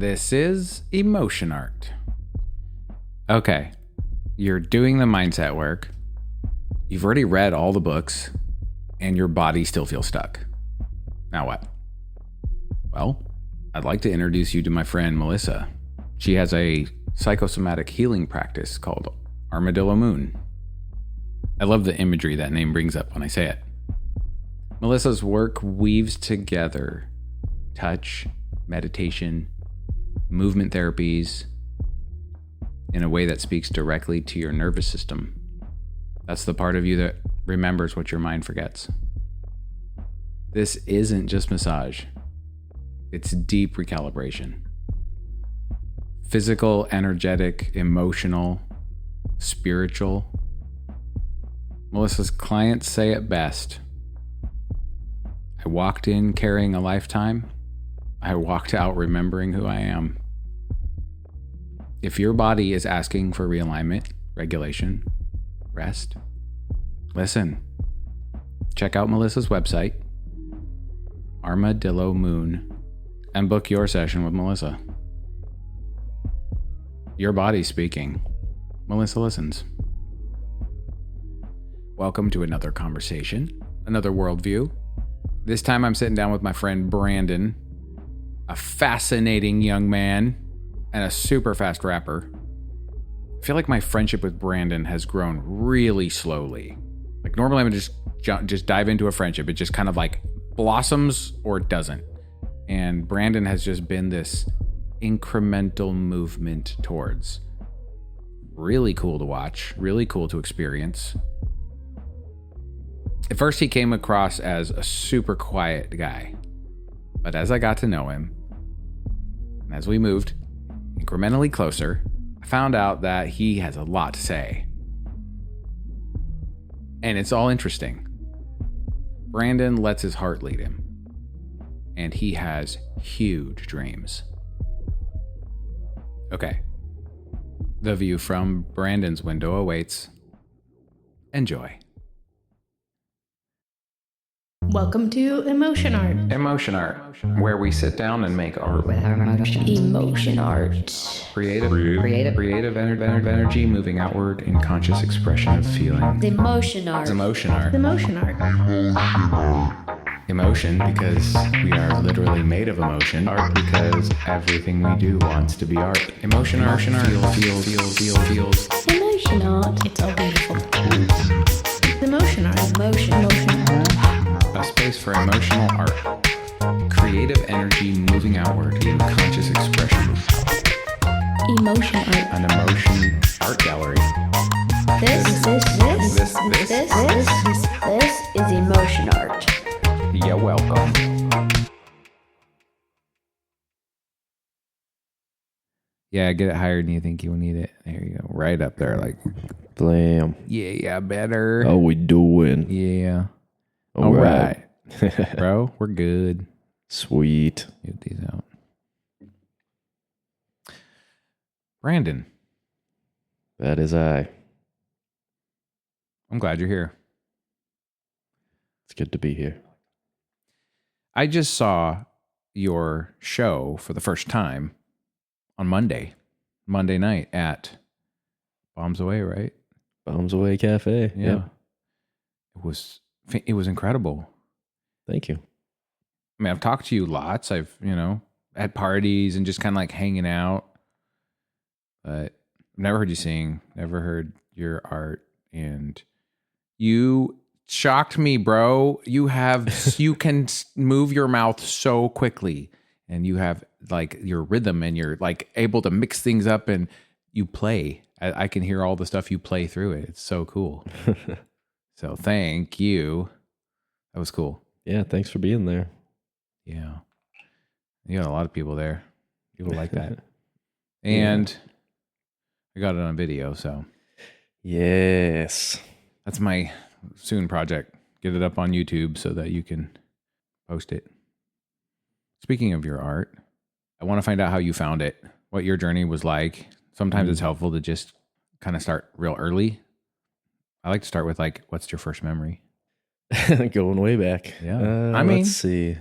This is emotion art. Okay, you're doing the mindset work. You've already read all the books, and your body still feels stuck. Now what? Well, I'd like to introduce you to my friend Melissa. She has a psychosomatic healing practice called Armadillo Moon. I love the imagery that name brings up when I say it. Melissa's work weaves together touch, meditation, movement therapies in a way that speaks directly to your nervous system. That's the part of you that remembers what your mind forgets. This isn't just massage. It's deep recalibration. Physical, energetic, emotional, spiritual. Melissa's clients say it best. I walked in carrying a lifetime. I walked out remembering who I am. If your body is asking for realignment, regulation, rest, listen. Check out Melissa's website, Armadillo Moon, and book your session with Melissa. Your body's speaking. Melissa listens. Welcome to another conversation, another worldview. This time I'm sitting down with my friend Brandon, a fascinating young man and a super fast rapper. I feel like my friendship with Brandon has grown really slowly. Like normally I'm gonna just dive into a friendship. It just kind of like blossoms or it doesn't. And Brandon has just been this incremental movement towards. Really cool to watch, really cool to experience. At first he came across as a super quiet guy. But as I got to know him, and as we moved incrementally closer, I found out that he has a lot to say. And it's all interesting. Brandon lets his heart lead him. And he has huge dreams. Okay. The view from Brandon's window awaits. Enjoy. Welcome to Emotion Art. Emotion art, where we sit down and make art. Emotion art. Creative energy moving outward in conscious expression of feeling. Emotion art. Emotion art. Emotion art. Emotion because we are literally made of emotion. Art because everything we do wants to be art. Emotion art. Feels. Emotion art. It's all beautiful. Emotion art. Emotion art. A space for emotional art. Creative energy moving outward in conscious expression. Emotion art. An emotion art gallery. This is emotion art. You're welcome. Yeah, get it higher than you think you need it. There you go. Right up there, like Blam. yeah, better. How we doing? Yeah. All right. Bro, we're good. Sweet. Get these out. Brandon. That is I. I'm glad you're here. It's good to be here. I just saw your show for the first time on Monday night at Bombs Away, right? Bombs Away Cafe. Yeah. It was incredible. Thank you. I mean, I've talked to you lots. I've, at parties and just kind of like hanging out. But I've never heard you sing, never heard your art. And you shocked me, bro. You can move your mouth so quickly. And you have like your rhythm and you're like able to mix things up and you play. I can hear all the stuff you play through it. It's so cool. So thank you. That was cool. Yeah, thanks for being there. Yeah. You got a lot of people there. People like that. And I got it on video, so. Yes. That's my soon project. Get it up on YouTube so that you can post it. Speaking of your art, I want to find out how you found it, what your journey was like. Sometimes it's helpful to just kind of start real early. I like to start with like, what's your first memory? Going way back. Yeah. Let's see.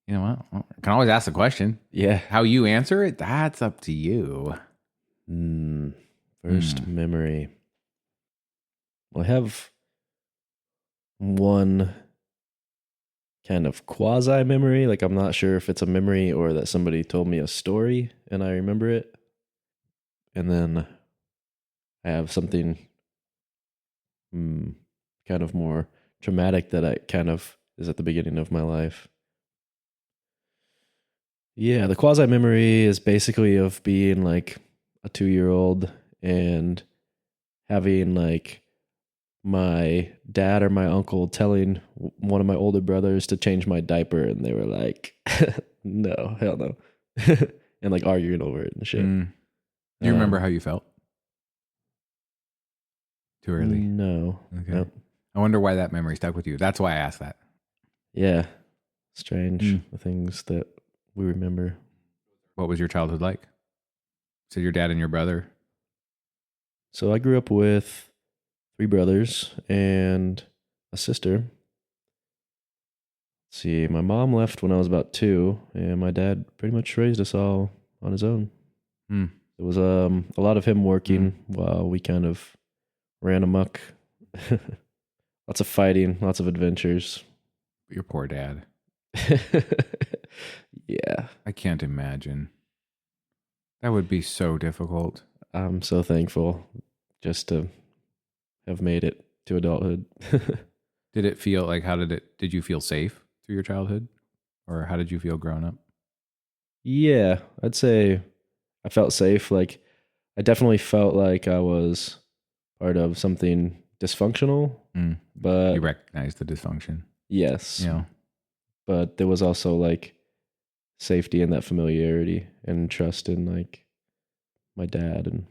You know what? Well, I can always ask the question. Yeah. How you answer it, that's up to you. First memory. Well, I have one kind of quasi memory. Like, I'm not sure if it's a memory or that somebody told me a story and I remember it. And then I have something kind of more traumatic that I kind of is at the beginning of my life. Yeah, the quasi memory is basically of being like a 2-year-old and having like my dad or my uncle telling one of my older brothers to change my diaper, and they were like, no, hell no. And like arguing over it and shit. Do you remember how you felt? Too early. No. Okay. Nope. I wonder why that memory stuck with you. That's why I asked that. Yeah. Strange, the things that we remember. What was your childhood like? So your dad and your brother? So I grew up with 3 brothers and a sister. Let's see, my mom left when I was about 2, and my dad pretty much raised us all on his own. It was a lot of him working while we kind of ran amok. Lots of fighting, lots of adventures. Your poor dad. Yeah. I can't imagine. That would be so difficult. I'm so thankful just to have made it to adulthood. Did it feel like, did you feel safe through your childhood? Or how did you feel growing up? Yeah, I'd say I felt safe. Like, I definitely felt like I was part of something dysfunctional, but You recognized the dysfunction. yes, Yeah. but there was also like safety in that familiarity and trust in like my dad and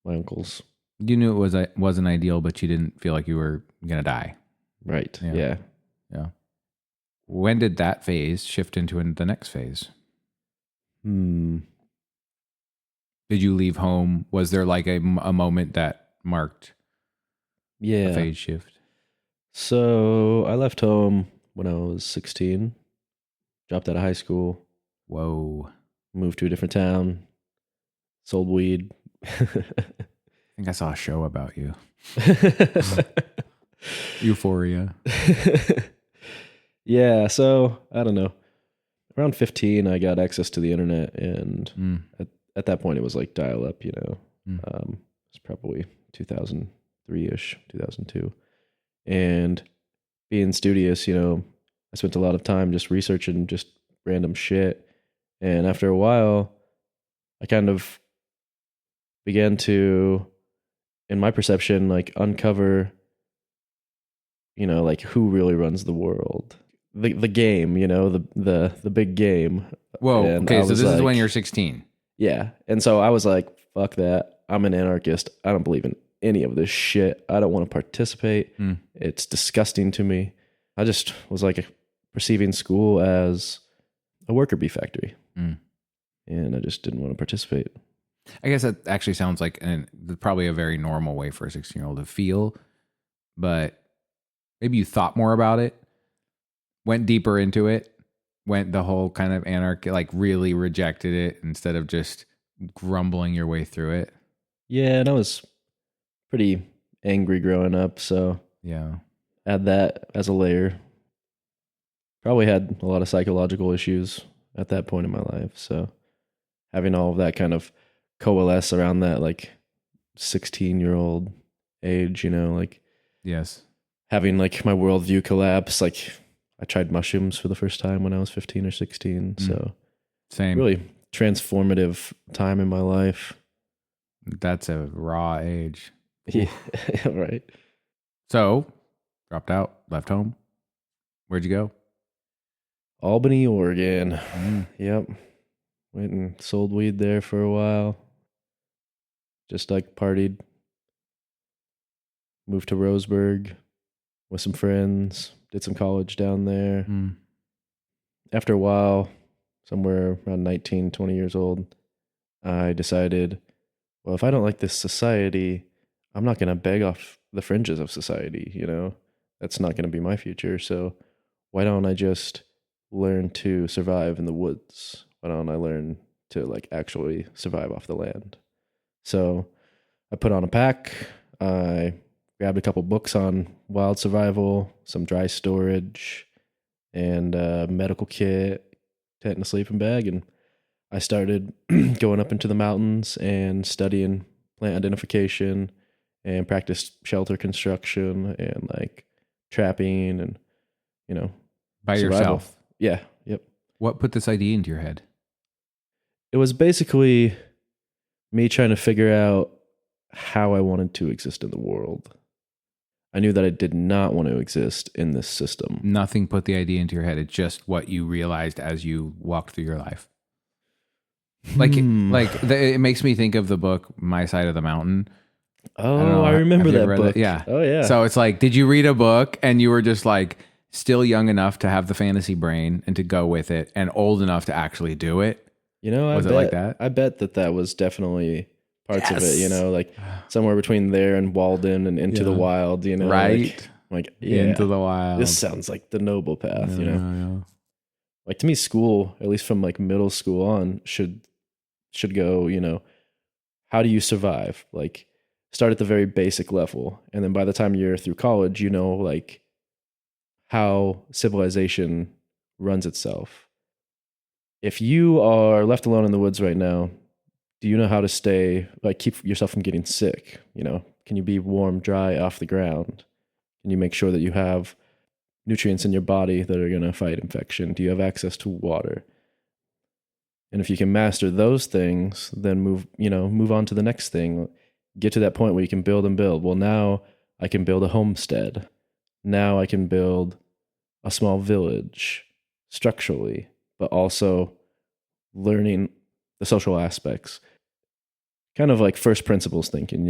my uncles. You knew it wasn't ideal, but you didn't feel like you were going to die. Right. Yeah. Yeah. When did that phase shift into the next phase? Did you leave home? Was there like a moment that marked a phase shift? So I left home when I was 16, dropped out of high school. Whoa. Moved to a different town, sold weed. I think I saw a show about you. Euphoria. Yeah, so I don't know. Around 15, I got access to the internet, and at that point, it was like dial up, you know. It's probably 2003-ish, 2002. And being studious, you know, I spent a lot of time just researching just random shit. And after a while, I kind of began to, in my perception, like uncover, you know, like who really runs the world. The game, you know, the big game. Whoa. And okay, so this is when like, you're 16. Yeah. And so I was like, fuck that. I'm an anarchist. I don't believe in any of this shit. I don't want to participate. It's disgusting to me. I just was like perceiving school as a worker bee factory. And I just didn't want to participate. I guess that actually sounds like probably a very normal way for a 16-year-old to feel, but maybe you thought more about it, went deeper into it, went the whole kind of anarchy, like really rejected it instead of just grumbling your way through it. Yeah, and I was pretty angry growing up, so yeah, add that as a layer. Probably had a lot of psychological issues at that point in my life, so having all of that kind of coalesce around that like 16-year-old age, you know, like yes, having like my worldview collapse. Like I tried mushrooms for the first time when I was 15 or 16, so same, really transformative time in my life. That's a raw age. Yeah, right. So dropped out, left home. Where'd you go? Albany, Oregon. Yep. Went and sold weed there for a while. Just like partied. Moved to Roseburg with some friends. Did some college down there. After a while, somewhere around 19, 20 years old, I decided, well, if I don't like this society, I'm not going to beg off the fringes of society, you know? That's not going to be my future. So why don't I just learn to survive in the woods? Why don't I learn to like actually survive off the land? So I put on a pack. I grabbed a couple books on wild survival, some dry storage, and a medical kit, tent and a sleeping bag. And I started going up into the mountains and studying plant identification and practiced shelter construction and like trapping and, By survival. yourself. Yeah. Yep. What put this idea into your head? It was basically me trying to figure out how I wanted to exist in the world. I knew that I did not want to exist in this system. Nothing put the idea into your head. It's just what you realized as you walked through your life. It makes me think of the book My Side of the Mountain. Oh, I remember that book. Yeah. Oh, yeah. So it's like, did you read a book and you were just like still young enough to have the fantasy brain and to go with it and old enough to actually do it? Was it like that? I bet that was definitely parts of it, like somewhere between there and Walden and Into the Wild, Right. Like Into the Wild. This sounds like the noble path, Yeah. Like to me, school, at least from like middle school on, should go, how do you survive? Like start at the very basic level. And then by the time you're through college, like how civilization runs itself. If you are left alone in the woods right now, do you know how to keep yourself from getting sick? Can you be warm, dry, off the ground? Can you make sure that you have nutrients in your body that are going to fight infection? Do you have access to water? And if you can master those things, then move on to the next thing. Get to that point where you can build and build. Well, now I can build a homestead. Now I can build a small village structurally, but also learning the social aspects. Kind of like first principles thinking,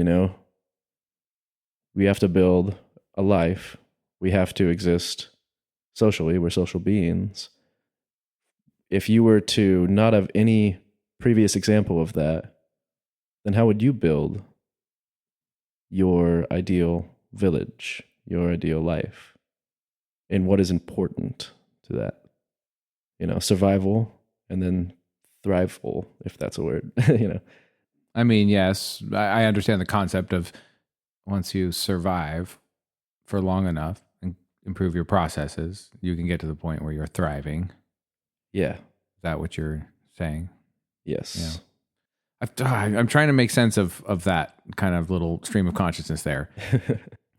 we have to build a life. We have to exist socially. We're social beings. If you were to not have any previous example of that, then how would you build your ideal village, your ideal life? And what is important to that? Survival and then thriveful, if that's a word, I mean, yes, I understand the concept of once you survive for long enough and improve your processes, you can get to the point where you're thriving. Yeah. Is that what you're saying? Yes. Yeah. I'm trying to make sense of that kind of little stream of consciousness there.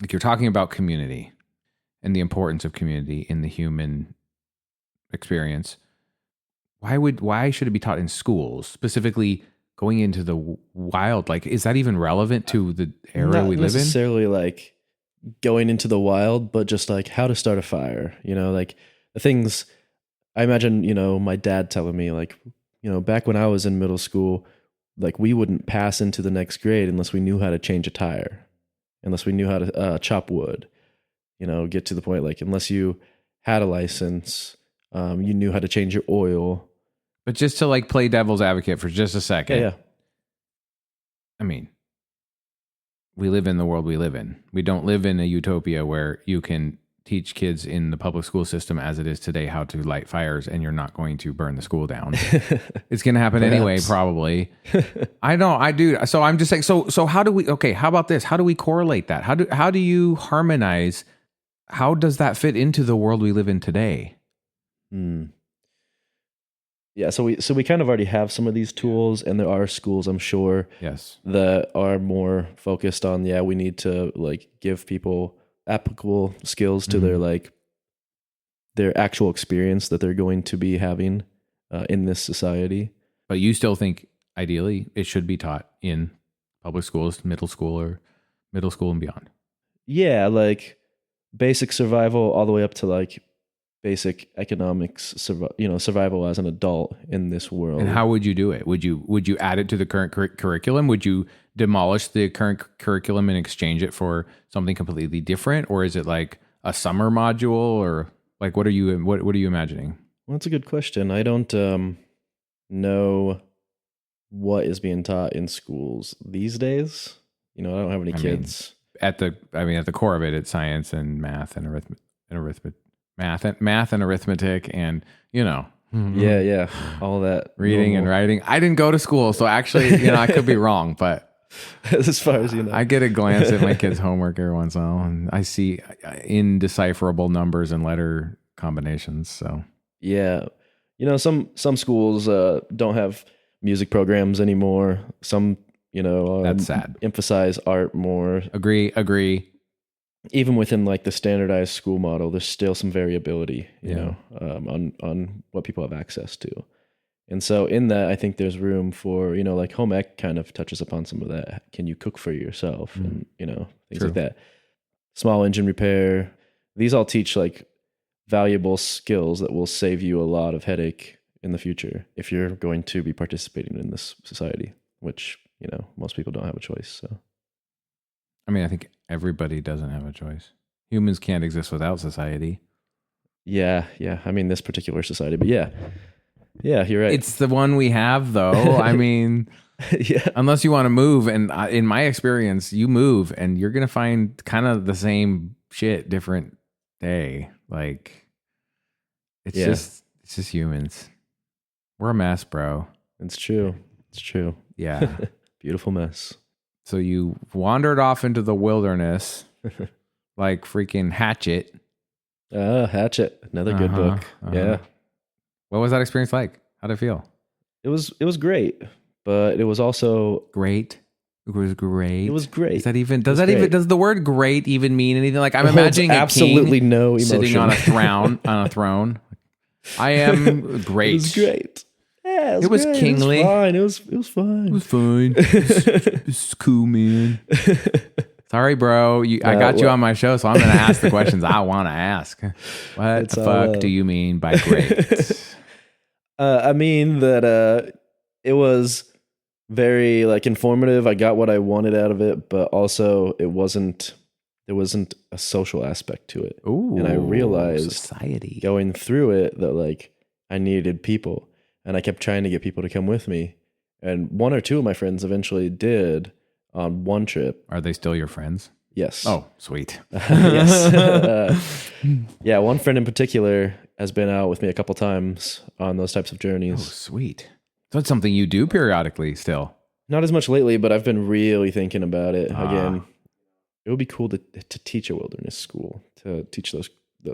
Like you're talking about community and the importance of community in the human experience. Why should it be taught in schools, specifically going into the wild? Like, is that even relevant to the era we live in? Not necessarily like going into the wild, but just like how to start a fire, like the things I imagine, my dad telling me like, back when I was in middle school, like we wouldn't pass into the next grade unless we knew how to change a tire, unless we knew how to chop wood, get to the point, like unless you had a license, you knew how to change your oil. But just to like play devil's advocate for just a second. Yeah. I mean, we live in the world we live in. We don't live in a utopia where you can teach kids in the public school system as it is today how to light fires and you're not going to burn the school down. It's going to happen anyway, probably. I do. So I'm just saying, so how do we, okay, how about this? How do we correlate that? How do you harmonize? How does that fit into the world we live in today? Yeah, so we kind of already have some of these tools, and there are schools, I'm sure, yes, that are more focused on, we need to like give people applicable skills to their actual experience that they're going to be having in this society. But you still think ideally it should be taught in public schools, middle school and beyond. Yeah, like basic survival all the way up to like basic economics, survival as an adult in this world. And how would you do it? Would you add it to the current curriculum? Would you demolish the current curriculum and exchange it for something completely different? Or is it like a summer module, or like what are you imagining? Well, that's a good question. I don't know what is being taught in schools these days. I don't have any kids. At the core of it, it's science and math and arithmetic. math and arithmetic and, Yeah. All that reading and writing. I didn't go to school, so actually, I could be wrong, but as far as you know. I get a glance at my kids' homework every once in a while, and I see indecipherable numbers and letter combinations. So yeah, some schools don't have music programs anymore. Some, that's sad. Emphasize art more. Agree. Even within like the standardized school model, there's still some variability, on what people have access to. And so in that, I think there's room for, like home ec kind of touches upon some of that. Can you cook for yourself? And, things True. like that. Small engine repair. These all teach like valuable skills that will save you a lot of headache in the future if you're going to be participating in this society, which, most people don't have a choice. So, I mean, I think everybody doesn't have a choice. Humans can't exist without society. Yeah. I mean, this particular society, but yeah, you're right. It's the one we have, though. I mean, yeah. Unless you want to move, and in my experience, you move and you're gonna find kind of the same shit, different day. Like, it's just humans. We're a mess, bro. It's true. Yeah. Beautiful mess. So you wandered off into the wilderness, like freaking Hatchet. Hatchet, another good book. Yeah. What was that experience like? How'd it feel? It was great, but it was also great. It was great. It was great. Does the word great even mean anything? Like, I'm imagining absolutely no emotion sitting on a throne. I am great. It was great. Yeah, it was kingly. It was fine. It was fine. It's cool, man. Sorry, bro. I got you on my show, so I'm going to ask the questions I want to ask. What the fuck do you mean by great? I mean that it was very like informative. I got what I wanted out of it, but also there wasn't a social aspect to it. Ooh, and I realized society going through it that like I needed people, and I kept trying to get people to come with me. And one or two of my friends eventually did on one trip. Are they still your friends? Yes. Oh, sweet. Yes. Yeah, one friend in particular has been out with me a couple times on those types of journeys. Oh, sweet. So it's something you do periodically still. Not as much lately, but I've been really thinking about it. Again, it would be cool to teach a wilderness school, to teach those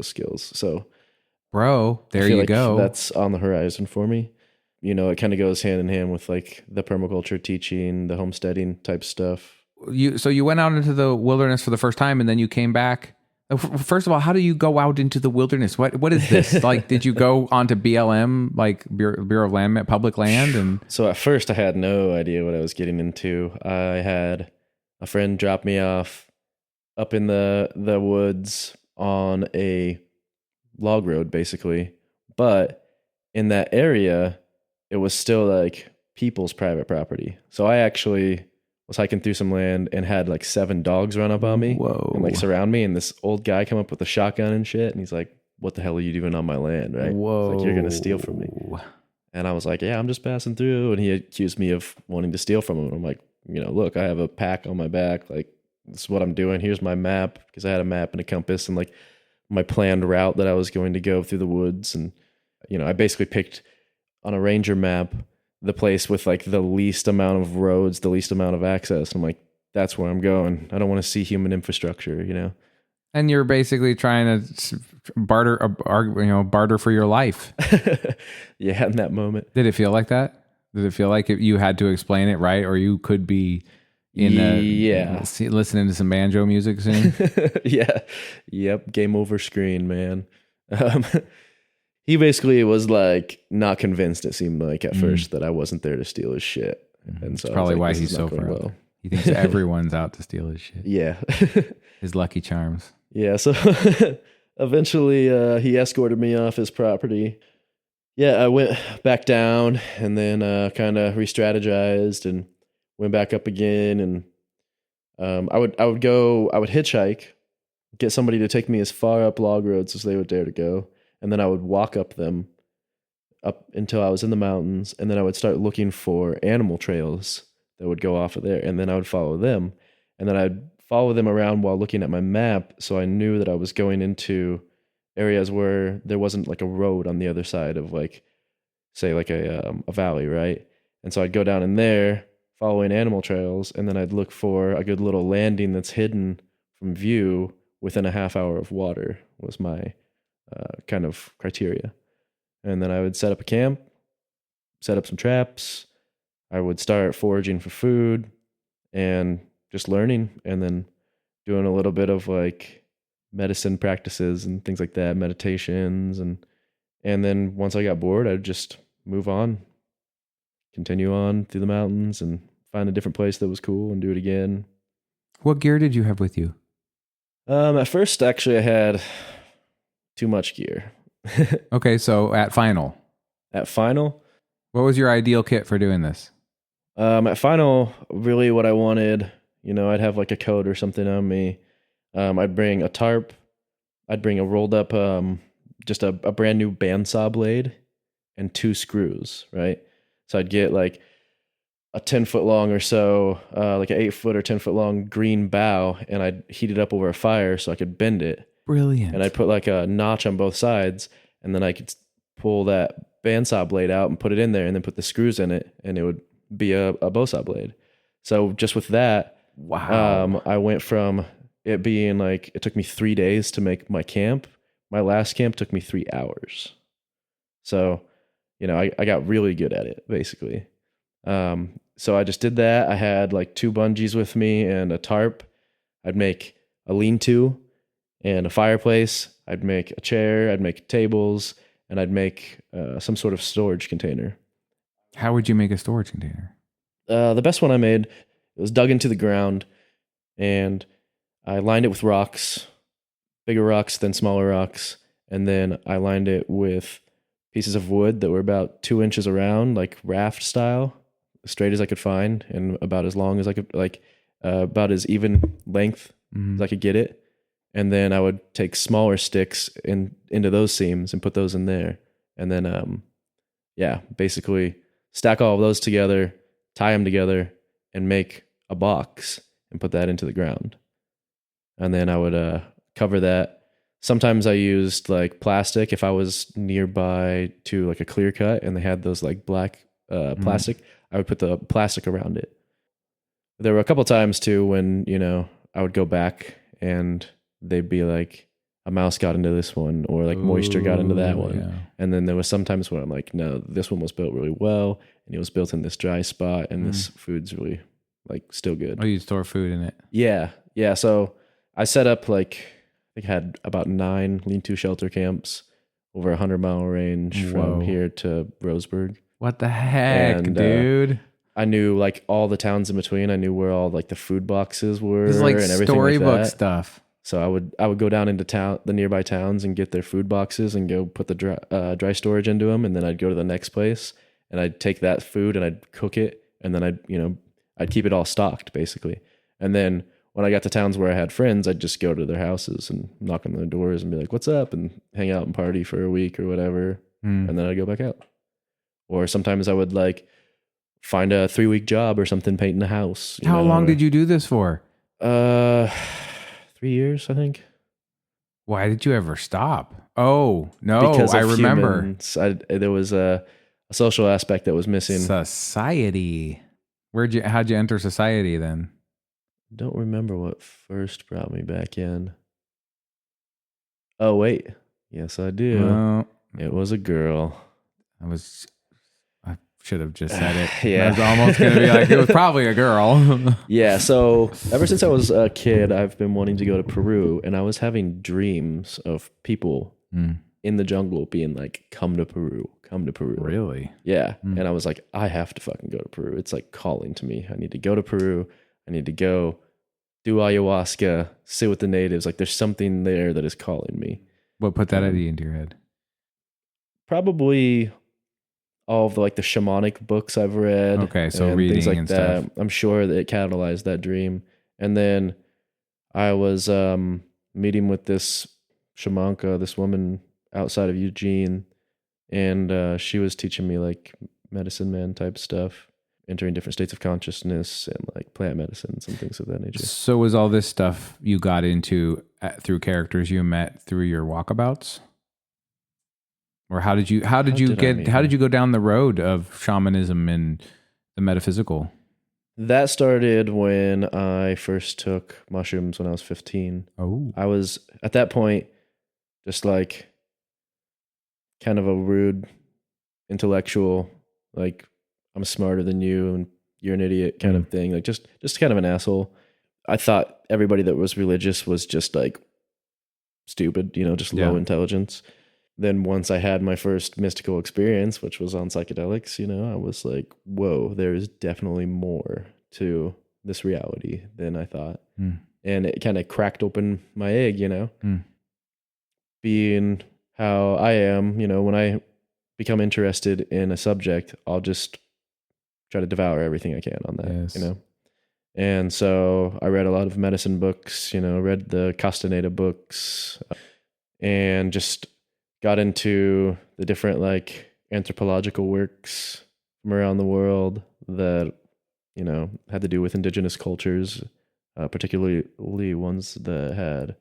skills. So, bro, there you go. That's on the horizon for me. It kind of goes hand in hand with like the permaculture teaching, the homesteading type stuff. So you went out into the wilderness for the first time, and then you came back. First of all, how do you go out into the wilderness? What is this? Like, did you go onto BLM, like Bureau of Land, public land? And so at first I had no idea what I was getting into. I had a friend drop me off up in the woods on a log road, basically. But in that area, it was still like people's private property. So I actually was hiking through some land and had like 7 dogs run up on me. Whoa. And like surround me, and this old guy come up with a shotgun and shit, and he's like, "What the hell are you doing on my land?" Right? Whoa. It's like, "You're gonna steal from me." And I was like, "Yeah, I'm just passing through." And he accused me of wanting to steal from him. And I'm like, "Look, I have a pack on my back. Like, this is what I'm doing. Here's my map," because I had a map and a compass and like my planned route that I was going to go through the woods. And I basically picked on a ranger map the place with like the least amount of roads, the least amount of access. I'm like, that's where I'm going. I don't want to see human infrastructure, And you're basically trying to barter for your life. Yeah, in that moment. Did it feel like that? Did it feel like you had to explain it right, or you could be listening to some banjo music soon? Yeah. Yep. Game over screen, man. He basically was like not convinced, it seemed like at first, that I wasn't there to steal his shit. And so that's probably like, why he's so proud. Well. He thinks everyone's out to steal his shit. Yeah. His Lucky Charms. Yeah. So eventually he escorted me off his property. Yeah, I went back down and then kind of re-strategized and went back up again. And I would hitchhike, get somebody to take me as far up log roads as they would dare to go. And then I would walk up them up until I was in the mountains. And then I would start looking for animal trails that would go off of there. And then I would follow them. And then I'd follow them around while looking at my map. So I knew that I was going into areas where there wasn't like a road on the other side of like, say like a valley, right? And so I'd go down in there following animal trails, and then I'd look for a good little landing that's hidden from view within a half hour of water was my kind of criteria. And then I would set up a camp, set up some traps. I would start foraging for food and just learning, and then doing a little bit of like medicine practices and things like that, meditations. And then once I got bored, I'd just move on, continue on through the mountains and find a different place that was cool and do it again. What gear did you have with you? At first, actually, I had too much gear. Okay, so at final. At final? What was your ideal kit for doing this? At final, really what I wanted, I'd have like a coat or something on me. I'd bring a tarp. I'd bring a rolled up, just a brand new bandsaw blade and 2 screws, right? So I'd get like a 10-foot long or so, like an 8-foot or 10-foot long green bough, and I'd heat it up over a fire so I could bend it. Brilliant. And I'd put like a notch on both sides, and then I could pull that bandsaw blade out and put it in there, and then put the screws in it, and it would be a bow saw blade. So just with that, wow. I went from it being like, it took me 3 days to make my camp. My last camp took me 3 hours. So, I got really good at it, basically. So I just did that. I had like 2 bungees with me and a tarp. I'd make a lean-to and a fireplace. I'd make a chair. I'd make tables, and I'd make some sort of storage container. How would you make a storage container? The best one I made, it was dug into the ground, and I lined it with rocks, bigger rocks, then smaller rocks, and then I lined it with pieces of wood that were about 2 inches around, like raft style, as straight as I could find, and about as long as I could, like about as even length as I could get it. And then I would take smaller sticks into those seams and put those in there. And then, basically stack all of those together, tie them together, and make a box and put that into the ground. And then I would cover that. Sometimes I used like plastic if I was nearby to like a clear cut and they had those like black plastic. I would put the plastic around it. There were a couple times too when, I would go back and they'd be like, a mouse got into this one, or like moisture got into that one. Yeah. And then there was sometimes when I'm like, no, this one was built really well, and it was built in this dry spot, and this food's really like still good. Oh, you store food in it? Yeah. So I set up like, I think I had about 9 lean-to shelter camps over 100-mile range from here to Roseburg. What the heck, dude? I knew like all the towns in between. I knew where all like the food boxes were. This is like and everything storybook like that. stuff. So I would go down into the nearby towns and get their food boxes and go put the dry storage into them, and then I'd go to the next place and I'd take that food and I'd cook it, and then I'd keep it all stocked basically. And then when I got to towns where I had friends, I'd just go to their houses and knock on their doors and be like, "What's up?" and hang out and party for a week or whatever, and then I'd go back out. Or sometimes I would like find a 3-week job or something painting a house. How long did you do this for? 3 years, I think. Why did you ever stop? Oh, no, because I remember. Humans. There was a social aspect that was missing. Society. How'd you enter society then? Don't remember what first brought me back in. Oh, wait. Yes, I do. It was a girl. I should have just said it. Yeah. I was almost going to be like, it was probably a girl. Yeah. So ever since I was a kid, I've been wanting to go to Peru, and I was having dreams of people in the jungle being like, come to Peru. Really? Yeah. And I was like, I have to fucking go to Peru. It's like calling to me. I need to go to Peru. I need to go do ayahuasca, sit with the natives. Like there's something there that is calling me. What put that idea into your head? Probably all of the shamanic books I've read. Okay, so reading things like and that. stuff. I'm sure that it catalyzed that dream. And then I was meeting with this shamanka, this woman outside of Eugene, and she was teaching me like medicine man type stuff, entering different states of consciousness and like plant medicines and things of that nature. So was all this stuff you got into through characters you met through your walkabouts? Or how did you go down the road of shamanism and the metaphysical? That started when I first took mushrooms when I was 15. Oh. I was at that point just like kind of a rude intellectual, like I'm smarter than you and you're an idiot kind of thing. Like just kind of an asshole. I thought everybody that was religious was just like stupid, just low intelligence. Then once I had my first mystical experience, which was on psychedelics, I was like, whoa, there is definitely more to this reality than I thought. And it kind of cracked open my egg, being how I am, when I become interested in a subject, I'll just try to devour everything I can on that, And so I read a lot of medicine books, read the Castaneda books, and just got into the different like anthropological works from around the world that, had to do with indigenous cultures, particularly ones that had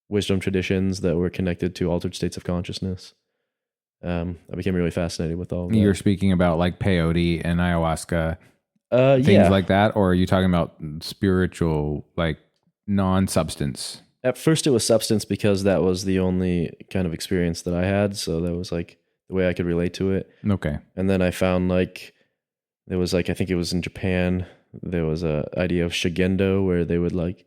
wisdom traditions that were connected to altered states of consciousness. I became really fascinated with all of that. You're speaking about like peyote and ayahuasca, things like that, or are you talking about spiritual, like non-substance? At first it was substance because that was the only kind of experience that I had. So that was like the way I could relate to it. Okay. And then I found like, there was like, I think it was in Japan, there was a idea of shigendo where they would like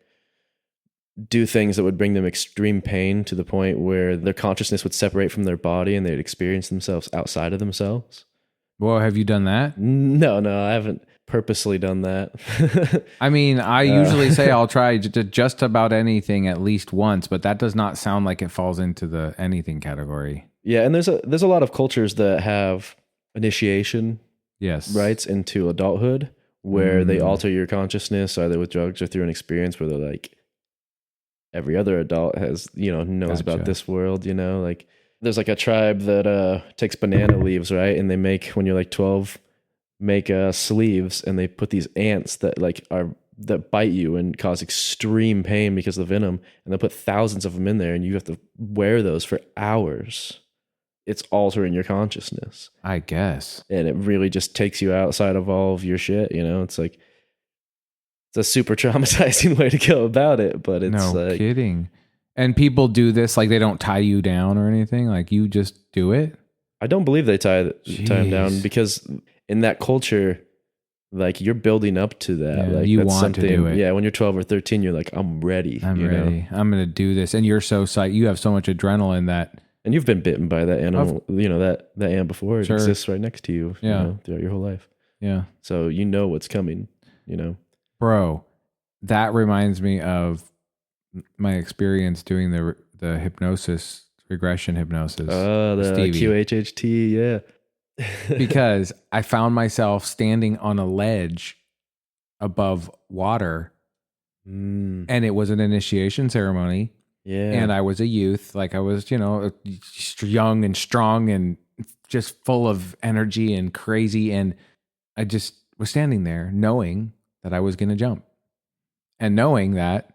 do things that would bring them extreme pain to the point where their consciousness would separate from their body and they'd experience themselves outside of themselves. Well, have you done that? No, I haven't purposely done that. I mean, I usually say I'll try just about anything at least once, but that does not sound like it falls into the anything category. Yeah, and there's a lot of cultures that have initiation rites into adulthood where they alter your consciousness either with drugs or through an experience where they're like, every other adult has, knows about this world, like there's like a tribe that takes banana leaves, right? And they make, when you're like 12, make sleeves, and they put these ants that that bite you and cause extreme pain because of the venom, and they'll put thousands of them in there and you have to wear those for hours. It's altering your consciousness, I guess. And it really just takes you outside of all of your shit, it's like, it's a super traumatizing way to go about it, but it's no kidding. And people do this, like they don't tie you down or anything, like you just do it? I don't believe they tie them down, because in that culture, like you're building up to that. Yeah, like you that's want something, to do it. Yeah, when you're 12 or 13, you're like, I'm ready. I'm ready. I'm going to do this. And you're so psyched. You have so much adrenaline that... And you've been bitten by that animal, that ant before. It exists right next to you, throughout your whole life. Yeah. So you know what's coming, Bro, that reminds me of my experience doing the hypnosis, regression hypnosis. Oh, the Stevie. QHHT, yeah. Because I found myself standing on a ledge above water, and it was an initiation ceremony. Yeah. And I was a youth, like I was, young and strong and just full of energy and crazy. And I just was standing there knowing that I was going to jump and knowing that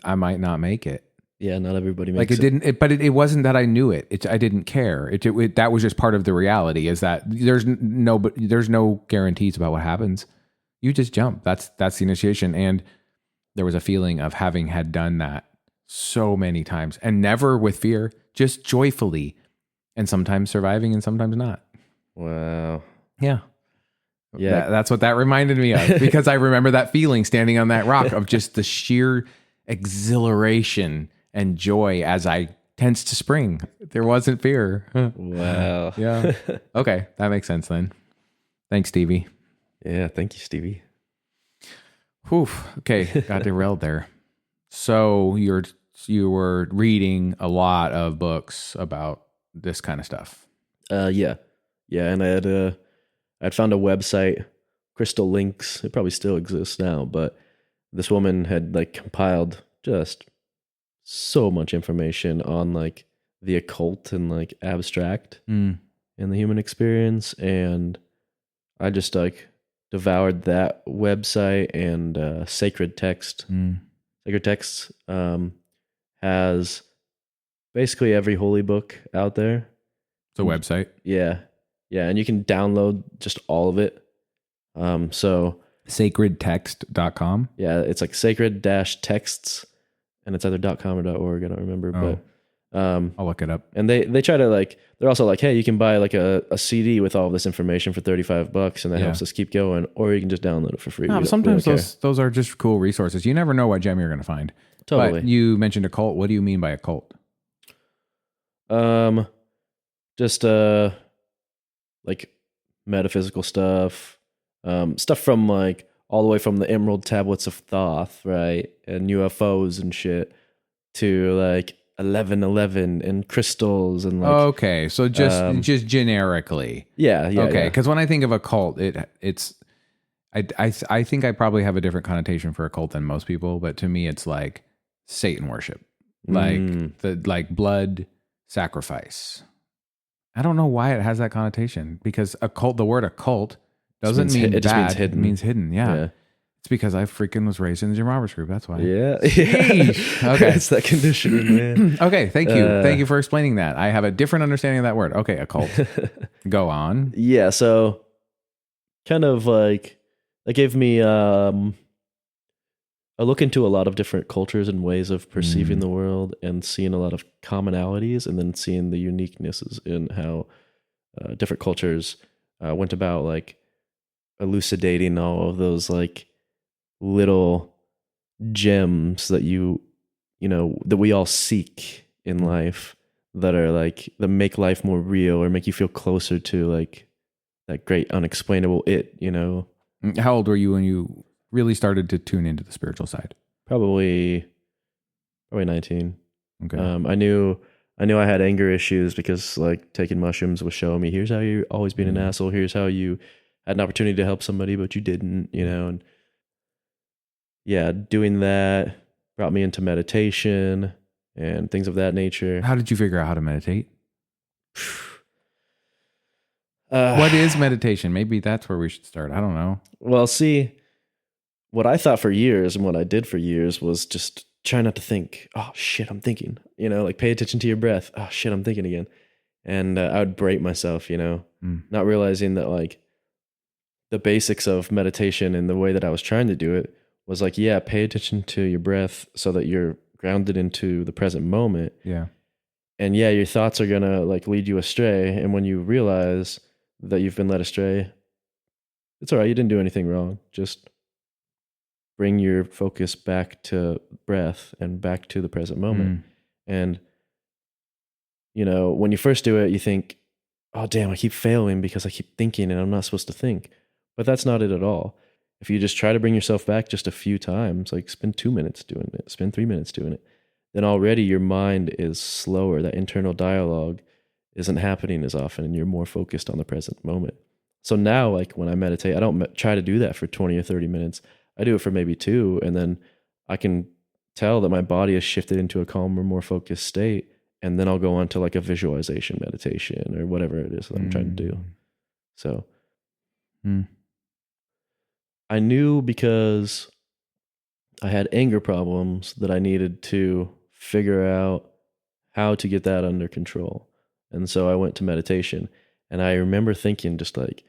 I might not make it. Yeah, not everybody makes it. But it wasn't that I knew it. I didn't care. That was just part of the reality, is that there's no guarantees about what happens. You just jump. That's the initiation. And there was a feeling of having had done that so many times, and never with fear, just joyfully, and sometimes surviving and sometimes not. Wow. Yeah. That's what that reminded me of, because I remember that feeling standing on that rock of just the sheer exhilaration and joy as I tensed to spring. There wasn't fear. Wow. Yeah. Okay. That makes sense then. Thanks, Stevie. Yeah. Thank you, Stevie. Whew. Okay, got derailed there. So you were reading a lot of books about this kind of stuff. Yeah, and I'd found a website, Crystal Links. It probably still exists now, but this woman had like compiled just so much information on like the occult and like abstract in the human experience, and I just like devoured that website and sacred text Sacred Texts has basically every holy book out there. It's a website. Yeah. Yeah. And you can download just all of it. So Sacredtext.com. yeah, it's like sacred-texts, and it's either .com or .org. I don't remember, but I'll look it up. and they try to like, they're also like, hey, you can buy like a CD with all of this information for $35, and that helps us keep going, or you can just download it for free. No, sometimes those are just cool resources. You never know what gem you're going to find. Totally. But you mentioned a cult. What do you mean by a cult? Just like metaphysical stuff, stuff from like all the way from the Emerald Tablets of Thoth, right, and UFOs and shit, to like 1111 and crystals and like. Okay, so just generically. Yeah. Okay, because when I think of a cult, it's. I think I probably have a different connotation for a cult than most people, but to me, it's like Satan worship, like blood sacrifice. I don't know why it has that connotation, because a cult, the word occult doesn't mean bad. Just means hidden. It means hidden. Yeah. It's because I freaking was raised in the Jim Roberts group. That's why. Yeah. Okay. It's that conditioning, man. Okay. Thank you. Thank you for explaining that. I have a different understanding of that word. Okay. Occult. Go on. Yeah. So kind of like, that gave me a look into a lot of different cultures and ways of perceiving the world, and seeing a lot of commonalities, and then seeing the uniquenesses in how different cultures went about like elucidating all of those like little gems that you know that we all seek in life, that are like, that make life more real or make you feel closer to like that great unexplainable it, you know. How old were you when you really started to tune into the spiritual side? Probably 19. Okay. I knew I had anger issues because like taking mushrooms was showing me, here's how you're always being an asshole. Here's how you had an opportunity to help somebody, but you didn't, you know. And yeah, doing that brought me into meditation and things of that nature. How did you figure out how to meditate? What is meditation? Maybe that's where we should start. I don't know. Well, see, what I thought for years and what I did for years was just try not to think. Oh shit, I'm thinking. You know, like pay attention to your breath. Oh shit, I'm thinking again. And I would break myself, you know, not realizing that like the basics of meditation and the way that I was trying to do it was like, yeah, pay attention to your breath so that you're grounded into the present moment. Yeah. And yeah, your thoughts are gonna like lead you astray. And when you realize that you've been led astray, it's all right. You didn't do anything wrong. Just bring your focus back to breath and back to the present moment. And, you know, when you first do it, you think, oh, damn, I keep failing because I keep thinking and I'm not supposed to think. But that's not it at all. If you just try to bring yourself back just a few times, like spend 2 minutes doing it, spend 3 minutes doing it, then already your mind is slower. That internal dialogue isn't happening as often, and you're more focused on the present moment. So now, like when I meditate, I don't try to do that for 20 or 30 minutes. I do it for maybe 2, and then I can tell that my body has shifted into a calmer, more focused state, and then I'll go on to like a visualization meditation or whatever it is that I'm trying to do. So I knew, because I had anger problems, that I needed to figure out how to get that under control. And so I went to meditation, and I remember thinking, just like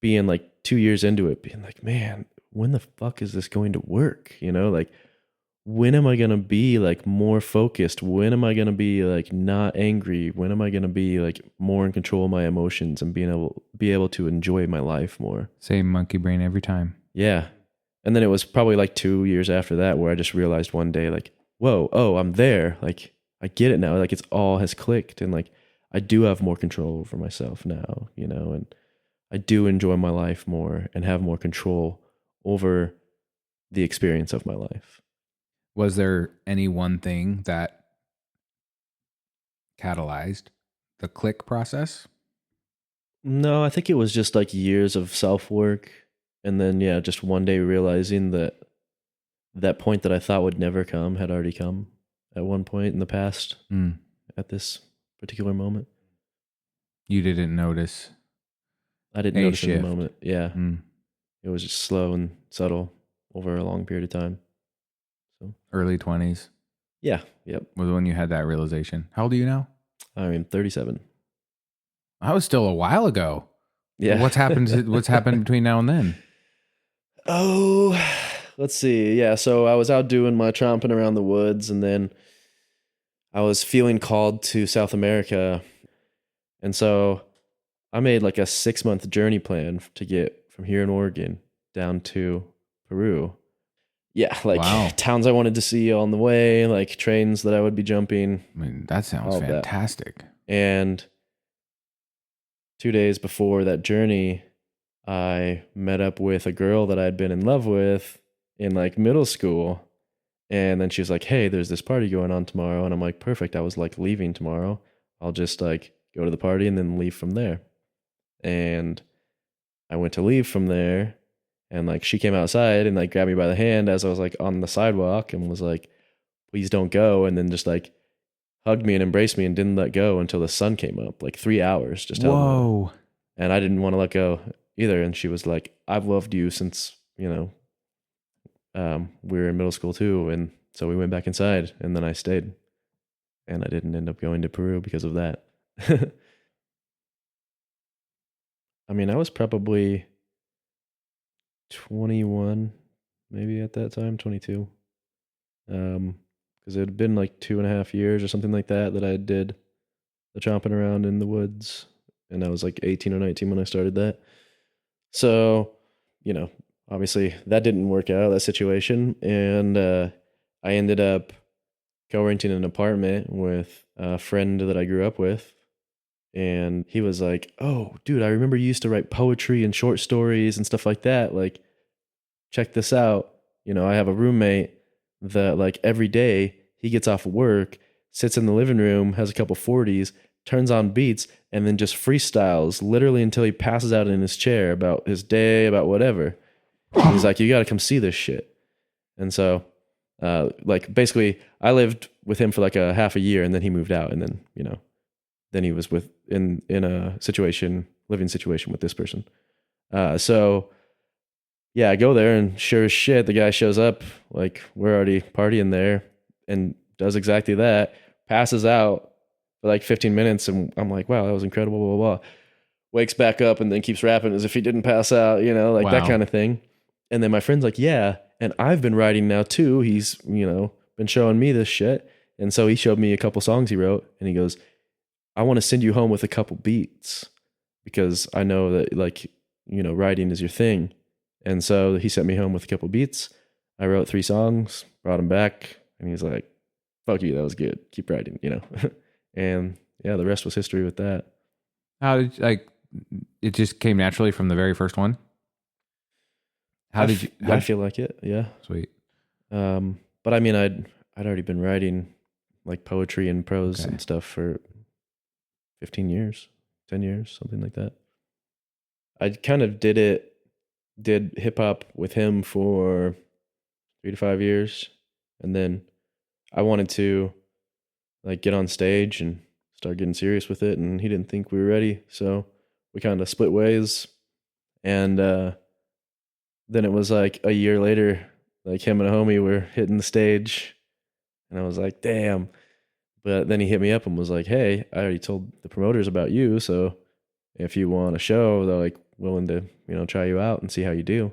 being like 2 years into it, being like, man, when the fuck is this going to work? You know, like, when am I going to be like more focused? When am I going to be like not angry? When am I going to be like more in control of my emotions and be able to enjoy my life more? Same monkey brain every time. Yeah. And then it was probably like 2 years after that where I just realized one day, like, whoa, I'm there. Like, I get it now. Like, it's all has clicked, and like I do have more control over myself now, you know, and I do enjoy my life more and have more control over the experience of my life. Was there any one thing that catalyzed the click process? No, I think it was just like years of self-work, and then yeah, just one day realizing that point that I thought would never come had already come at one point in the past at this particular moment. You didn't notice? I didn't notice in the moment. Yeah. It was just slow and subtle over a long period of time. So Early 20s yeah, yep. was when you had that realization. How old are you now? I'm 37. I was still a while ago. Yeah. What's happened? What's happened between now and then? Oh, let's see. Yeah, so I was out doing my tromping around the woods, and then I was feeling called to South America. And so I made like a 6-month journey plan to get from here in Oregon down to Peru. Yeah, like Wow. towns I wanted to see on the way, like trains that I would be jumping. I mean, that sounds All of that. fantastic. And 2 days before that journey, I met up with a girl that I'd been in love with in like middle school. And then she was like, hey, there's this party going on tomorrow. And I'm like, perfect. I was like leaving tomorrow. I'll just like go to the party and then leave from there. And I went to leave from there, and like she came outside and like grabbed me by the hand as I was like on the sidewalk and was like, please don't go. And then just like hugged me and embraced me and didn't let go until the sun came up, like 3 hours just held me. Whoa. And I didn't want to let go either. And she was like, I've loved you since, we were in middle school too. And so we went back inside, and then I stayed, and I didn't end up going to Peru because of that. I mean, I was probably 21, maybe at that time, 22. Because it had been like 2.5 years or something like that I did the chomping around in the woods. And I was like 18 or 19 when I started that. So, obviously that didn't work out, that situation. And I ended up co-renting an apartment with a friend that I grew up with. And he was like, oh, dude, I remember you used to write poetry and short stories and stuff like that. Like, check this out. I have a roommate that like every day he gets off of work, sits in the living room, has a couple 40s, turns on beats, and then just freestyles literally until he passes out in his chair about his day, about whatever. And he's like, you got to come see this shit. And so, like, basically, I lived with him for like a half a year, and then he moved out, and then, then he was in a living situation with this person. So yeah, I go there, and sure as shit, the guy shows up, like we're already partying there, and does exactly that, passes out for like 15 minutes. And I'm like, wow, that was incredible, blah, blah, blah. Wakes back up and then keeps rapping as if he didn't pass out, like Wow. that kind of thing. And then my friend's like, yeah, and I've been writing now too. He's, been showing me this shit. And so he showed me a couple songs he wrote, and he goes, I want to send you home with a couple beats because I know that like, writing is your thing. And so he sent me home with a couple beats. I wrote 3 songs, brought him back, and he's like, fuck you, that was good. Keep writing, And yeah, the rest was history with that. How did it just came naturally from the very first one? I feel like it, yeah. Sweet. But I mean, I'd already been writing like poetry and prose and stuff for 15 years, 10 years, something like that. I kind of did hip hop with him for 3 to 5 years. And then I wanted to like get on stage and start getting serious with it. And he didn't think we were ready. So we kind of split ways. And then it was like a year later, like him and a homie were hitting the stage. And I was like, damn. But then he hit me up and was like, hey, I already told the promoters about you. So if you want a show, they're like willing to, try you out and see how you do.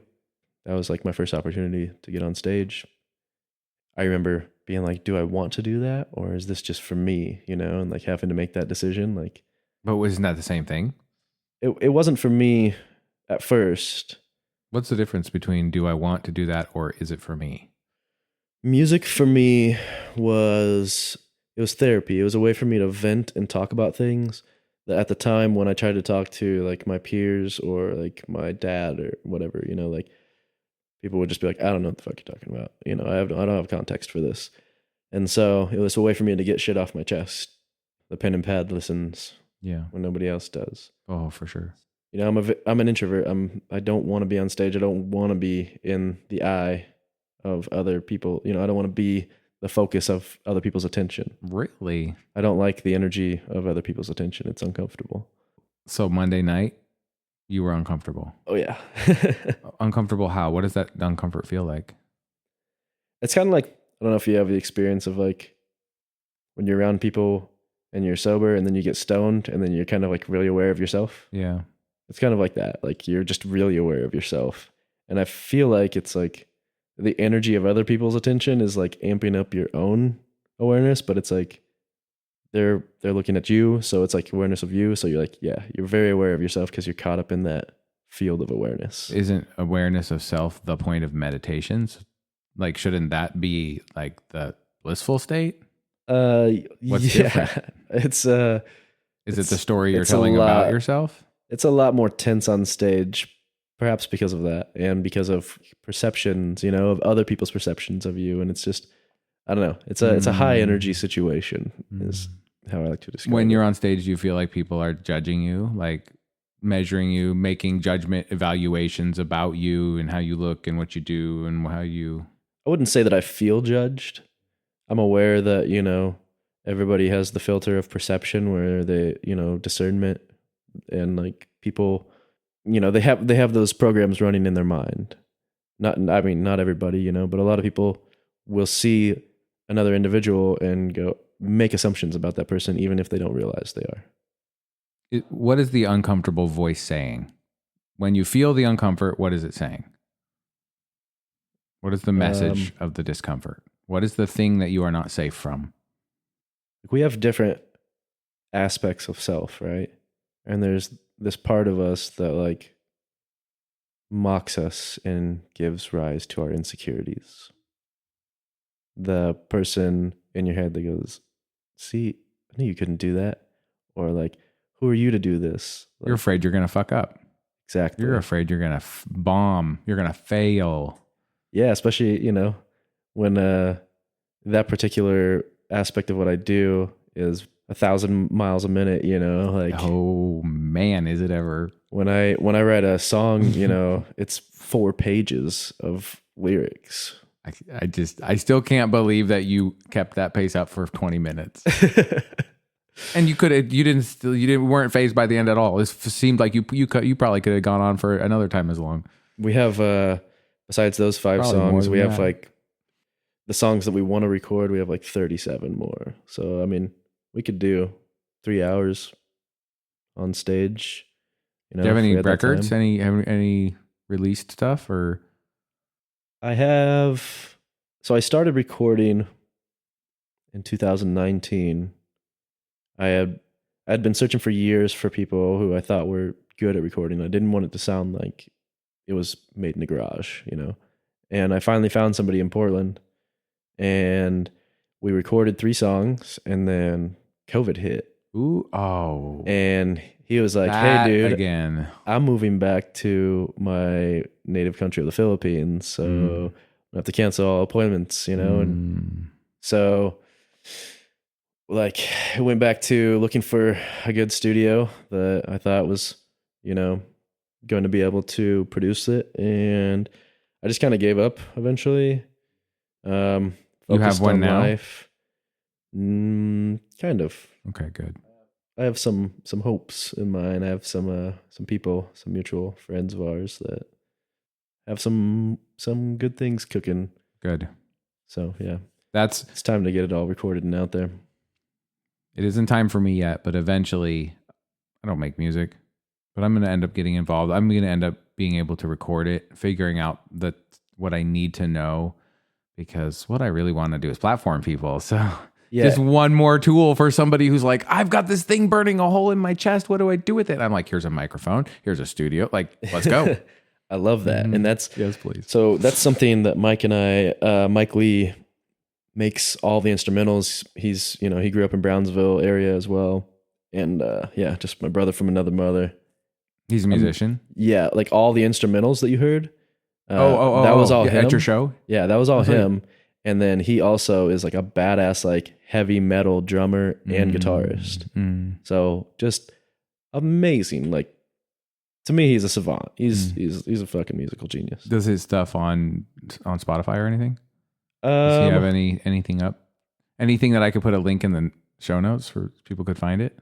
That was like my first opportunity to get on stage. I remember being like, do I want to do that? Or is this just for me, and like having to make that decision. Like, But wasn't that the same thing? It wasn't for me at first. What's the difference between do I want to do that or is it for me? Music for me was therapy. It was a way for me to vent and talk about things that at the time when I tried to talk to like my peers or like my dad or whatever, like people would just be like, I don't know what the fuck you're talking about. I don't have context for this. And so it was a way for me to get shit off my chest. The pen and pad listens when nobody else does. Oh, for sure. I'm an introvert. I don't want to be on stage. I don't want to be in the eye of other people. I don't want to be the focus of other people's attention. Really? I don't like the energy of other people's attention. It's uncomfortable. So Monday night, you were uncomfortable. Oh yeah. Uncomfortable how? What does that uncomfort feel like? It's kind of like, I don't know if you have the experience of like when you're around people and you're sober and then you get stoned and then you're kind of like really aware of yourself. Yeah. It's kind of like that. Like you're just really aware of yourself. And I feel like it's like the energy of other people's attention is like amping up your own awareness, but it's like they're looking at you, so it's like awareness of you. So you're like, yeah, you're very aware of yourself because you're caught up in that field of awareness. Isn't awareness of self the point of meditations? Like, shouldn't that be like the blissful state? What's different? It's Is it the story you're telling about yourself? It's a lot more tense on stage, perhaps because of that and because of perceptions, you know, of other people's perceptions of you. And it's just, I don't know. It's a high energy situation is how I like to describe it. When you're on stage, do you feel like people are judging you, like measuring you, making judgment evaluations about you and how you look and what you do and how you... I wouldn't say that I feel judged. I'm aware that, you know, everybody has the filter of perception where they, you know, discernment and like people, you know, they have those programs running in their mind. Not everybody, you know, but a lot of people will see another individual and go make assumptions about that person, even if they don't realize they are. What is the uncomfortable voice saying? When you feel the uncomfort, what is it saying? What is the message of the discomfort? What is the thing that you are not safe from? We have different aspects of self, right? And there's this part of us that like mocks us and gives rise to our insecurities. The person in your head that goes, see, I knew you couldn't do that. Or like, who are you to do this? Like, You're afraid you're going to fuck up. Exactly. You're afraid you're going to bomb. You're going to fail. Yeah, especially, you know, when that particular aspect of what I do is 1,000 miles a minute, you know, like, oh man, is it ever? When I write a song, you know, it's 4 pages of lyrics. I still can't believe that you kept that pace up for 20 minutes. And you weren't phased by the end at all. It seemed like you probably could have gone on for another time as long. We have besides those 5 probably songs, we have like the songs that we want to record, we have like 37 more. So I mean, we could do 3 hours on stage. You know, do you have any records? Any released stuff or? I have. So I started recording in 2019. I had been searching for years for people who I thought were good at recording. I didn't want it to sound like it was made in the garage, you know. And I finally found somebody in Portland, and we recorded 3 songs, and then COVID hit. Ooh, oh. And he was like, "Hey, dude, again. I'm moving back to my native country of the Philippines, so I have to cancel all appointments, you know." And so, like, I went back to looking for a good studio that I thought was, you know, going to be able to produce it, and I just kind of gave up eventually. You have one now? Life. Kind of. Okay, good. I have some hopes in mind. I have some people, some mutual friends of ours that have some good things cooking. Good. So yeah, it's time to get it all recorded and out there. It isn't time for me yet, but eventually, I don't make music, but I'm going to end up getting involved. I'm going to end up being able to record it, figuring out what I need to know, because what I really want to do is platform people. So just one more tool for somebody who's like, I've got this thing burning a hole in my chest. What do I do with it? I'm like, here's a microphone. Here's a studio. Like, let's go. I love that. And that's, yes, please. So that's something that Mike and I, Mike Lee makes all the instrumentals. He's, you know, he grew up in Brownsville area as well. And just my brother from another mother. He's a musician. Yeah. Like all the instrumentals that you heard. That was all him. At your show? Yeah, that was all him. And then he also is like a badass, like heavy metal drummer and guitarist. So just amazing. Like, to me, he's a savant. He's a fucking musical genius. Does his stuff on Spotify or anything? Does he have anything up? Anything that I could put a link in the show notes for people could find it?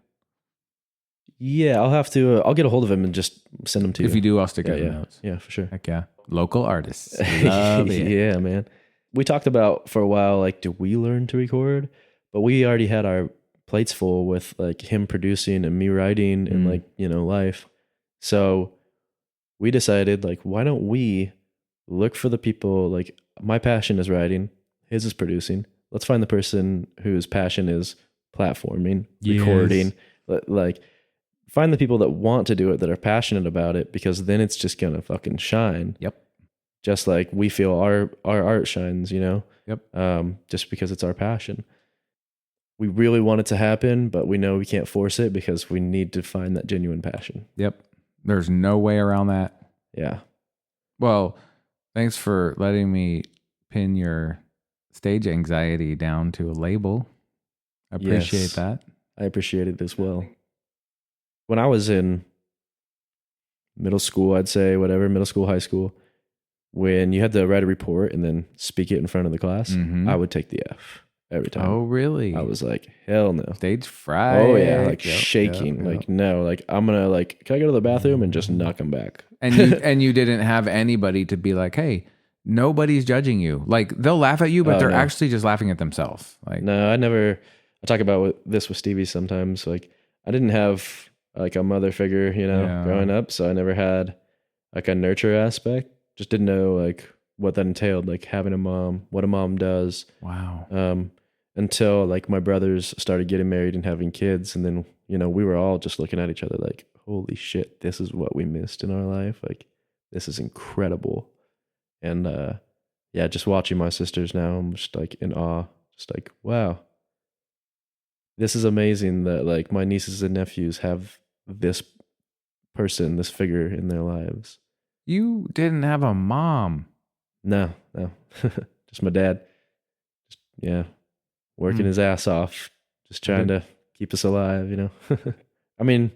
Yeah, I'll get a hold of him and just send them to you. If you do, I'll stick it in the notes. Yeah, for sure. Heck yeah. Local artists. Love it. Yeah, man. we talked about for a while, like, do we learn to record? But we already had our plates full with like him producing and me writing and like, you know, life. So we decided, like, why don't we look for the people, like, my passion is writing, his is producing. Let's find the person whose passion is platforming, recording, like, find the people that want to do it, that are passionate about it, because then it's just gonna fucking shine. Yep. Just like we feel our art shines, you know? Yep. Just because it's our passion. We really want it to happen, but we know we can't force it because we need to find that genuine passion. Yep. There's no way around that. Yeah. Well, thanks for letting me pin your stage anxiety down to a label. I appreciate that. I appreciate it as well. When I was in middle school, I'd say, whatever, middle school, high school, when you had to write a report and then speak it in front of the class, I would take the F every time. Oh, really? I was like, hell no. Stage fright. Oh, yeah. Like shaking. Like, no, like, I'm going to, like, can I go to the bathroom and just knock them back? And you didn't have anybody to be like, hey, nobody's judging you. Like, they'll laugh at you, but they're actually just laughing at themselves. Like, no, I talk about this with Stevie sometimes. Like, I didn't have like a mother figure, you know, growing up. So I never had like a nurture aspect. Just didn't know like what that entailed, like having a mom, what a mom does. Wow. Until like my brothers started getting married and having kids. And then, you know, we were all just looking at each other like, holy shit, this is what we missed in our life. Like, this is incredible. And yeah, just watching my sisters now, I'm just like in awe, just like, wow, this is amazing that like my nieces and nephews have this person, this figure in their lives. You didn't have a mom. No, just my dad. Just, yeah, working his ass off, just trying to keep us alive, you know? I mean,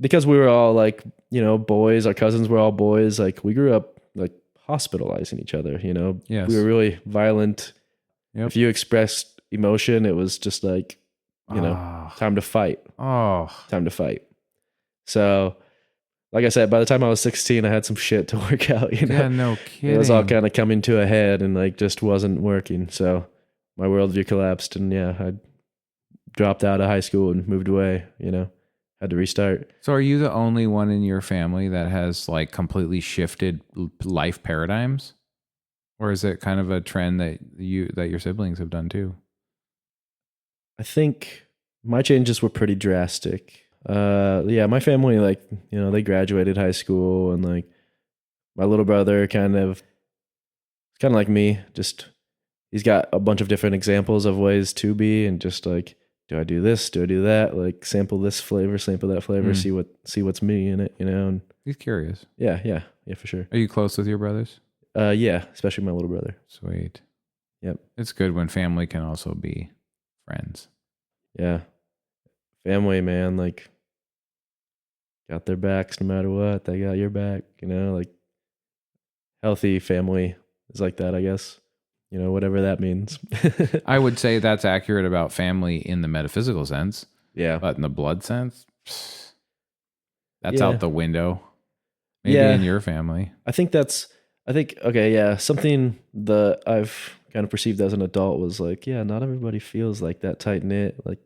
because we were all like, you know, boys, our cousins were all boys, like we grew up like hospitalizing each other, you know? Yes. We were really violent. Yep. If you expressed emotion, it was just like, you know, time to fight. Time to fight. So, like I said, by the time I was 16, I had some shit to work out, you know? Yeah, no kidding. It was all kind of coming to a head and like just wasn't working. So my worldview collapsed and yeah, I dropped out of high school and moved away, you know, had to restart. So are you the only one in your family that has like completely shifted life paradigms? Or is it kind of a trend that your siblings have done too? I think my changes were pretty drastic. Yeah, my family, like, you know, they graduated high school and like my little brother kind of like me, just, he's got a bunch of different examples of ways to be and just like, do I do this? Do I do that? Like sample this flavor, sample that flavor, see what's me in it, you know? And he's curious. Yeah, for sure. Are you close with your brothers? Yeah, especially my little brother. Sweet. Yep. It's good when family can also be friends. Yeah. Family, man, like, got their backs no matter what. They got your back, you know, like healthy family is like that, I guess, you know, whatever that means. I would say that's accurate about family in the metaphysical sense. Yeah. But in the blood sense, that's out the window. Maybe in your family. I think, okay, yeah, something that I've kind of perceived as an adult was like, yeah, not everybody feels like that tight knit. Like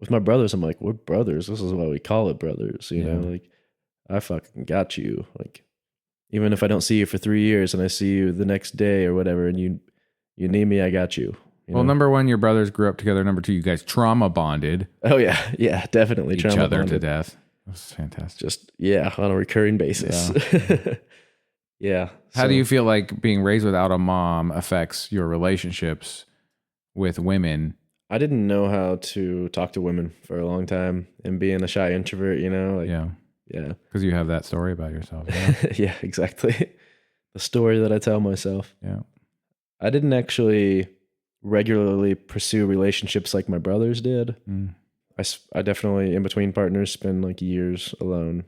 with my brothers, I'm like, we're brothers. This is why we call it brothers. You know, like I fucking got you. Like even if I don't see you for 3 years and I see you the next day or whatever, and you need me, I got you. Well, number one, your brothers grew up together. Number two, you guys trauma bonded. Oh yeah, definitely each trauma other bonded to death. That's fantastic. Just on a recurring basis. Yeah. Yeah. How do you feel like being raised without a mom affects your relationships with women? I didn't know how to talk to women for a long time, and being a shy introvert, you know, like, yeah. Because you have that story about yourself. Yeah, yeah, exactly. The story that I tell myself. Yeah. I didn't actually regularly pursue relationships like my brothers did. I definitely, in between partners, spend like years alone,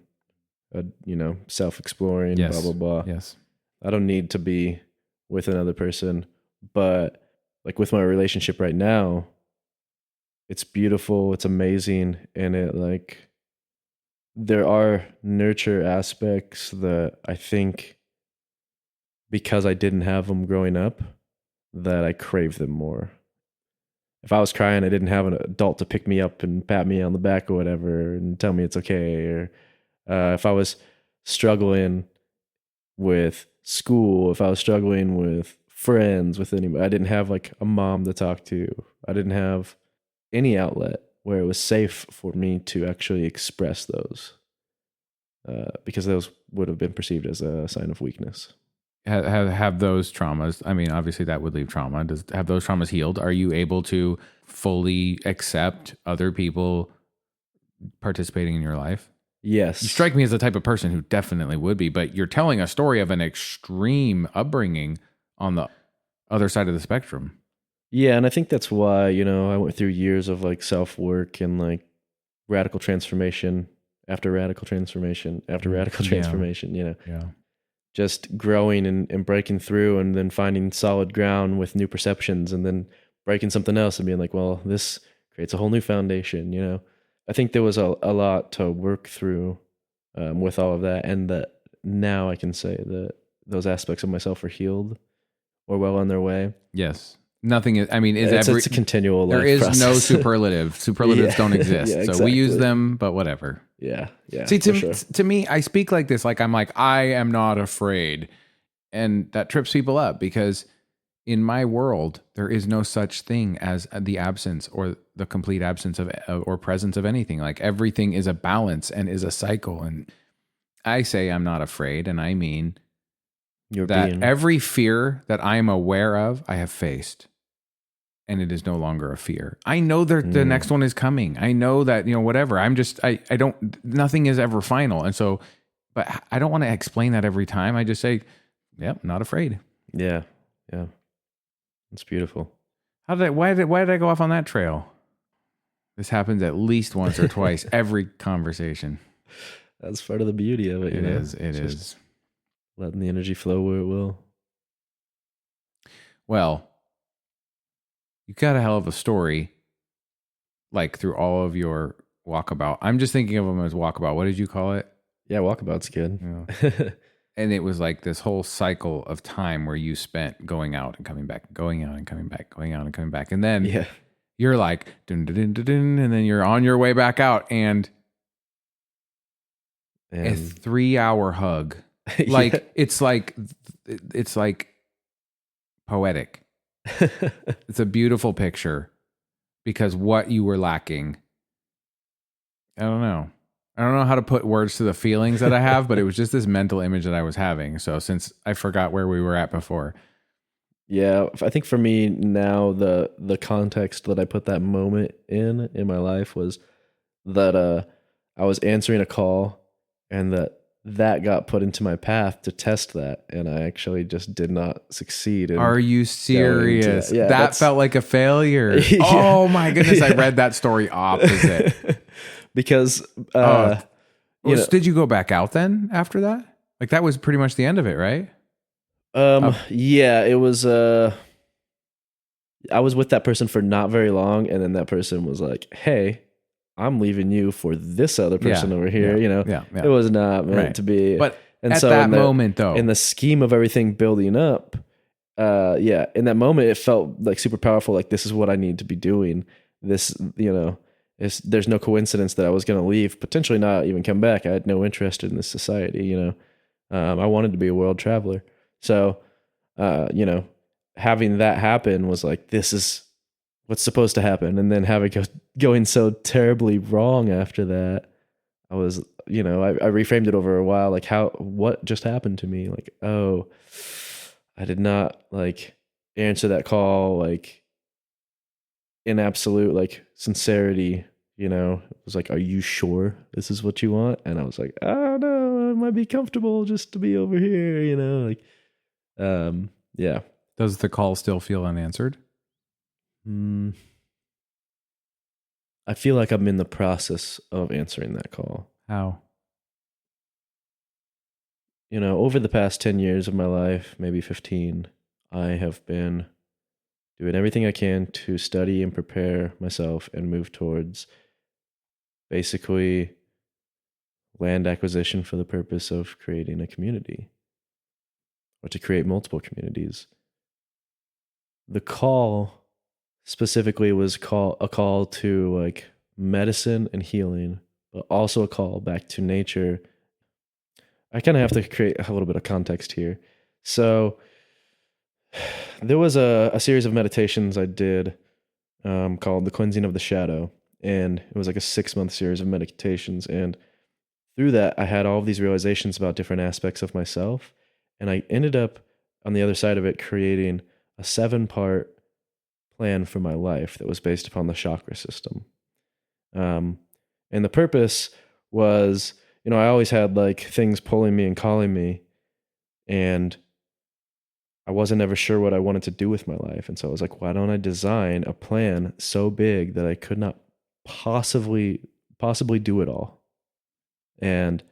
you know, self-exploring, blah, blah, blah. Yes. I don't need to be with another person, but like with my relationship right now, it's beautiful, it's amazing, and it like, there are nurture aspects that I think because I didn't have them growing up, that I crave them more. If I was crying, I didn't have an adult to pick me up and pat me on the back or whatever and tell me it's okay. Or if I was struggling with school, if I was struggling with friends, with anybody, I didn't have like a mom to talk to. I didn't have any outlet where it was safe for me to actually express those, because those would have been perceived as a sign of weakness. Have those traumas, I mean, obviously that would leave trauma. Have those traumas healed? Are you able to fully accept other people participating in your life? Yes. You strike me as the type of person who definitely would be, but you're telling a story of an extreme upbringing on the other side of the spectrum. Yeah, and I think that's why, I went through years of like self-work and like radical transformation after radical transformation after radical transformation, Yeah. Just growing and breaking through and then finding solid ground with new perceptions and then breaking something else and being like, well, this creates a whole new foundation, I think there was a lot to work through with all of that, and that now I can say that those aspects of myself are healed or well on their way. Yes. Nothing is, it's a continual life there is process. no superlative. Superlatives don't exist. Yeah, So exactly. we use them, but whatever. Yeah. See, sure. to me, I speak like this, like I'm like, I am not afraid. And that trips people up because in my world, there is no such thing as the absence or the complete absence of or presence of anything. Like everything is a balance and is a cycle. And I say I'm not afraid. And I mean every fear that I am aware of, I have faced. And it is no longer a fear. I know that the next one is coming. I know that, whatever. I'm just, I don't, nothing is ever final. And so, but I don't want to explain that every time. I just say, yep, not afraid. Yeah. It's beautiful. Why did I go off on that trail? This happens at least once or twice every conversation. That's part of the beauty of it. It is. Letting the energy flow where it will. Well, you got a hell of a story, like through all of your walkabout. I'm just thinking of them as walkabout. What did you call it? Yeah, walkabout's good. Yeah. And it was like this whole cycle of time where you spent going out and coming back, going out and coming back, going out and coming back. And then you're like, dun, dun, dun, dun, dun, and then you're on your way back out and a 3-hour hug. Like, it's like poetic. It's a beautiful picture because what you were lacking, I don't know how to put words to the feelings that I have, but it was just this mental image that I was having. So since I forgot where we were at before. Yeah, I think for me now, the context that I put that moment in my life was that I was answering a call and that got put into my path to test that, and I actually just did not succeed. Are you serious? Yeah, that felt like a failure. Yeah. Oh my goodness, I read that story opposite. Because did you go back out then after that? Like that was pretty much the end of it, right? Yeah, it was I was with that person for not very long, and then that person was like, "Hey, I'm leaving you for this other person over here." It was not meant to be. But at that moment, though, in the scheme of everything building up, in that moment, it felt like super powerful. Like, this is what I need to be doing. This, there's no coincidence that I was going to leave, potentially not even come back. I had no interest in this society. I wanted to be a world traveler. So, having that happen was like, this is what's supposed to happen. And then having going so terribly wrong after that, I was, I reframed it over a while. Like, what just happened to me? Like, oh, I did not like answer that call, like in absolute like sincerity, it was like, are you sure this is what you want? And I was like, oh no, it might be comfortable just to be over here, like, yeah. Does the call still feel unanswered? I feel like I'm in the process of answering that call. How? Over the past 10 years of my life, maybe 15, I have been doing everything I can to study and prepare myself and move towards basically land acquisition for the purpose of creating a community, or to create multiple communities. the call specifically was a call to like medicine and healing, but also a call back to nature. I kind of have to create a little bit of context here. So there was a series of meditations I did called The Cleansing of the Shadow. And it was like a 6-month series of meditations. And through that, I had all of these realizations about different aspects of myself. And I ended up on the other side of it creating a 7-part plan for my life that was based upon the chakra system. And the purpose was, I always had like things pulling me and calling me, and I wasn't ever sure what I wanted to do with my life. And so I was like, why don't I design a plan so big that I could not possibly do it all, and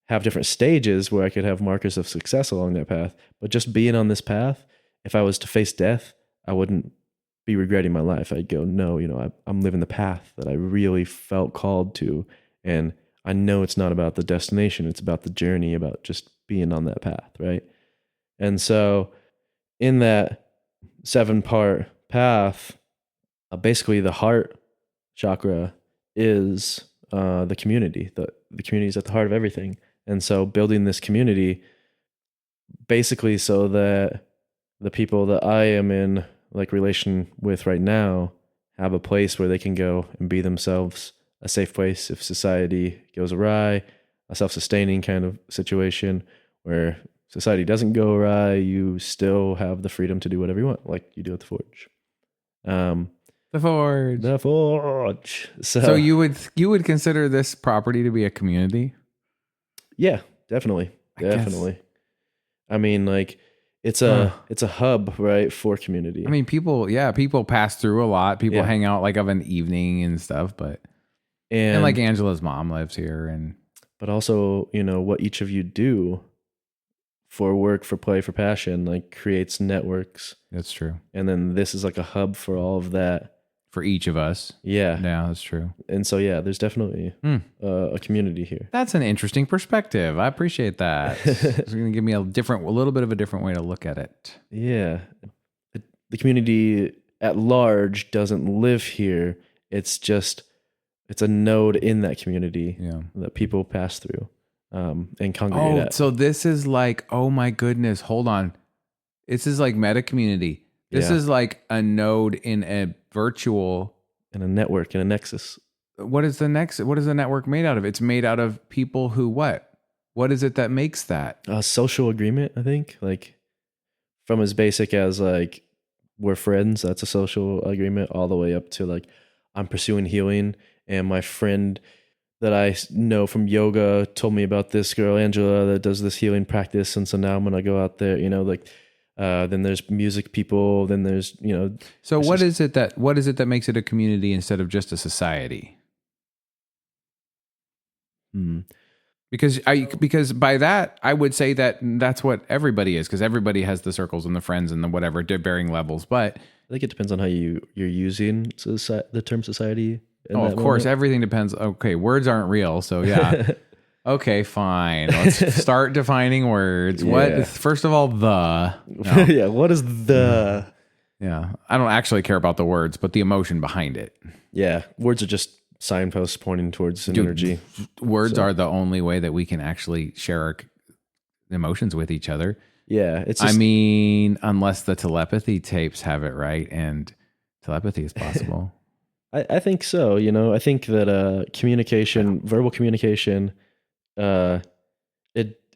have different stages where I could have markers of success along that path. But just being on this path, if I was to face death, I wouldn't be regretting my life. I'd go, no, I'm living the path that I really felt called to. And I know it's not about the destination. It's about the journey, about just being on that path. Right. And so in that 7-part path, basically the heart chakra is the community. The community is at the heart of everything. And so building this community basically so that the people that I am in like relation with right now have a place where they can go and be themselves, a safe place if society goes awry, a self-sustaining kind of situation where society doesn't go awry, you still have the freedom to do whatever you want, like you do at the Forge. The Forge. So you would consider this property to be a community? Yeah, definitely. I mean, like it's a hub, right, for community. I mean, people pass through a lot. People hang out like of an evening and stuff, and like Angela's mom lives here, but also, what each of you do for work, for play, for passion, like creates networks. That's true. And then this is like a hub for all of that. For each of us. Yeah. Yeah, that's true. And so, there's definitely a community here. That's an interesting perspective. I appreciate that. It's going to give me a little bit of a different way to look at it. Yeah. The community at large doesn't live here. It's a node in that community that people pass through and congregate at. So this is like, oh my goodness, hold on. This is like meta community. This is like a node in a virtual, in a network, in a nexus. What is the network made out of? It's made out of people who what? What is it that makes that? A social agreement, I think. Like from as basic as like we're friends, that's a social agreement, all the way up to like I'm pursuing healing, and my friend that I know from yoga told me about this girl, Angela, that does this healing practice, and so now I'm gonna go out there, like. Then there's music people. Then there's, So what is it that makes it a community instead of just a society? Because by that I would say that's what everybody is, because everybody has the circles and the friends and the whatever to varying levels. But I think it depends on how you're using the term society. Of course, everything depends. Okay, words aren't real, so yeah. Okay, fine. Let's start defining words. Yeah. What? First of all, the. No. Yeah, what is the? Yeah, I don't actually care about the words, but the emotion behind it. Yeah, words are just signposts pointing towards an energy. Words are the only way that we can actually share our emotions with each other. Yeah, it's. I mean, unless the telepathy tapes have it right, and telepathy is possible. I think so. I think that communication, verbal communication.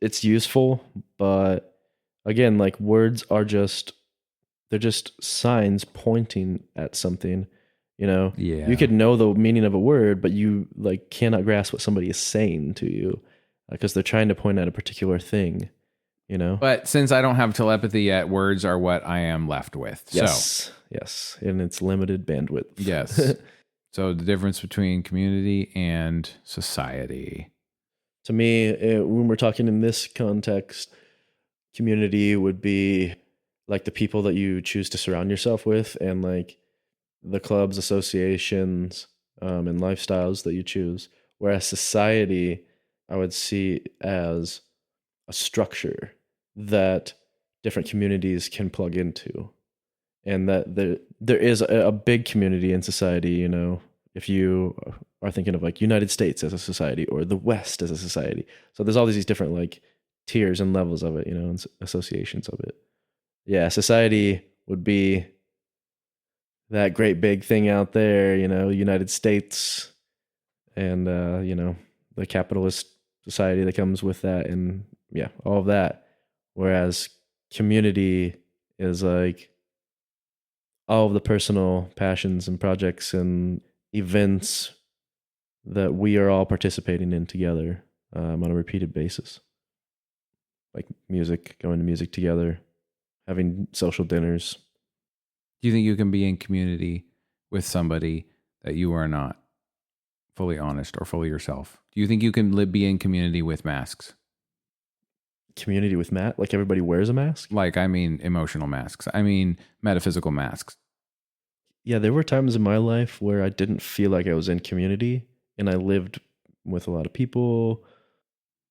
It's useful, but again, like words are they're just signs pointing at something, Yeah. You could know the meaning of a word, but you like cannot grasp what somebody is saying to you because they're trying to point at a particular thing, But since I don't have telepathy yet, words are what I am left with. Yes. Yes. And it's limited bandwidth. Yes. So the difference between community and society. To me, when we're talking in this context, community would be like the people that you choose to surround yourself with, and like the clubs, associations, and lifestyles that you choose. Whereas society, I would see as a structure that different communities can plug into. and that there is a big community in society, you know, if you are thinking of like United States as a society or the West as a society. So there's all these different like tiers and levels of it, you know, and associations of it. Yeah, society would be that great big thing out there, you know, United States, and you know, the capitalist society that comes with that, and yeah, all of that. Whereas community is like all of the personal passions and projects and events that we are all participating in together on a repeated basis. Like music, going to music together, having social dinners. Do you think you can be in community with somebody that you are not fully honest or fully yourself? Do you think you can be in community with masks? Community with Matt? Like everybody wears a mask? Like, I mean, emotional masks. I mean, metaphysical masks. Yeah, there were times in my life where I didn't feel like I was in community, and I lived with a lot of people.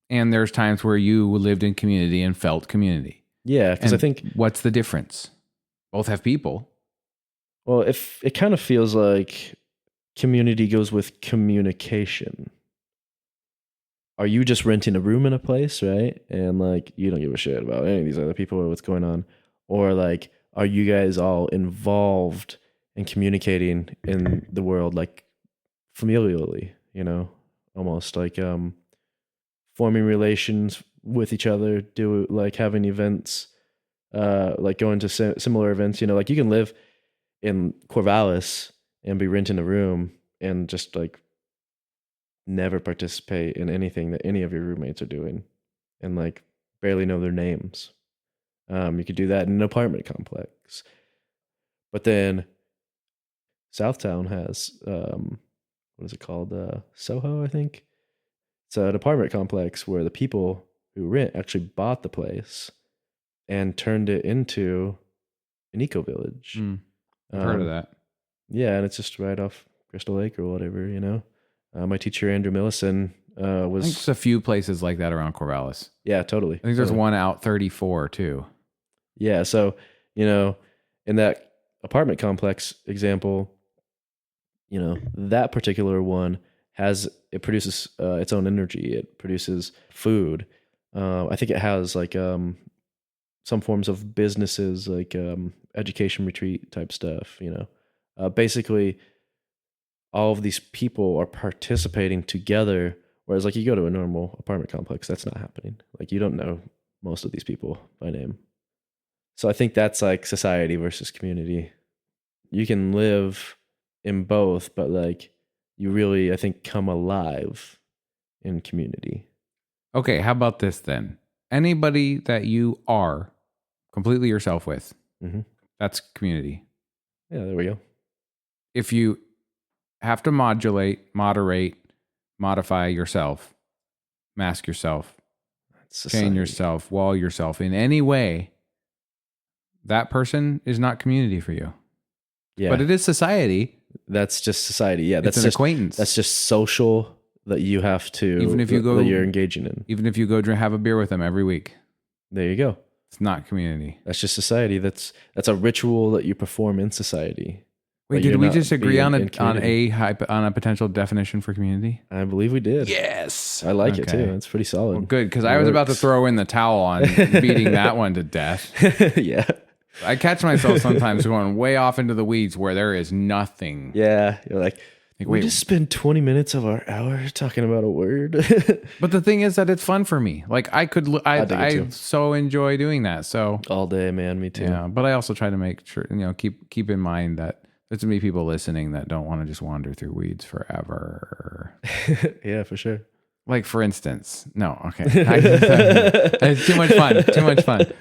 And there's times where you lived in community and felt community. Yeah, because I think... What's the difference? Both have people. Well, if it kind of feels like community goes with communication. Are you just renting a room in a place, right? And like, you don't give a shit about any of these other people or what's going on. Or like, are you guys all involved in communicating in the world, like familially, you know, almost like forming relations with each other, do like having events, like going to similar events, you know, like you can live in Corvallis and be renting a room and just like never participate in anything that any of your roommates are doing and like barely know their names. You could do that in an apartment complex. But then Southtown has, what is it called? Soho, I think. It's an apartment complex where the people who rent actually bought the place and turned it into an eco-village. I've heard of that. Yeah, and it's just right off Crystal Lake or whatever, you know. My teacher, Andrew Millison, was... I think there's a few places like that around Corvallis. Yeah, totally. I think there's one out 34 too. Yeah, so, you know, in that apartment complex example, you know, that particular one it produces its own energy. It produces food. I think it has like some forms of businesses, like education retreat type stuff, you know. Basically, all of these people are participating together, whereas like you go to a normal apartment complex, that's not happening. Like you don't know most of these people by name. So I think that's like society versus community. You can live in both, but like you really, I think, come alive in community. Okay, how about this then? Anybody that you are completely yourself with, that's community. Yeah, there we go. If you have to moderate, modify yourself, mask yourself, chain yourself, wall yourself in any way, that person is not community for you. Yeah. But it is society. That's just society. Yeah, that's an acquaintance. That's just social that you have to, even if you go, that you're engaging in. Even if you go have a beer with them every week. There you go. It's not community. That's just society. That's a ritual that you perform in society. Wait, did we just agree on a potential definition for community? I believe we did. Yes. I like it too. It's pretty solid. Well, good, because I was about to throw in the towel on beating that one to death. Yeah. I catch myself sometimes going way off into the weeds where there is nothing. Yeah. You're like we just spend 20 minutes of our hour talking about a word. But the thing is that it's fun for me. Like I so enjoy doing that. So all day, man. Me too. Yeah. But I also try to make sure, you know, keep in mind that there's going to be people listening that don't want to just wander through weeds forever. Yeah, for sure. Like, for instance, no, okay. It's too much fun. Too much fun.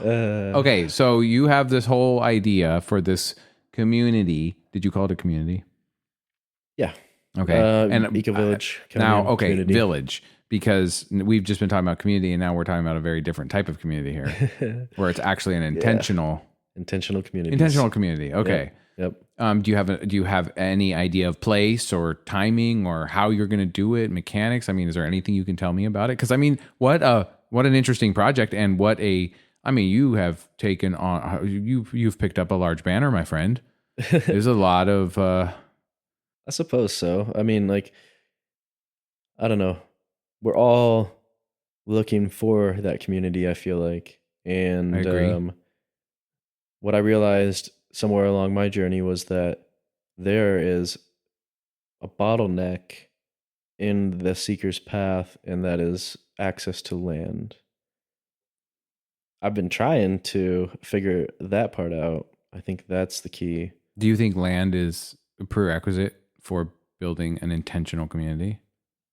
Okay, so you have this whole idea for this community. Did you call it a community? Yeah. Okay. And eco-village. Now, okay, community. Village. Because we've just been talking about community, and now we're talking about a very different type of community here, where it's actually an intentional... Yeah. Intentional community. Intentional community. Okay. Yep. Do you have any idea of place or timing or how you're going to do it? Mechanics? I mean, is there anything you can tell me about it? Because I mean, what an interesting project, and what a I mean, you have taken on, you've picked up a large banner, my friend. There's a lot of, I suppose so. I mean, like, I don't know. We're all looking for that community, I feel like. And I agree. what I realized somewhere along my journey was that there is a bottleneck in the seeker's path, and that is access to land. I've been trying to figure that part out. I think that's the key. Do you think land is a prerequisite for building an intentional community?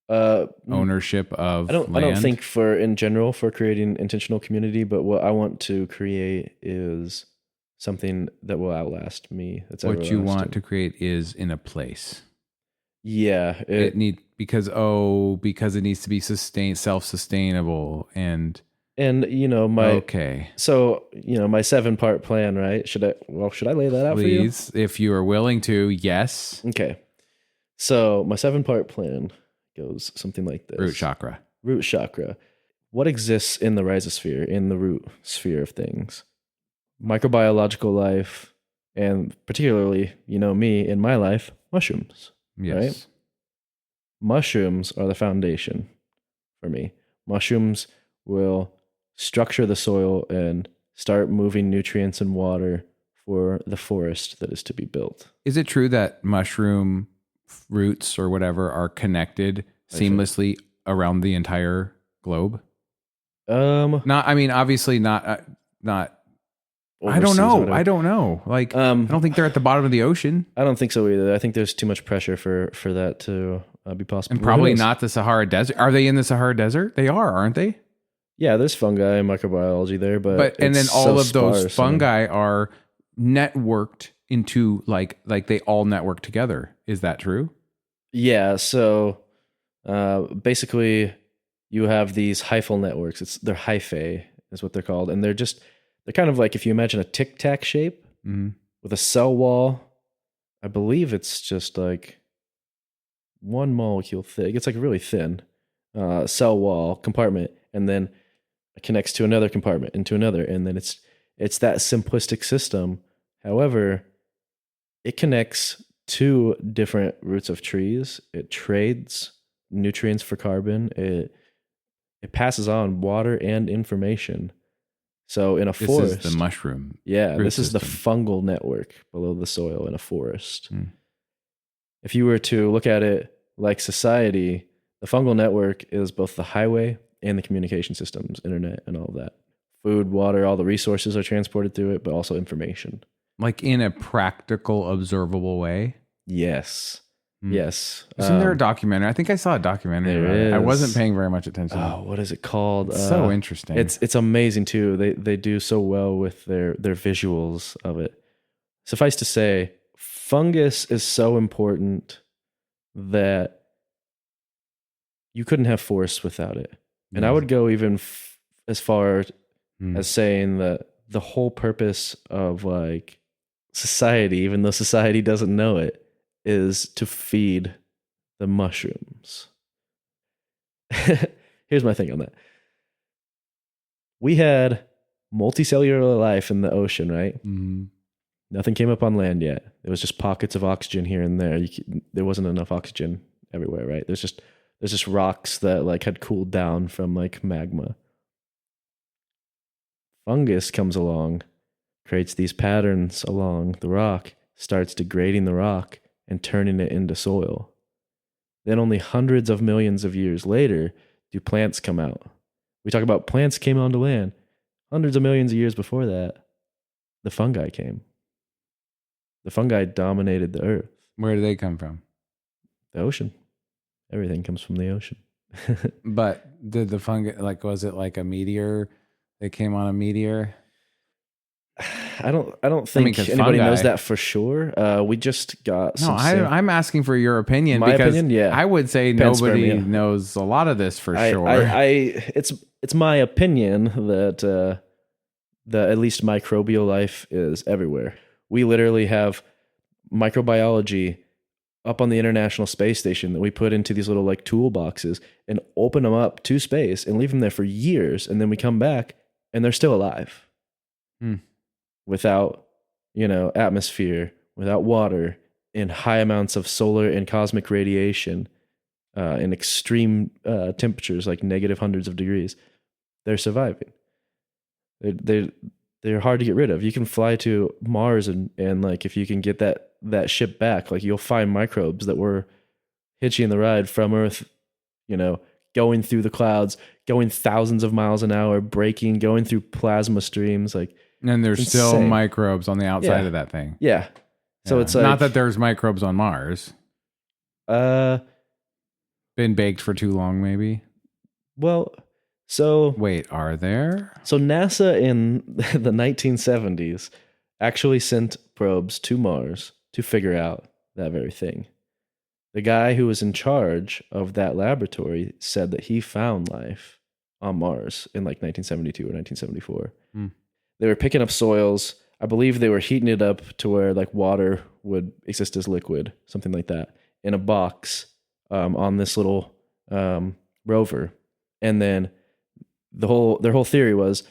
Ownership of land? I don't think in general for creating intentional community, but what I want to create is something that will outlast me. That's what you want everlasting. to create is in a place. Yeah, because it needs to be self-sustainable and you know my 7-part plan, right? Should I lay that out for you? Please, if you are willing to, yes. Okay. So my 7-part plan goes something like this. Root chakra. What exists in the rhizosphere, in the root sphere of things? Microbiological life, and particularly, me in my life, mushrooms. Yes. Right? Mushrooms are the foundation for me. Mushrooms will structure the soil and start moving nutrients and water for the forest that is to be built. Is it true that mushroom roots or whatever are connected seamlessly around the entire globe? Obviously not. I don't know. Like, I don't think they're at the bottom of the ocean. I don't think so either. I think there's too much pressure for that to be possible. And probably not the Sahara Desert. Are they in the Sahara Desert? They are, aren't they? Yeah, there's fungi and microbiology there, but and then all of those fungi are networked into like they all network together. Is that true? Yeah. So basically, you have these hyphal networks. They're hyphae is what they're called, and they're kind of like if you imagine a tic-tac shape with a cell wall. I believe it's just like one molecule thick. It's like really thin cell wall compartment, and then it connects to another compartment and to another, and then it's that simplistic system. However, it connects 2 different roots of trees. It trades nutrients for carbon. It passes on water and information. So in a forest, this is the mushroom. Yeah, this is system. the fungal network below the soil in a forest. If you were to look at it like society, the fungal network is both the highway and the communication systems, internet and all of that. Food, water, all the resources are transported through it, but also information. Like in a practical, observable way? Yes. Yes. Isn't there a documentary? I think I saw a documentary. There is. I wasn't paying very much attention. Oh, what is it called? It's so interesting. It's amazing too. They do so well with their visuals of it. Suffice to say, fungus is so important that you couldn't have forests without it. And I would go even as far as saying that the whole purpose of like society, even though society doesn't know it, is to feed the mushrooms. Here's my thing on that. We had multicellular life in the ocean, right? Mm-hmm. Nothing came up on land yet. There was just pockets of oxygen here and there. There wasn't enough oxygen everywhere, right? There's just rocks that like had cooled down from like magma. Fungus comes along, creates these patterns along the rock, starts degrading the rock and turning it into soil. Then only hundreds of millions of years later do plants come out. We talk about plants came onto land. Hundreds of millions of years before that, the fungi came. The fungi dominated the earth. Where do they come from? The ocean. Everything comes from the ocean. But did the fungi, like, was it like a meteor? They came on a meteor? I don't think anybody knows that for sure. We just got I'm asking for your opinion. My because opinion, yeah. I would say nobody knows a lot of this for sure. It's my opinion that at least microbial life is everywhere. We literally have microbiology up on the International Space Station that we put into these little like toolboxes and open them up to space and leave them there for years, and then we come back and they're still alive. Hmm. Without, atmosphere, without water, in high amounts of solar and cosmic radiation, in extreme temperatures like negative hundreds of degrees, they're surviving. They're hard to get rid of. You can fly to Mars and like if you can get that ship back, like you'll find microbes that were hitching the ride from Earth, going through the clouds, going thousands of miles an hour, breaking, going through plasma streams, like. And there's still insane. microbes on the outside of that thing. Yeah. So Yeah. it's like, not that there's microbes on Mars. Been baked for too long, maybe. Well, so wait, are there? So NASA in the 1970s actually sent probes to Mars to figure out that very thing. The guy who was in charge of that laboratory said that he found life on Mars in like 1972 or 1974. They were picking up soils. I believe they were heating it up to where like water would exist as liquid, something like that, in a box on this little rover. And then their whole theory was,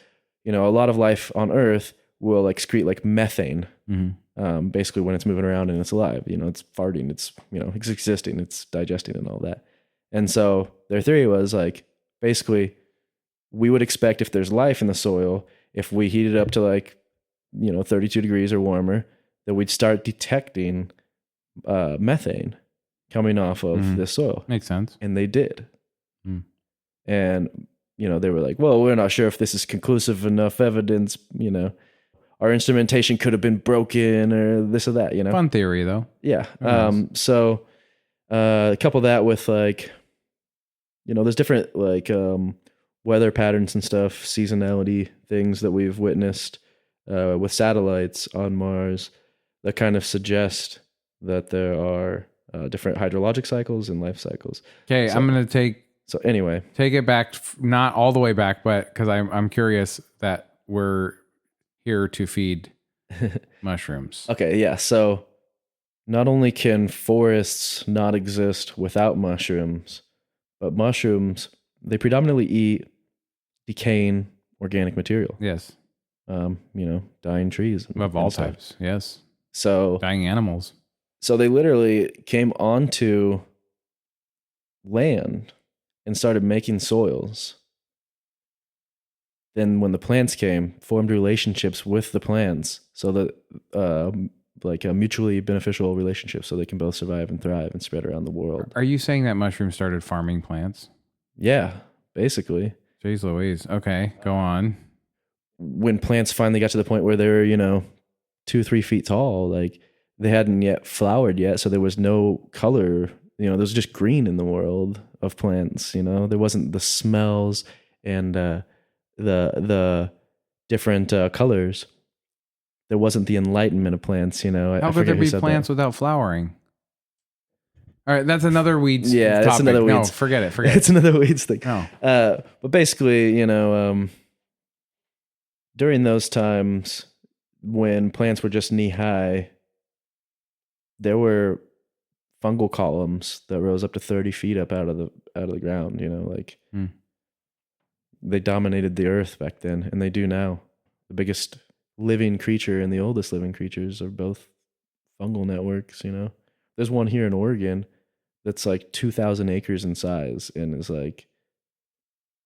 a lot of life on Earth will like excrete like methane, basically when it's moving around and it's alive. It's farting, it's it's existing, it's digesting and all that. And so their theory was like, basically, we would expect if there's life in the soil, if we heat it up to like 32 degrees or warmer, that we'd start detecting methane coming off of this soil. Makes sense. And they did. And they were like, well, we're not sure if this is conclusive enough evidence. Our instrumentation could have been broken or this or that. Fun theory though. Yeah. Nice. So couple that with like, there's different like weather patterns and stuff, seasonality things that we've witnessed with satellites on Mars that kind of suggest that there are different hydrologic cycles and life cycles. Okay, so, I'm going to take it back, not all the way back, but because I'm curious that we're here to feed mushrooms. Okay, yeah. So not only can forests not exist without mushrooms, but mushrooms, they predominantly eat decaying organic material. Yes. Dying trees. Of all types. Yes. So dying animals. So they literally came onto land and started making soils. Then when the plants came, formed relationships with the plants so that like a mutually beneficial relationship so they can both survive and thrive and spread around the world. Are you saying that mushrooms started farming plants? Yeah, basically. Jeez Louise. Okay, go on. When plants finally got to the point where they were, 2-3 feet tall, like they hadn't yet flowered yet, so there was no color. There was just green in the world of plants. There wasn't the smells and the different colors. There wasn't the enlightenment of plants. How could there be plants without flowering? All right, that's another weeds. Yeah, topic. that's another weeds. No, forget it. It's another weeds thing. No. But basically, during those times when plants were just knee high, there were fungal columns that rose up to 30 feet up out of the ground. They dominated the earth back then, and they do now. The biggest living creature and the oldest living creatures are both fungal networks. There's one here in Oregon that's like 2,000 acres in size and is like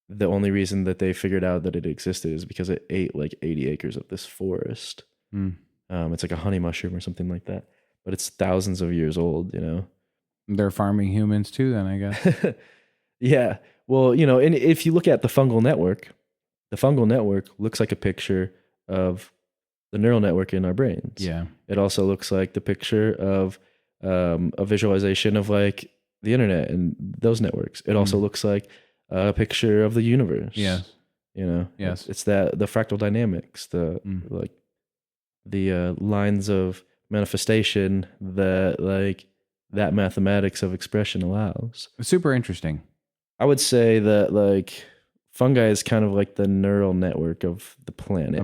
the only reason that they figured out that it existed is because it ate like 80 acres of this forest. It's like a honey mushroom or something like that, but it's thousands of years old. They're farming humans too, then I guess. Yeah. Well, and if you look at the fungal network looks like a picture of the neural network in our brains. Yeah. It also looks like the picture of a visualization of like the internet and those networks. It also looks like a picture of the universe. Yes. Yes. It's the fractal dynamics, the like the lines of manifestation that like that mathematics of expression allows. Super interesting. I would say that like fungi is kind of like the neural network of the planet.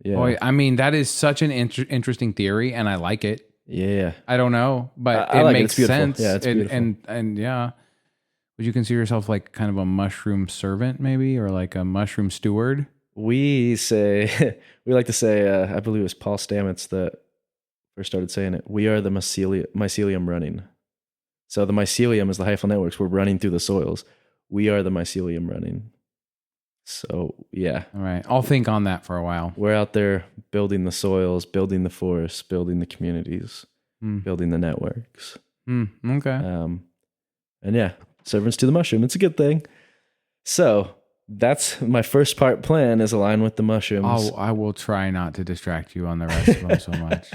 Yeah. Boy, I mean, that is such an interesting theory, and I like it. Yeah. I don't know, but I it like makes sense. Yeah, it's beautiful. And yeah. Would you consider yourself like kind of a mushroom servant maybe, or like a mushroom steward? we like to say, I believe it was Paul Stamets that first started saying it. We are the mycelium running. So the mycelium is the hyphal networks. We're running through the soils. We are the mycelium running. So yeah. All right. I'll think on that for a while. We're out there building the soils, building the forests, building the communities, building the networks. Okay. And yeah, servants to the mushroom. It's a good thing. So that's my first part plan is align with the mushrooms. I will try not to distract you on the rest of them so much.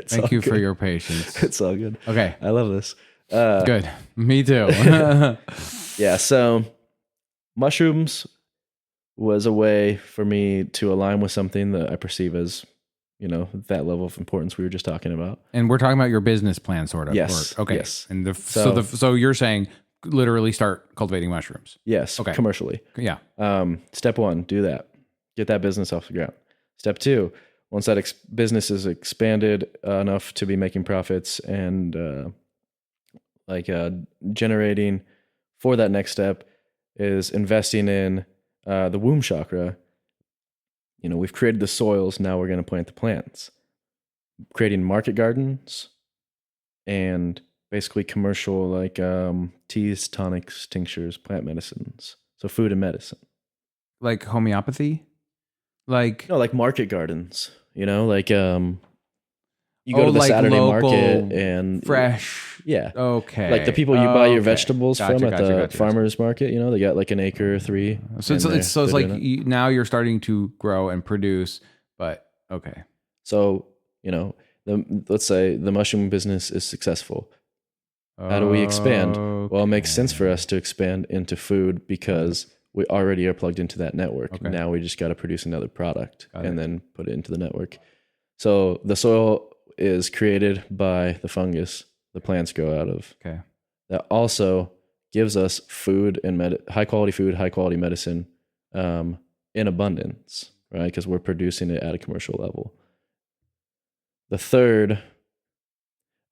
Thank you for your patience. It's all good. Okay. I love this. Good. Me too. Yeah. So mushrooms was a way for me to align with something that I perceive as, that level of importance we were just talking about. And we're talking about your business plan, sort of. Yes. Okay. Yes. And so you're saying literally start cultivating mushrooms. Yes. Okay. Commercially. Yeah. Step 1, do that. Get that business off the ground. Step 2, once that business is expanded enough to be making profits and generating for that next step is investing in the womb chakra. We've created the soils. Now we're going to plant the plants. Creating market gardens and basically commercial teas, tonics, tinctures, plant medicines. So food and medicine. Like homeopathy? No, like market gardens. You go to the Saturday market and fresh. Yeah. Okay. Like the people you buy your vegetables from at the farmer's market, they got like an acre or 3. So it's like now you're starting to grow and produce, but okay. So, let's say the mushroom business is successful. How do we expand? Okay. Well, it makes sense for us to expand into food because we already are plugged into that network. Okay. Now we just got to produce another product and then put it into the network. So the soil is created by the fungus the plants grow out of. Okay. That also gives us food and high quality food, high quality medicine in abundance, right? Because we're producing it at a commercial level. The third,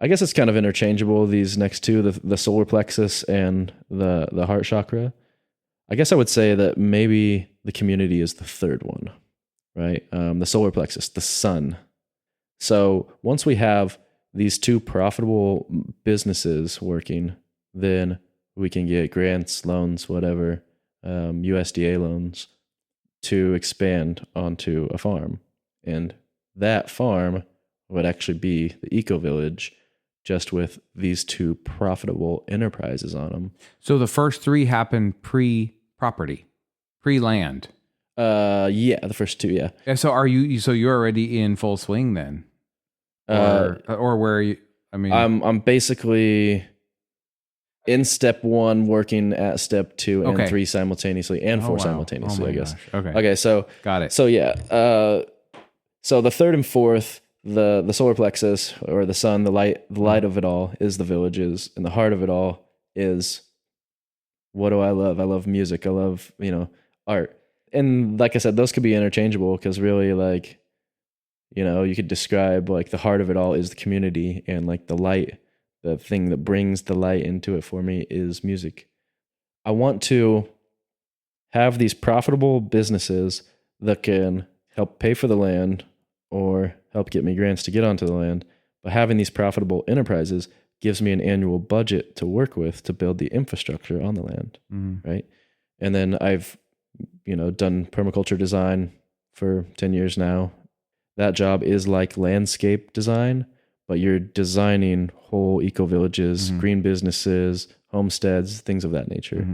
I guess it's kind of interchangeable, these next two, the solar plexus and the heart chakra. I guess I would say that maybe the community is the third one, right? The solar plexus, the sun. So once we have these two profitable businesses working, then we can get grants, loans, whatever, USDA loans to expand onto a farm. And that farm would actually be the eco village, just with these two profitable enterprises on them. So the first 3 happen pre-property, pre-land. Yeah, the first 2, yeah. Yeah, so you're already in full swing then? Or where are you? I mean, I'm basically in step 1, working at step 2 and 3 simultaneously, and 4 simultaneously, I guess. Gosh. Okay, so got it. So yeah, so the third and fourth, the solar plexus or the sun, the light of it all is the villages, and the heart of it all is what do I love? I love music. I love art, and like I said, those could be interchangeable because really you could describe the heart of it all is the community, and the light, the thing that brings the light into it for me is music. I want to have these profitable businesses that can help pay for the land or help get me grants to get onto the land. But having these profitable enterprises gives me an annual budget to work with to build the infrastructure on the land, right? And then I've, done permaculture design for 10 years now. That job is like landscape design, but you're designing whole eco villages, green businesses, homesteads, things of that nature.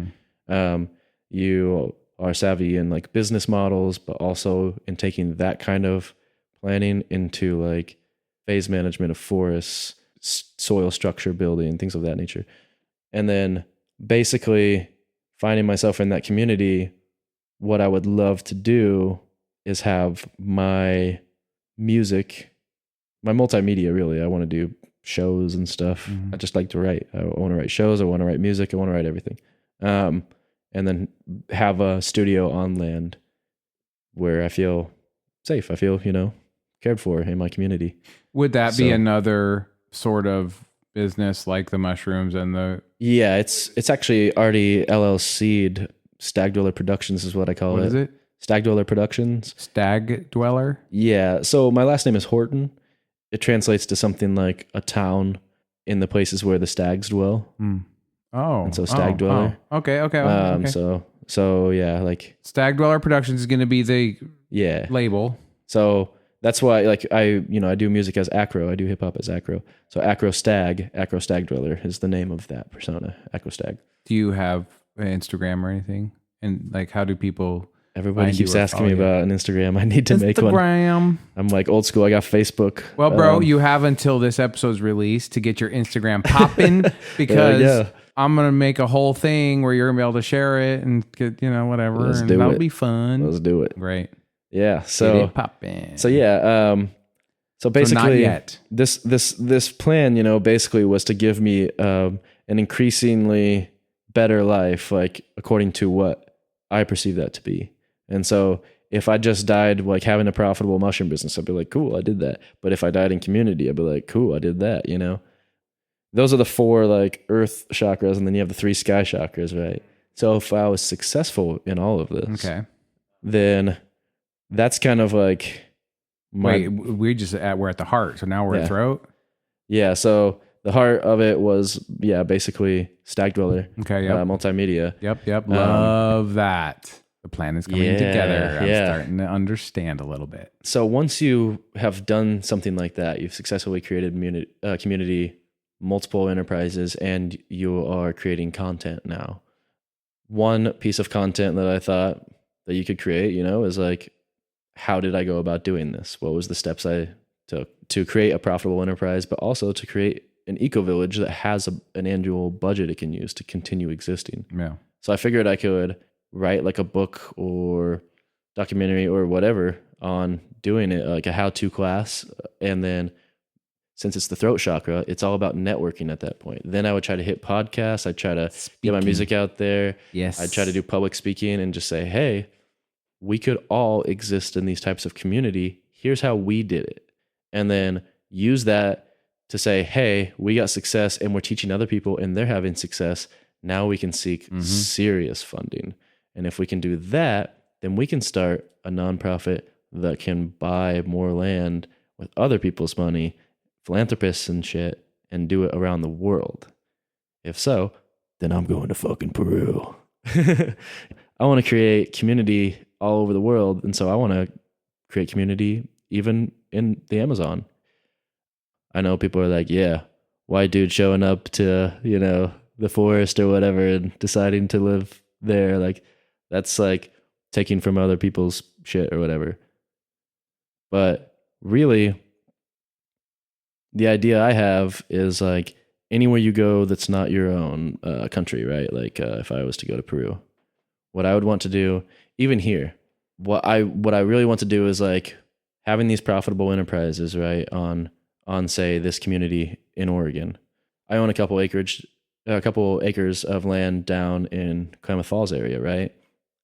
You are savvy in business models, but also in taking that kind of planning into phase management of forests, soil structure building, things of that nature. And then basically finding myself in that community, what I would love to do is have my music, my multimedia, really. I want to do shows and stuff. I just like to write. I want to write shows. I want to write music. I want to write everything. And then have a studio on land where I feel safe. I feel, cared for in my community. Would that be another sort of business like the mushrooms and the... Yeah, it's actually already LLC'd. Stag Dweller Productions is what I call it. What is it? Stag Dweller Productions. Stag Dweller? Yeah. So my last name is Horton. It translates to something like a town in the places where the stags dwell. Oh. And so Stag Dweller. Oh. Okay. So yeah, like Stag Dweller Productions is going to be the label. So that's why, like, I do music as Acro. I do hip hop as Acro. So Acro Stag Dweller is the name of that persona, Acro Stag. Do you have an Instagram or anything? And like, how do people? Everybody keeps asking me about an Instagram. I need to make one. Instagram. I'm like old school. I got Facebook. Well, bro, you have until this episode's released to get your Instagram popping because I'm going to make a whole thing where you're going to be able to share it and get, whatever. And that'll be fun. Let's do it. Great. Yeah. So popping. So yeah. So basically, not yet. This plan, basically was to give me an increasingly better life, like according to what I perceive that to be. And so if I just died like having a profitable mushroom business, I'd be like, cool, I did that. But if I died in community, I'd be like, cool, I did that, Those are the 4 like earth chakras, and then you have the 3 sky chakras, right? So if I was successful in all of this, then that's kind of like we're at the heart. So now we're at throat. Yeah. So the heart of it was, basically Stag Dweller. Okay. Yeah. Multimedia. Yep. Love that. The plan is coming together. I'm starting to understand a little bit. So once you have done something like that, you've successfully created community, multiple enterprises, and you are creating content now. One piece of content that I thought that you could create, is like, how did I go about doing this? What was the steps I took to create a profitable enterprise, but also to create an eco-village that has an annual budget it can use to continue existing? Yeah. So I figured I could write like a book or documentary or whatever on doing it, like a how-to class. And then since it's the throat chakra, it's all about networking at that point. Then I would try to hit podcasts. I'd try to get my music out there. Yes. I'd try to do public speaking and just say, hey, we could all exist in these types of community. Here's how we did it. And then use that to say, hey, we got success and we're teaching other people and they're having success. Now we can seek serious funding. And if we can do that, then we can start a nonprofit that can buy more land with other people's money, philanthropists and shit, and do it around the world. If so, then I'm going to fucking Peru. I want to create community all over the world. And so I want to create community even in the Amazon. I know people are like, yeah, white dude showing up to, the forest or whatever and deciding to live there. Like, that's like taking from other people's shit or whatever. But really, the idea I have is like anywhere you go that's not your own country, right? Like if I was to go to Peru, what I would want to do, even here, what I really want to do is like having these profitable enterprises, right, on say this community in Oregon. I own a couple acres of land down in Klamath Falls area, right?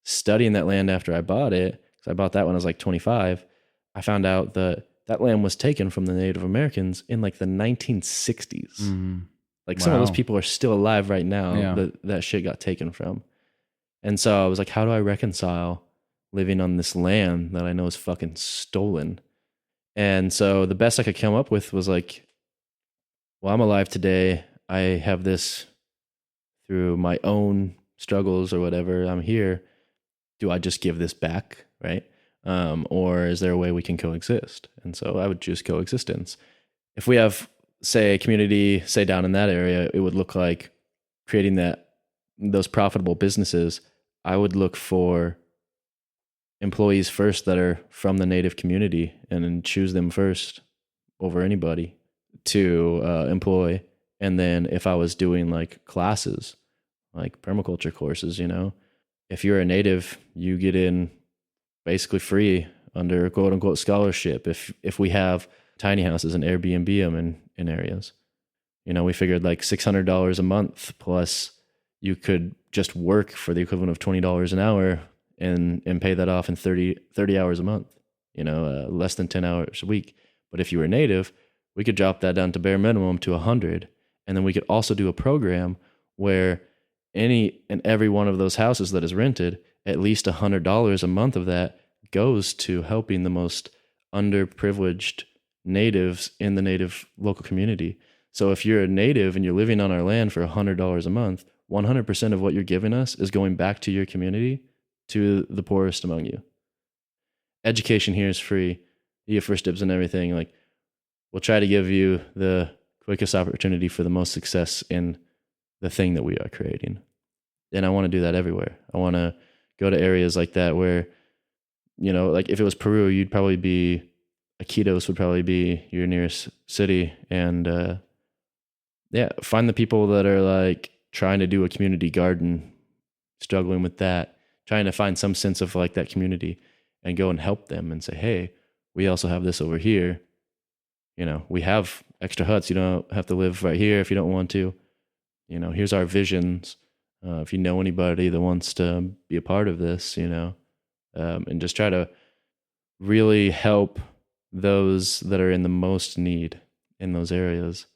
Studying that land after I bought it, because I bought that when I was like 25, I found out that land was taken from the Native Americans in like the 1960s. Mm-hmm. Like some of those people are still alive right now that shit got taken from. And so I was like, how do I reconcile living on this land that I know is fucking stolen? And so the best I could come up with was like, well, I'm alive today. I have this through my own struggles or whatever. I'm here. Do I just give this back, right? Or is there a way we can coexist? And so I would choose coexistence. If we have, say, a community, say down in that area, it would look like creating those profitable businesses. I would look for employees first that are from the native community and then choose them first over anybody to employ. And then if I was doing like classes, like permaculture courses, if you're a native, you get in basically free under quote unquote scholarship. If we have tiny houses and Airbnb them in areas, we figured like $600 a month plus you could just work for the equivalent of $20 an hour and pay that off in 30 hours a month, less than 10 hours a week. But if you were native, we could drop that down to bare minimum to 100. And then we could also do a program where any and every one of those houses that is rented at least $100 a month of that goes to helping the most underprivileged natives in the native local community. So if you're a native and you're living on our land for $100 a month, 100% of what you're giving us is going back to your community, to the poorest among you. Education here is free. You get first dibs and everything. Like, we'll try to give you the quickest opportunity for the most success in the thing that we are creating. And I want to do that everywhere. I want to go to areas like that where, you know, like if it was Peru, you'd probably be, Iquitos would probably be your nearest city. And find the people that are like trying to do a community garden, struggling with that, trying to find some sense of like that community, and go and help them and say, hey, we also have this over here. You know, we have extra huts. You don't have to live right here if you don't want to. You know, here's our visions. If you know anybody that wants to be a part of this, you know, and just try to really help those that are in the most need in those areas,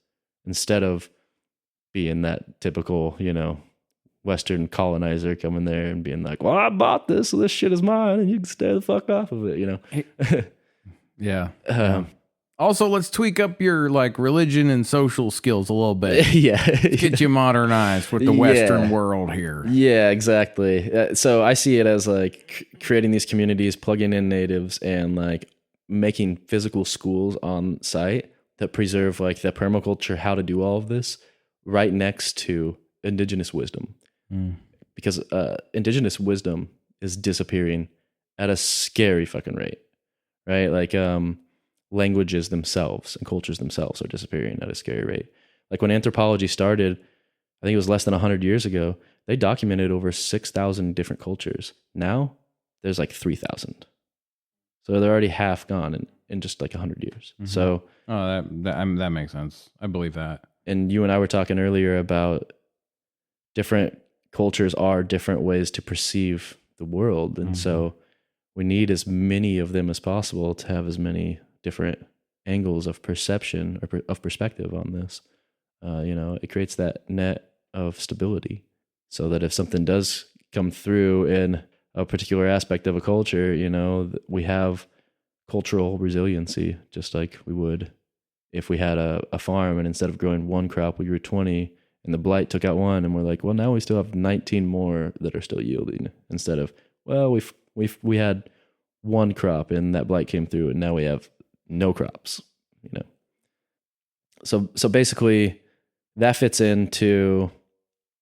instead of being that typical, you know, Western colonizer coming there and being like, well, I bought this, so this shit is mine, and you can stay the fuck off of it, you know? Yeah. Also, let's tweak up your like religion and social skills a little bit. Yeah. Get you modernized with the Western world here. Yeah, exactly. So I see it as like creating these communities, plugging in natives, and like making physical schools on site that preserve like the permaculture, how to do all of this, right next to indigenous wisdom. Because indigenous wisdom is disappearing at a scary fucking rate, right? Like languages themselves and cultures themselves are disappearing at a scary rate. Like when anthropology started, I think it was less than 100 years ago, they documented over 6,000 different cultures. Now there's like 3,000. So they're already half gone in just like 100 years. Mm-hmm. So that makes sense. I believe that. And you and I were talking earlier about different cultures are different ways to perceive the world. And so we need as many of them as possible to have as many different angles of perception or of perspective on this. You know, it creates that net of stability, so that if something does come through in a particular aspect of a culture, you know, we have cultural resiliency, just like we would if we had a farm and instead of growing one crop, we grew 20 and the blight took out one, and we're like, well, now we still have 19 more that are still yielding, instead of, well, we had one crop and that blight came through and now we have no crops, you know? So basically that fits into,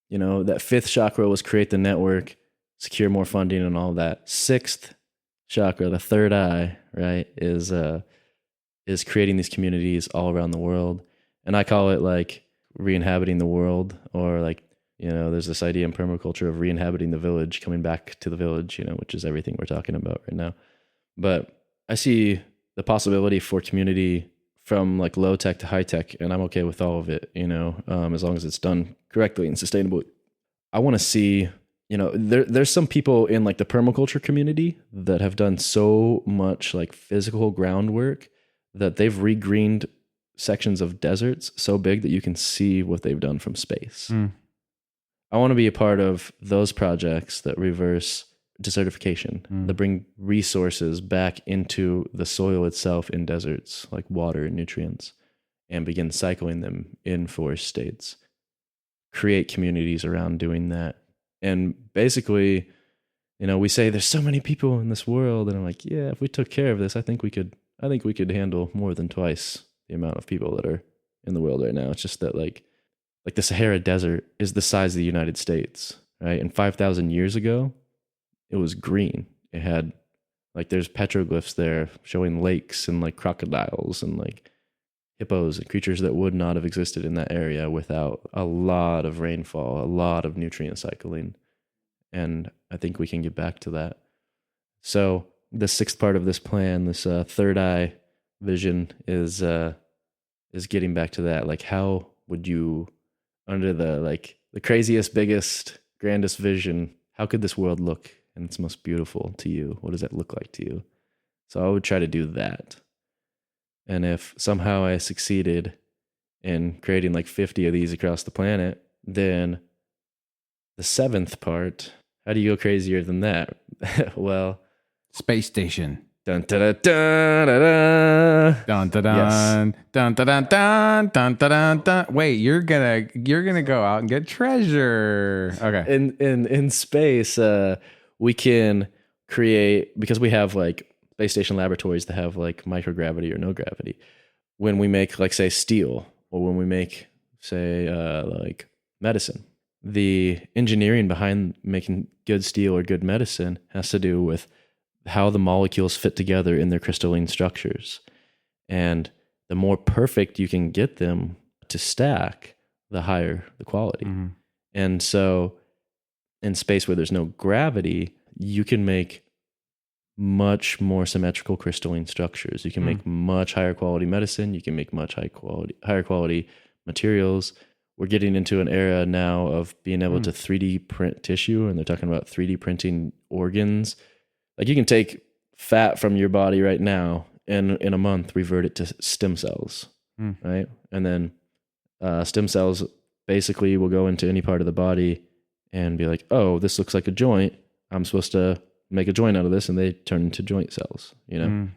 you know, that fifth chakra was create the network, secure more funding and all that. Sixth chakra, the third eye, right, is creating these communities all around the world. And I call it like re-inhabiting the world, or like, you know, there's this idea in permaculture of re-inhabiting the village, coming back to the village, you know, which is everything we're talking about right now. But I see the possibility for community from like low tech to high tech, and I'm okay with all of it, you know, as long as it's done correctly and sustainably. I want to see, you know, there's some people in like the permaculture community that have done so much like physical groundwork that they've regreened sections of deserts so big that you can see what they've done from space. I want to be a part of those projects that reverse desertification, that bring resources back into the soil itself in deserts, like water and nutrients, and begin cycling them in forest states. Create communities around doing that. And basically, you know, we say there's so many people in this world, and I'm like, yeah, if we took care of this, I think we could handle more than twice the amount of people that are in the world right now. It's just that like the Sahara Desert is the size of the United States, right? And 5,000 years ago, it was green. It had like, there's petroglyphs there showing lakes and like crocodiles and like hippos and creatures that would not have existed in that area without a lot of rainfall, a lot of nutrient cycling. And I think we can get back to that. So the sixth part of this plan, this third eye vision, is getting back to that. Like, how would you, under the craziest, biggest, grandest vision, how could this world look and it's most beautiful to you? What does that look like to you? So I would try to do that. And if somehow I succeeded in creating like 50 of these across the planet, then the seventh part How do you go crazier than that? Well, Space station. dun dun dun dun dun. Dun dun Yes. dun dun dun dun dun dun dun dun. Wait, you're gonna go out and get treasure. Okay. In space, we can create, because we have like space station laboratories that have like microgravity or no gravity. When we make, like, say, steel, or when we make, say, like medicine, the engineering behind making good steel or good medicine has to do with how the molecules fit together in their crystalline structures. And the more perfect you can get them to stack, the higher the quality. Mm-hmm. And so in space where there's no gravity, you can make much more symmetrical crystalline structures. You can make much higher quality medicine. You can make much higher quality materials. We're getting into an era now of being able to 3D print tissue, and they're talking about 3D printing organs. Like, you can take fat from your body right now and in a month revert it to stem cells, right? And then stem cells basically will go into any part of the body and be like, oh, this looks like a joint. I'm supposed to make a joint out of this, and they turn into joint cells, you know?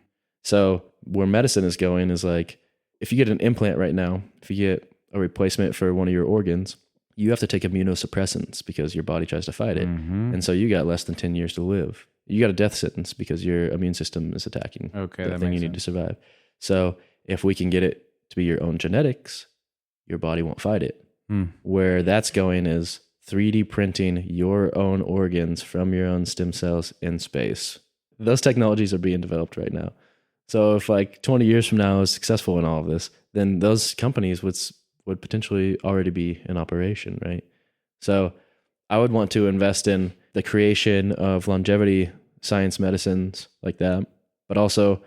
So where medicine is going is, like, if you get an implant right now, if you get a replacement for one of your organs, you have to take immunosuppressants because your body tries to fight it. And so you got less than 10 years to live. You got a death sentence because your immune system is attacking the thing you need to survive. So if we can get it to be your own genetics, your body won't fight it. Where that's going is 3D printing your own organs from your own stem cells in space. Those technologies are being developed right now. So if, like, 20 years from now is successful in all of this, then those companies would potentially already be in operation, right? So I would want to invest in the creation of longevity science medicines like that, but also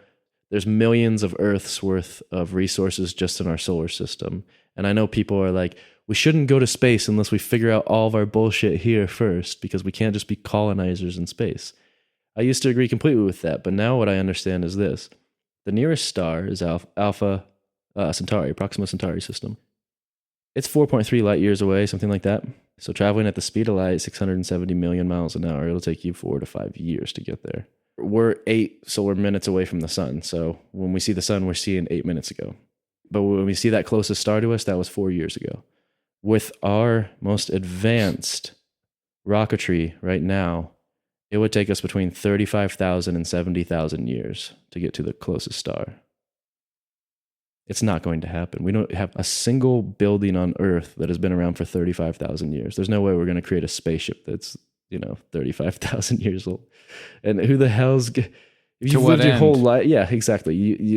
there's millions of Earth's worth of resources just in our solar system. And I know people are like, we shouldn't go to space unless we figure out all of our bullshit here first, because we can't just be colonizers in space. I used to agree completely with that, but now what I understand is this. The nearest star is Alpha Centauri, Proxima Centauri system. It's 4.3 light years away, something like that. So traveling at the speed of light, 670 million miles an hour, it'll take you 4 to 5 years to get there. We're 8 solar minutes away from the sun. So when we see the sun, we're seeing 8 minutes ago. But when we see that closest star to us, that was 4 years ago. With our most advanced rocketry right now, it would take us between 35,000 and 70,000 years to get to the closest star. It's not going to happen. We don't have a single building on Earth that has been around for 35,000 years. There's no way we're going to create a spaceship that's, 35,000 years old. And who the hell's... If you've lived your whole life... Yeah, exactly.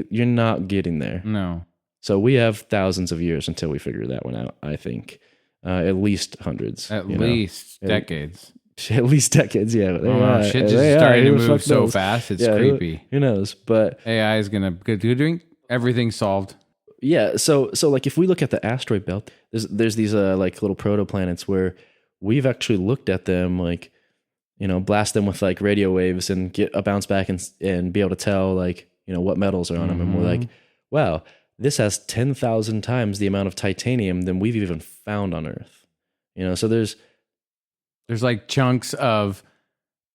You're not getting there. No. So we have thousands of years until we figure that one out, I think. At least hundreds. At least decades. At least decades, yeah. Shit just starting to move so fast, it's creepy. Who knows? But AI is going to do everything solved. Yeah, so like, if we look at the asteroid belt, there's these like little protoplanets where we've actually looked at them, like, blast them with like radio waves and get a bounce back and be able to tell, like, what metals are on them. And we're like, wow, this has 10,000 times the amount of titanium than we've even found on Earth. So there's like chunks of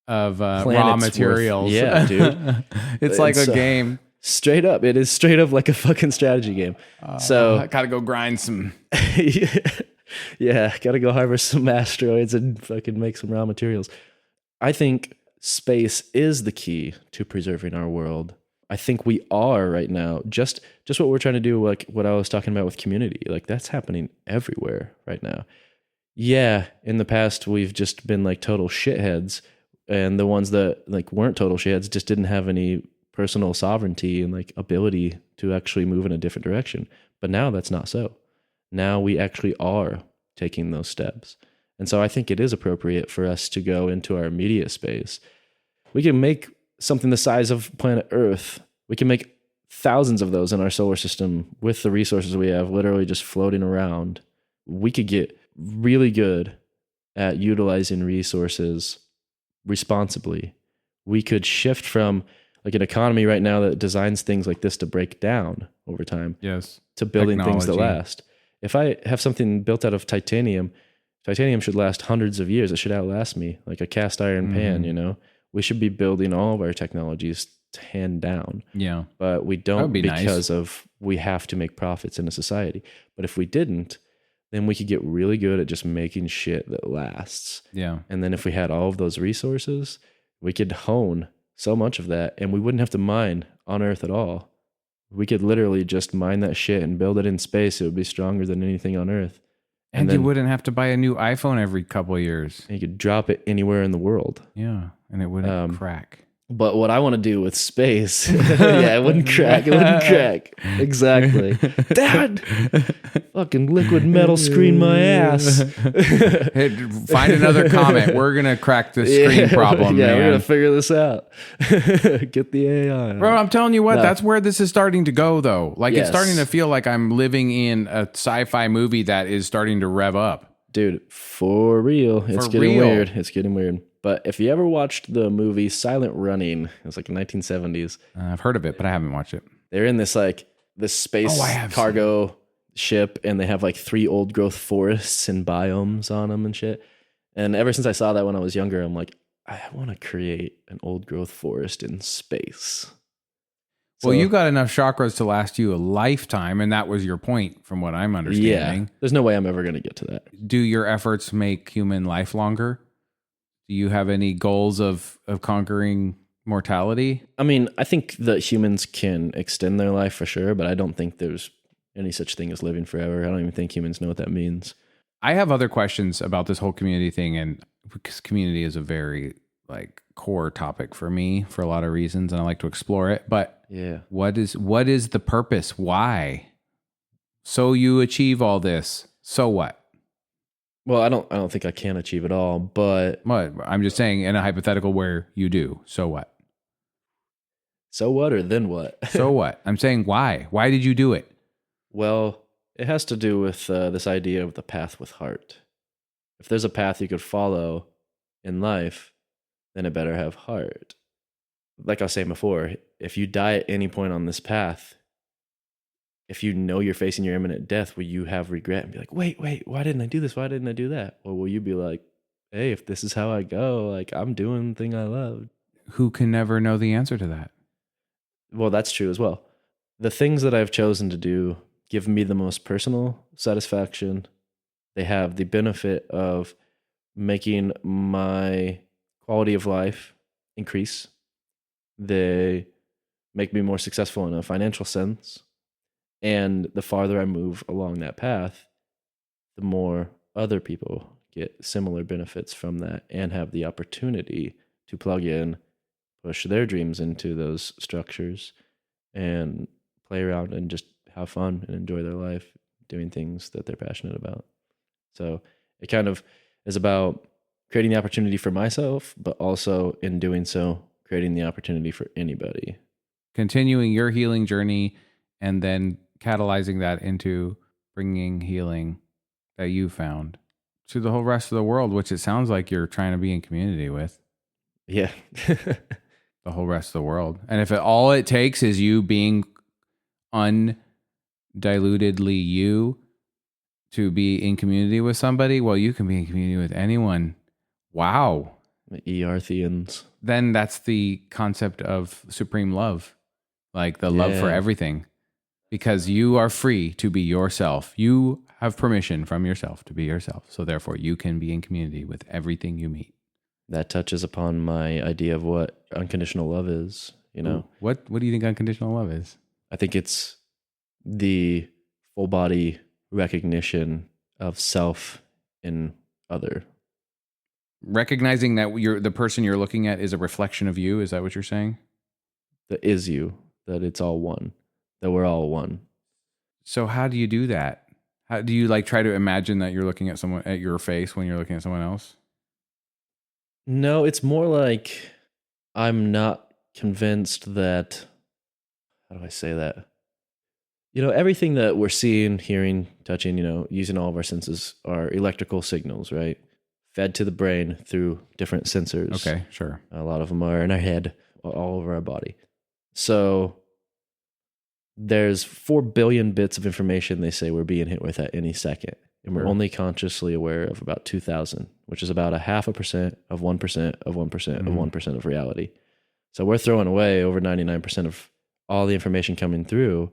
raw materials. Yeah, dude. It's like a game. Straight up. It is straight up like a fucking strategy game. So I gotta go grind some. Yeah, gotta go harvest some asteroids and fucking make some raw materials. I think space is the key to preserving our world. I think we are right now. Just what we're trying to do, like what I was talking about with community, like that's happening everywhere right now. Yeah, in the past we've just been like total shitheads, and the ones that like weren't total shitheads just didn't have any personal sovereignty and like ability to actually move in a different direction. But now that's not so. Now we actually are taking those steps. And so I think it is appropriate for us to go into our immediate space. We can make something the size of planet Earth. We can make thousands of those in our solar system with the resources we have literally just floating around. We could get really good at utilizing resources responsibly. We could shift from like an economy right now that designs things like this to break down over time. Yes. To building things that last. If I have something built out of titanium titanium should last hundreds of years. It should outlast me, like a cast iron pan, you know? We should be building all of our technologies hand down. Yeah. But we That don't would be because nice. of we have to make profits in a society. But if we didn't, then we could get really good at just making shit that lasts. Yeah. And then if we had all of those resources, we could hone so much of that and we wouldn't have to mine on Earth at all. We could literally just mine that shit and build it in space. It would be stronger than anything on Earth. And then you wouldn't have to buy a new iPhone every couple of years. you could drop it anywhere in the world. Yeah. And it wouldn't crack. But what I want to do with space, yeah, it wouldn't crack. It wouldn't crack. Exactly. Dad, fucking liquid metal screen my ass. Hey, find another comment. We're going to crack the screen problem, yeah, man. we're going to figure this out. Get the AI. Bro, I'm telling you what, No. that's where this is starting to go, though. Like, it's Yes. starting to feel like I'm living in a sci-fi movie that is starting to rev up. Dude, for real. It's For getting real. weird. It's getting weird. But if you ever watched the movie Silent Running, it was like the 1970s. I've heard of it, but I haven't watched it. They're in this space Oh, I have cargo ship, and they have like 3 old growth forests and biomes on them and shit. And ever since I saw that when I was younger, I'm like, I want to create an old growth forest in space. Well, So, you got enough chakras to last you a lifetime, and that was your point, from what I'm understanding. yeah, there's no way I'm ever going to get to that. Do your efforts make human life longer? Do you have any goals of conquering mortality? I mean, I think that humans can extend their life for sure, but I don't think there's any such thing as living forever. I don't even think humans know what that means. I have other questions about this whole community thing, and because community is a very core topic for me for a lot of reasons, and I like to explore it. But Yeah. what is the purpose? Why? So you achieve all this. So what? Well, I don't think I can achieve it all, but What? I'm just saying in a hypothetical where you do. So what? so what or then what? So what? I'm saying why? Why did you do it? Well, it has to do with this idea of the path with heart. If there's a path you could follow in life, then it better have heart. Like I was saying before, if you die at any point on this path, if you know you're facing your imminent death, will you have regret and be like, wait, why didn't I do this? Why didn't I do that? Or will you be like, hey, if this is how I go, like I'm doing the thing I love. Who can never know the answer to that? Well, that's true as well. The things that I've chosen to do give me the most personal satisfaction. They have the benefit of making my quality of life increase. They make me more successful in a financial sense. And the farther I move along that path, the more other people get similar benefits from that and have the opportunity to plug in, push their dreams into those structures and play around and just have fun and enjoy their life doing things that they're passionate about. So it kind of is about creating the opportunity for myself, but also in doing so, creating the opportunity for anybody. Continuing your healing journey and then catalyzing that into bringing healing that you found to the whole rest of the world, which it sounds like you're trying to be in community with. Yeah. The whole rest of the world. And if all it takes is you being undilutedly you to be in community with somebody, well, you can be in community with anyone. Wow. The Earthians. Then that's the concept of supreme love, like the love for everything, because you are free to be yourself. You have permission from yourself to be yourself. So therefore you can be in community with everything you meet. That touches upon my idea of what unconditional love is, you know? What do you think unconditional love is? I think it's the full body recognition of self in other. Recognizing that the person you're looking at is a reflection of you. Is that what you're saying? That is you, that it's all one, that we're all one. So how do you do that? How do you try to imagine that you're looking at someone at your face when you're looking at someone else? No, it's more like I'm not convinced that, how do I say that? You know, everything that we're seeing, hearing, touching, you know, using all of our senses are electrical signals, right? Fed to the brain through different sensors. Okay, sure. A lot of them are in our head, all over our body. So there's 4 billion bits of information they say we're being hit with at any second. and we're only consciously aware of about 2,000, which is about 0.5% of 1% of 1% of 1% of reality. So we're throwing away over 99% of all the information coming through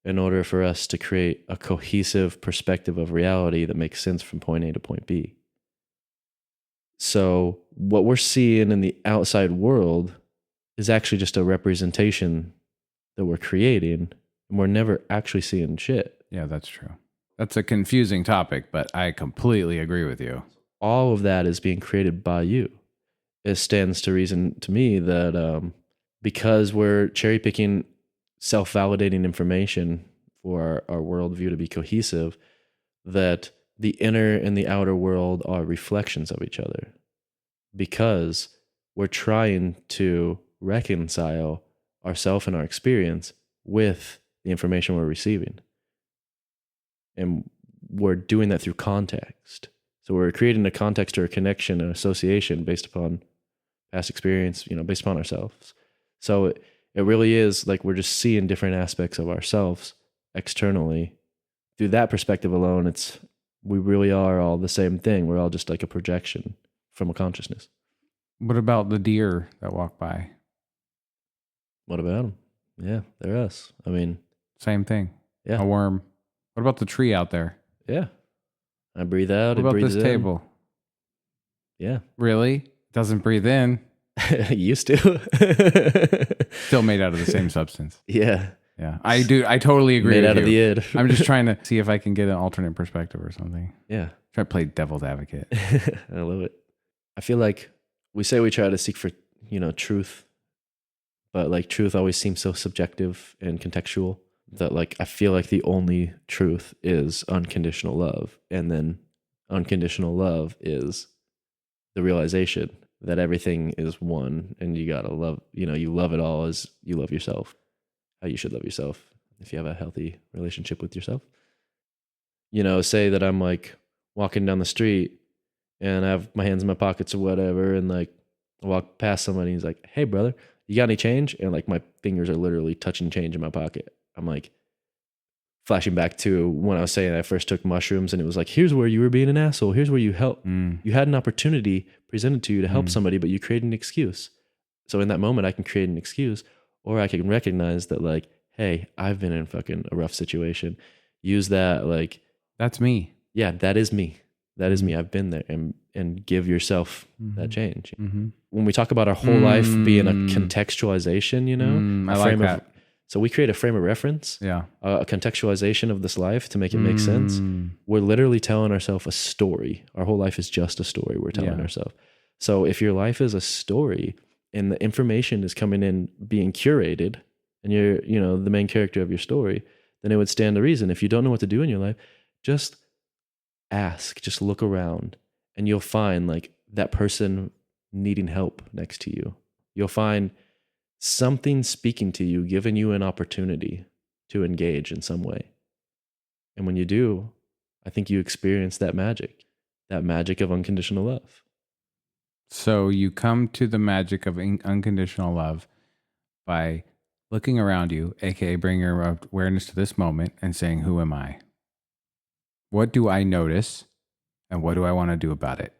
in order for us to create a cohesive perspective of reality that makes sense from point A to point B. So what we're seeing in the outside world is actually just a representation that we're creating, and we're never actually seeing shit. Yeah, that's true. That's a confusing topic, but I completely agree with you. All of that is being created by you. It stands to reason to me that because we're cherry picking self-validating information for our worldview to be cohesive, that the inner and the outer world are reflections of each other, because we're trying to reconcile ourself and our experience with the information we're receiving. And we're doing that through context. So we're creating a context or a connection, an association based upon past experience, based upon ourselves. So it really is like we're just seeing different aspects of ourselves externally. Through that perspective alone, we really are all the same thing. We're all just like a projection from a consciousness. What about the deer that walk by? What about them? Yeah, they're us. I mean, same thing. Yeah. A worm. What about the tree out there? Yeah. I breathe out. What about breathes this in. table? Yeah. Really? It doesn't breathe in. It used to. Still made out of the same substance. Yeah. Yeah. I totally agree Made with out you. of the id. I'm just trying to see if I can get an alternate perspective or something. Yeah. Try to play devil's advocate. I love it. I feel like we say we try to seek for, truth, but like truth always seems so subjective and contextual that like I feel like the only truth is unconditional love. And then unconditional love is the realization that everything is one, and you gotta love, you love it all as you love yourself, how you should love yourself if you have a healthy relationship with yourself. Say that I'm like walking down the street and I have my hands in my pockets or whatever, and like I walk past somebody and he's like, "Hey brother, you got any change?" And like my fingers are literally touching change in my pocket. I'm like flashing back to when I was saying I first took mushrooms, and it was like, here's where you were being an asshole. Here's where you helped. You had an opportunity presented to you to help somebody, but you created an excuse. So in that moment, I can create an excuse, or I can recognize that like, hey, I've been in fucking a rough situation. Use that like, that's me. Yeah, that is me. That is me. I've been there, and give yourself that change. When we talk about our whole life being a contextualization, I like that. So we create a frame of reference, a contextualization of this life to make it make sense. We're literally telling ourselves a story. Our whole life is just a story we're telling ourselves. So if your life is a story and the information is coming in being curated, and you're, the main character of your story, then it would stand to reason. If you don't know what to do in your life, just ask, just look around, and you'll find like that person needing help next to you. You'll find something speaking to you, giving you an opportunity to engage in some way. And when you do, I think you experience that magic of unconditional love. So you come to the magic of unconditional love by looking around you, aka bringing your awareness to this moment and saying, who am I? What do I notice? And what do I want to do about it?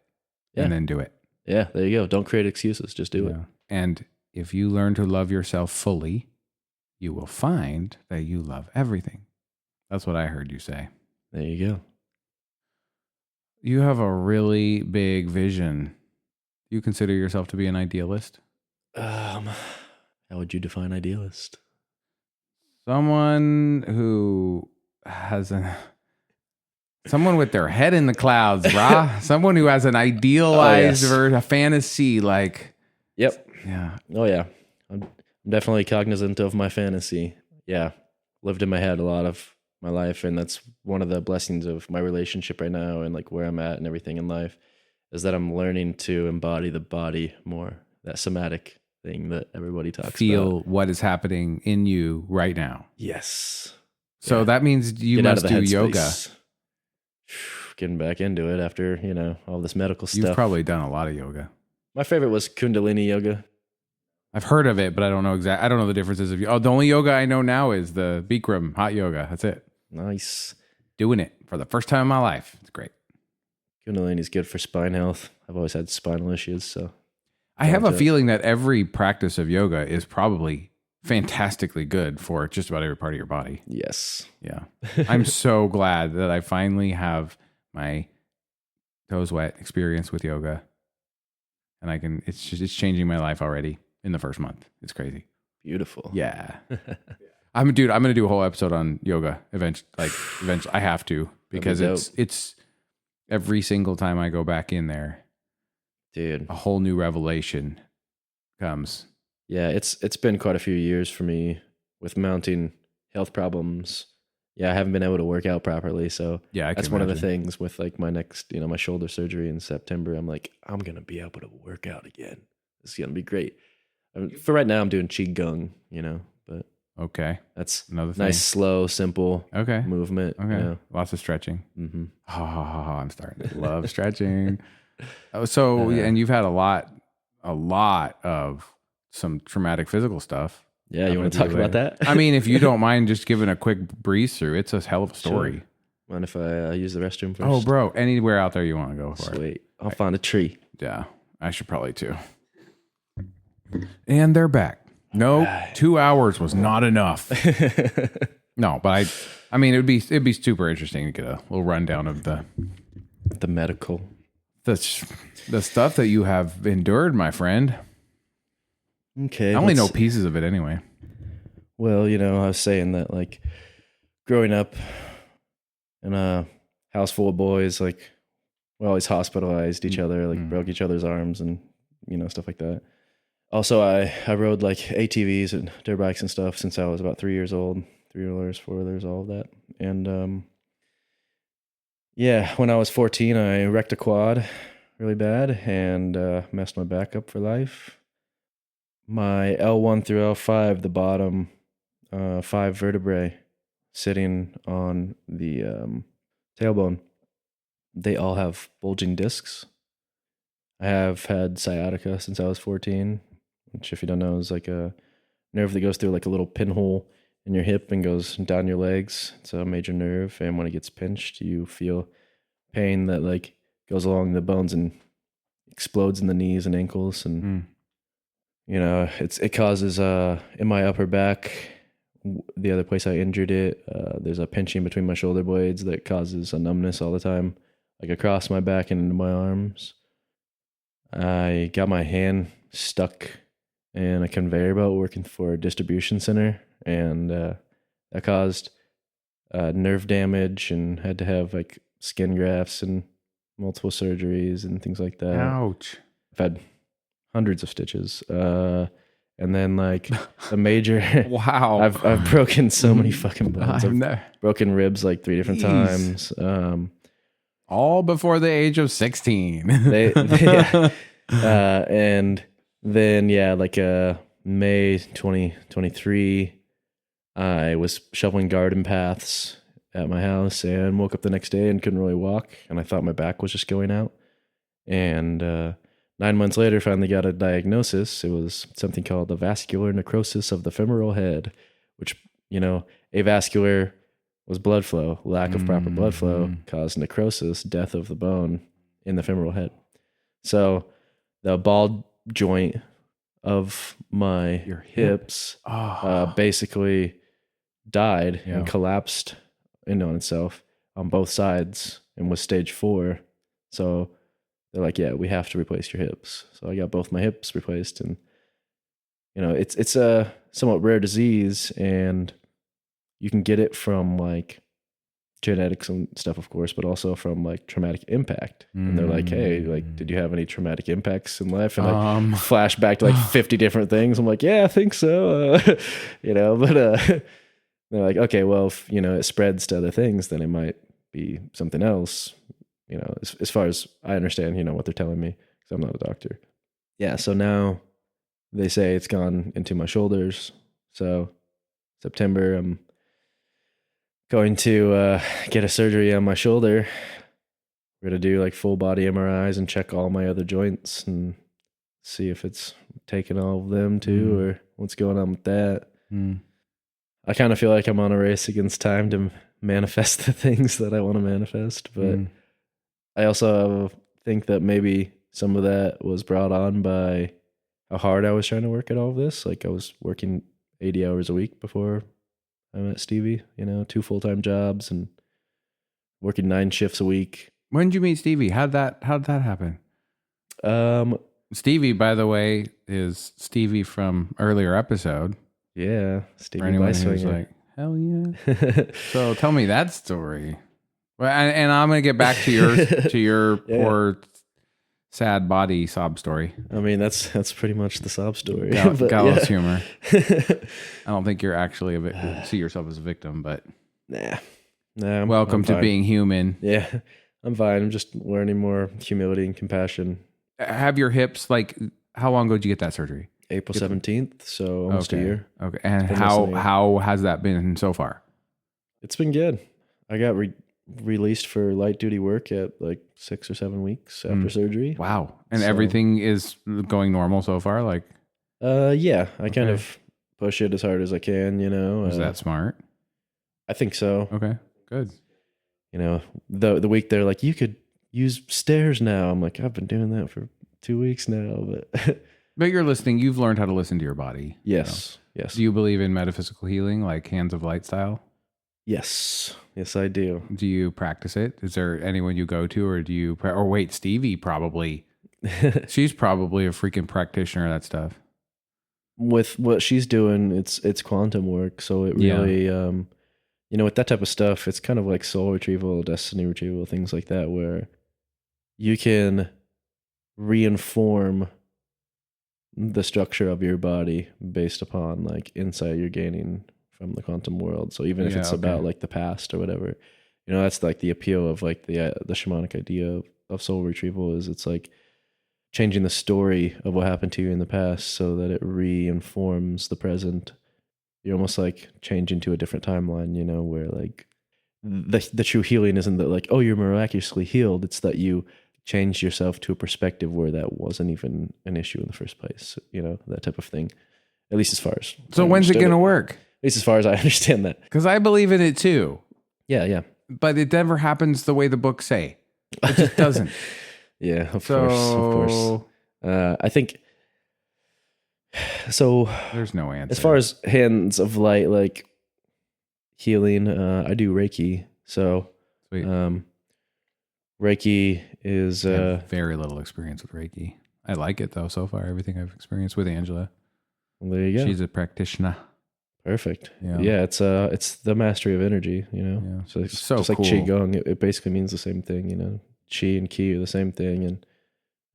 Yeah. And then do it. Yeah, there you go. Don't create excuses. Just do it. And if you learn to love yourself fully, you will find that you love everything. That's what I heard you say. There you go. You have a really big vision. Do you consider yourself to be an idealist? How would you define idealist? Someone who has someone with their head in the clouds, brah. Someone who has an idealized version, a fantasy, like. Yep. Yeah. Oh yeah. I'm definitely cognizant of my fantasy. Yeah. Lived in my head a lot of my life, and that's one of the blessings of my relationship right now and like where I'm at and everything in life, is that I'm learning to embody the body more. That somatic thing that everybody talks about. Feel what is happening in you right now. Yes. So that means you must do yoga. Getting back into it after, all this medical stuff. You've probably done a lot of yoga. My favorite was Kundalini yoga. I've heard of it, but I don't know I don't know the differences of you. Oh, the only yoga I know now is the Bikram hot yoga. That's it. Nice. doing it for the first time in my life. It's great. Kundalini is good for spine health. I've always had spinal issues, so I have a feeling that every practice of yoga is probably fantastically good for just about every part of your body. yes. Yeah. I'm so glad that I finally have my toes wet experience with yoga. And it's changing my life already in the first month. It's crazy. Beautiful. Yeah. I'm going to do a whole episode on yoga eventually. I have to, because it's every single time I go back in there, dude, a whole new revelation comes. Yeah, it's been quite a few years for me with mounting health problems. Yeah, I haven't been able to work out properly, so yeah, that's one of the things with like my next, my shoulder surgery in September. I'm like, I'm gonna be able to work out again. It's gonna be great. For right now, I'm doing qigong, but okay, that's another thing. Nice, slow, simple movement. Okay, lots of stretching. Mm-hmm. I'm starting to love stretching. And you've had a lot of some traumatic physical stuff. Yeah, you want to talk about that? I mean, if you don't mind just giving a quick breeze through, it's a hell of a story. Sure. Mind if I use the restroom first? Oh, bro, anywhere out there you want to go for it. Sweet. I'll find a tree. Yeah, I should probably too. And they're back. No, 2 hours was not enough. No, but I mean, it'd be super interesting to get a little rundown of the medical, the stuff that you have endured, my friend. Okay. I only know pieces of it anyway. Well, I was saying that like growing up in a house full of boys, like we always hospitalized each other, like broke each other's arms and, stuff like that. Also, I rode like ATVs and dirt bikes and stuff since I was about 3 years old, 3-wheelers, 4-wheelers, all of that. And yeah, when I was 14, I wrecked a quad really bad and messed my back up for life. My L1 through L5, the bottom 5 vertebrae sitting on the tailbone, they all have bulging discs. I have had sciatica since I was 14, which, if you don't know, is like a nerve that goes through like a little pinhole in your hip and goes down your legs. It's a major nerve, and when it gets pinched, you feel pain that like goes along the bones and explodes in the knees and ankles, and it causes in my upper back, the other place I injured it, there's a pinching between my shoulder blades that causes a numbness all the time, like across my back and into my arms. I got my hand stuck in a conveyor belt working for a distribution center, and that caused nerve damage, and had to have like skin grafts and multiple surgeries and things like that. Ouch. I've had hundreds of stitches. And then like the major, wow, I've broken so many fucking bones. I've broken ribs like 3 different times. All before the age of 16. And then like May 2023, I was shoveling garden paths at my house and woke up the next day and couldn't really walk, and I thought my back was just going out. And 9 months later, finally got a diagnosis. It was something called the vascular necrosis of the femoral head, which, avascular was blood flow. Lack of proper blood flow caused necrosis, death of the bone in the femoral head. So the ball joint of my hips basically died and collapsed in on itself on both sides and was stage 4. So they're like, yeah, we have to replace your hips. So I got both my hips replaced, and it's a somewhat rare disease, and you can get it from like genetics and stuff, of course, but also from like traumatic impact. And they're like, hey, like, did you have any traumatic impacts in life? And I flash back to like 50 different things. I'm like, yeah, I think so. But they're like, okay, well, if, it spreads to other things, then it might be something else. As far as I understand, what they're telling me, because I'm not a doctor. Yeah, so now they say it's gone into my shoulders. So September, I'm going to get a surgery on my shoulder. We're going to do like full body MRIs and check all my other joints and see if it's taking all of them too, or what's going on with that. I kind of feel like I'm on a race against time to manifest the things that I want to manifest. But I also think that maybe some of that was brought on by how hard I was trying to work at all of this. Like I was working 80 hours a week before I met Stevie, 2 full-time jobs and working 9 shifts a week. When did you meet Stevie? How'd that happen? Stevie, by the way, is Stevie from earlier episode. Yeah, Stevie. For anyone who's like, hell yeah. So tell me that story. Well, and I'm gonna get back to your poor, sad body sob story. I mean, that's pretty much the sob story. Gallows humor. I don't think you're actually see yourself as a victim, but nah. Welcome I'm to fine. being human. Yeah, I'm fine. I'm just learning more humility and compassion. Have your hips, like, how long ago did you get that surgery? April 17th, so almost a year. Okay, and how has that been so far? It's been good. I got released for light duty work at like 6 or 7 weeks after surgery. Wow, and everything is going normal so far. Like, yeah, I kind of push it as hard as I can. Is that smart? I think so. Okay, good. The week they're like, you could use stairs now. I'm like, I've been doing that for 2 weeks now, but. But you're listening. You've learned how to listen to your body. Yes. Yes. Do you believe in metaphysical healing, like hands of light style? Yes. Yes, I do. Do you practice it? Is there anyone you go to, or do you? Or wait, Stevie probably. She's probably a freaking practitioner of that stuff. With what she's doing, it's quantum work. So it really, with that type of stuff, it's kind of like soul retrieval, destiny retrieval, things like that, where you can reinform the structure of your body based upon like insight you're gaining from the quantum world. So even if it's about like the past or whatever, that's like the appeal of like the shamanic idea of soul retrieval is it's like changing the story of what happened to you in the past so that it reinforms the present. You're almost like changing to a different timeline, where like the true healing isn't that like, oh, you're miraculously healed. It's that you change yourself to a perspective where that wasn't even an issue in the first place, that type of thing. At least as far as so, when's it going to work? At least as far as I understand that, because I believe in it too. Yeah. But it never happens the way the books say. It just doesn't. Yeah, of course. I think so. There's no answer as far as hands of light, like healing. I do Reiki, so sweet. Reiki is I have very little experience with Reiki. I like it though so far. Everything I've experienced with Angela. Well, there you go. She's a practitioner. Perfect. Yeah, it's the mastery of energy. Yeah. So it's so just cool. like qigong. It basically means the same thing. Qi and ki are the same thing, and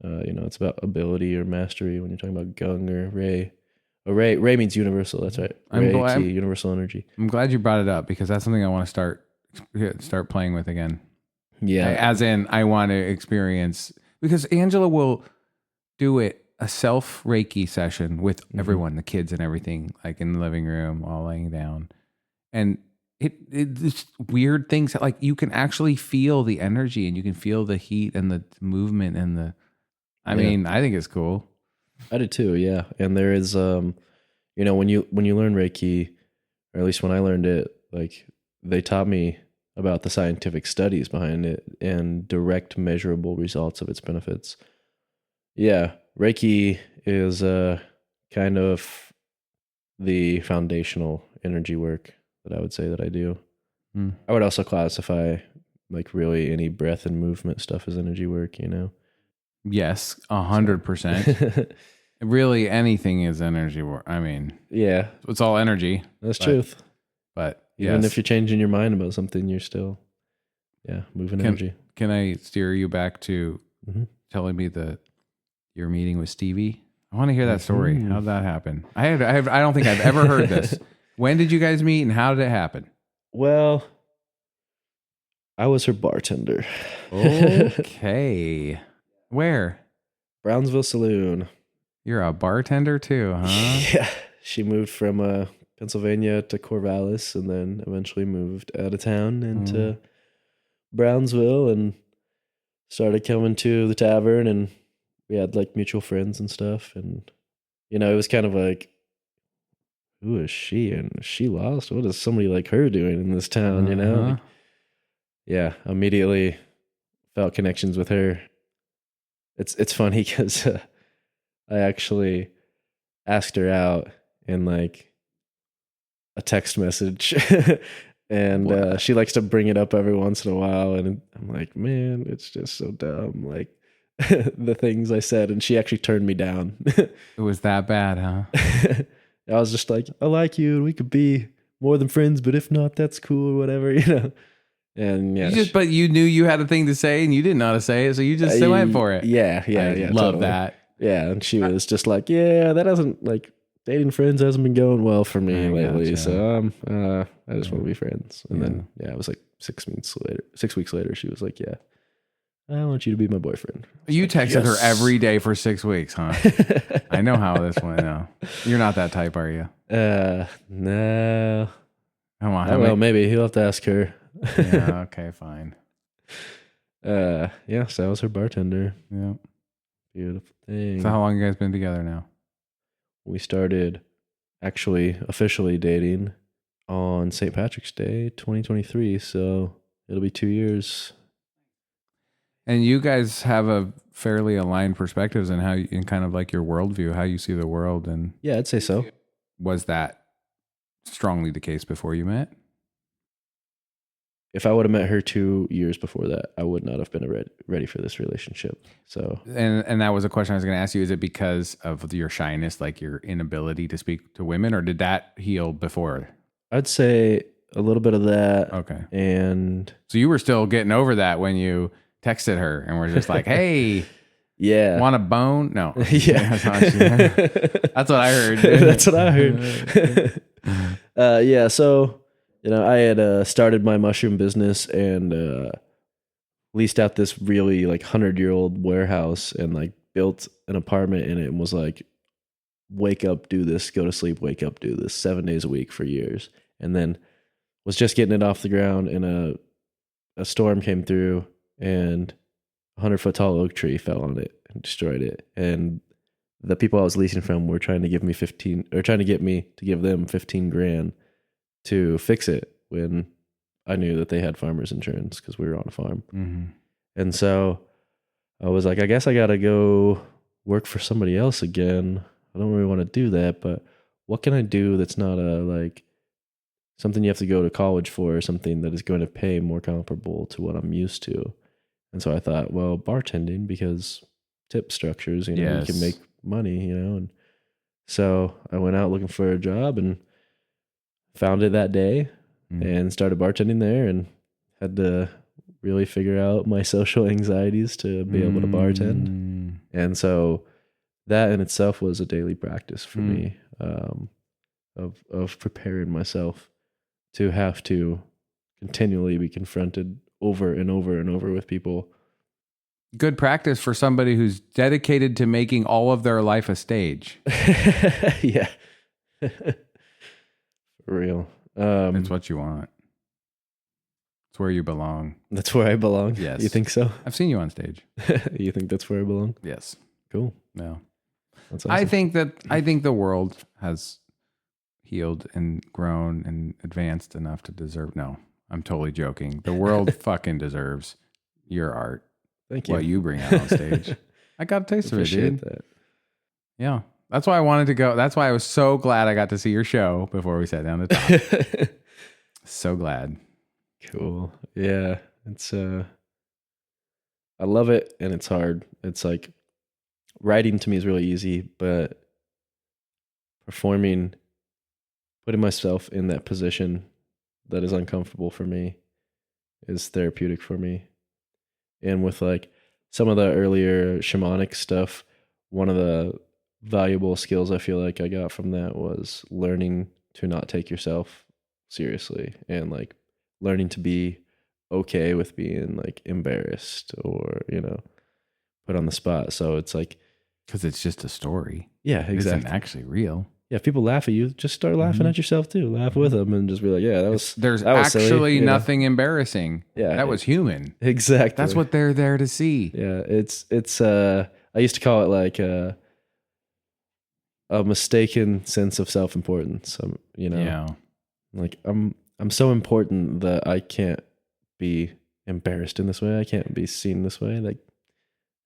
it's about ability or mastery when you're talking about gung or Rei. Rei means universal. That's right. Reiki, universal energy. I'm glad you brought it up because that's something I want to start playing with again. Yeah. As in, I want to experience, because Angela will do a self Reiki session with everyone, the kids and everything, like in the living room, all laying down. And it's weird things that, like, you can actually feel the energy and you can feel the heat and the movement and I mean, I think it's cool. I did too. Yeah. And there is, when you learn Reiki, or at least when I learned it, like they taught me about the scientific studies behind it and direct measurable results of its benefits. Yeah, Reiki is kind of the foundational energy work that I would say that I do. I would also classify like really any breath and movement stuff as energy work, Yes, 100%. Really, anything is energy work. I mean, yeah, it's all energy. That's truth. But even if you're changing your mind about something, you're still, moving energy. Can I steer you back to telling me your meeting with Stevie? I want to hear that story. How'd that happen? I don't think I've ever heard this. When did you guys meet and how did it happen? Well, I was her bartender. Okay. Where? Brownsville Saloon. You're a bartender too, huh? Yeah. She moved from Pennsylvania to Corvallis and then eventually moved out of town into Brownsville and started coming to the tavern, and we had like mutual friends and stuff. And, it was kind of like, who is she? And is she lost? What is somebody like her doing in this town? You know? Like, yeah, immediately felt connections with her. It's funny because I actually asked her out in like a text message, and she likes to bring it up every once in a while, and I'm like, man, it's just so dumb, like the things I said, and she actually turned me down. It was that bad, huh? I was just like, I like you, and we could be more than friends, but if not, that's cool or whatever, you know. And yeah, but you knew you had a thing to say, and you didn't know how to say it, so you just went for it. Yeah, Love totally. that. Yeah, and she was just like, yeah, that hasn't like dating friends hasn't been going well for me lately. Gotcha. So I just want to be friends. And then it was like 6 weeks later, she was like, yeah, I want you to be my boyfriend. You texted her yes. every day for 6 weeks, huh? I know how this went now. You're not that type, are you? No. Come on. I don't know, maybe he'll have to ask her. Yeah, okay, fine. Yeah, so I was her bartender. Yeah. Beautiful thing. So how long you guys been together now? We started actually officially dating on St. Patrick's Day, 2023. So it'll be 2 years. And you guys have a fairly aligned perspectives in how you, in kind of like your worldview, how you see the world. And Yeah, I'd say so. was that strongly the case before you met? If I would have met her 2 years before that, I would not have been ready for this relationship. So, And that was a question I was going to ask you. Is it because of your shyness, like your inability to speak to women, or did that heal before? I'd say a little bit of that. Okay. And So you were still getting over that when you texted her and were just like, hey, yeah. want a bone? No. Yeah. That's what I heard. That's what I heard. Yeah. So, you know, I had started my mushroom business and leased out this really like 100-year-old warehouse and like built an apartment in it and was like, wake up, do this, go to sleep, wake up, do this 7 days a week for years. And then was just getting it off the ground and a storm came through and a 100-foot tall oak tree fell on it and destroyed it. And the people I was leasing from were trying to get me to give them 15 grand to fix it when I knew that they had farmer's insurance because we were on a farm. Mm-hmm. And so I was like, I guess I got to go work for somebody else again. I don't really want to do that, but what can I do that's not something you have to go to college for, or something that is going to pay more comparable to what I'm used to? And so I thought, well, bartending, because tip structures, you know, you can make money, you know. And so I went out looking for a job and found it that day and started bartending there, and had to really figure out my social anxieties to be able to bartend. And so that in itself was a daily practice for me, of preparing myself to have to continually be confronted over and over and over with people. Good practice for somebody who's dedicated to making all of their life a stage. Yeah. For real. It's what you want. It's where you belong. That's where I belong. Yes. You think so? I've seen you on stage. You think that's where I belong? Yes. Cool. No. That's awesome. I think the world has healed and grown and advanced enough to deserve. No, I'm totally joking. The world fucking deserves your art. Thank you. What you bring out on stage. I got a taste of it, dude. That. Yeah. That's why I wanted to go. That's why I was so glad I got to see your show before we sat down to talk. So glad. Cool. Yeah. It's I love it, and it's hard. It's like writing to me is really easy, but performing, putting myself in that position that is uncomfortable for me is therapeutic for me. And with like some of the earlier shamanic stuff, one of the valuable skills I feel like I got from that was learning to not take yourself seriously, and like learning to be okay with being like embarrassed or, you know, put on the spot. So it's like, because it's just a story. Yeah, It exactly. isn't actually real. Yeah, if people laugh at you, just start laughing at yourself too. Laugh with them and just be like, yeah, There's that was actually silly, you know? nothing embarrassing. Yeah, That was human. Exactly. That's what they're there to see. Yeah, it's I used to call it like a mistaken sense of self-importance. Yeah. Like I'm so important that I can't be embarrassed in this way. I can't be seen this way. Like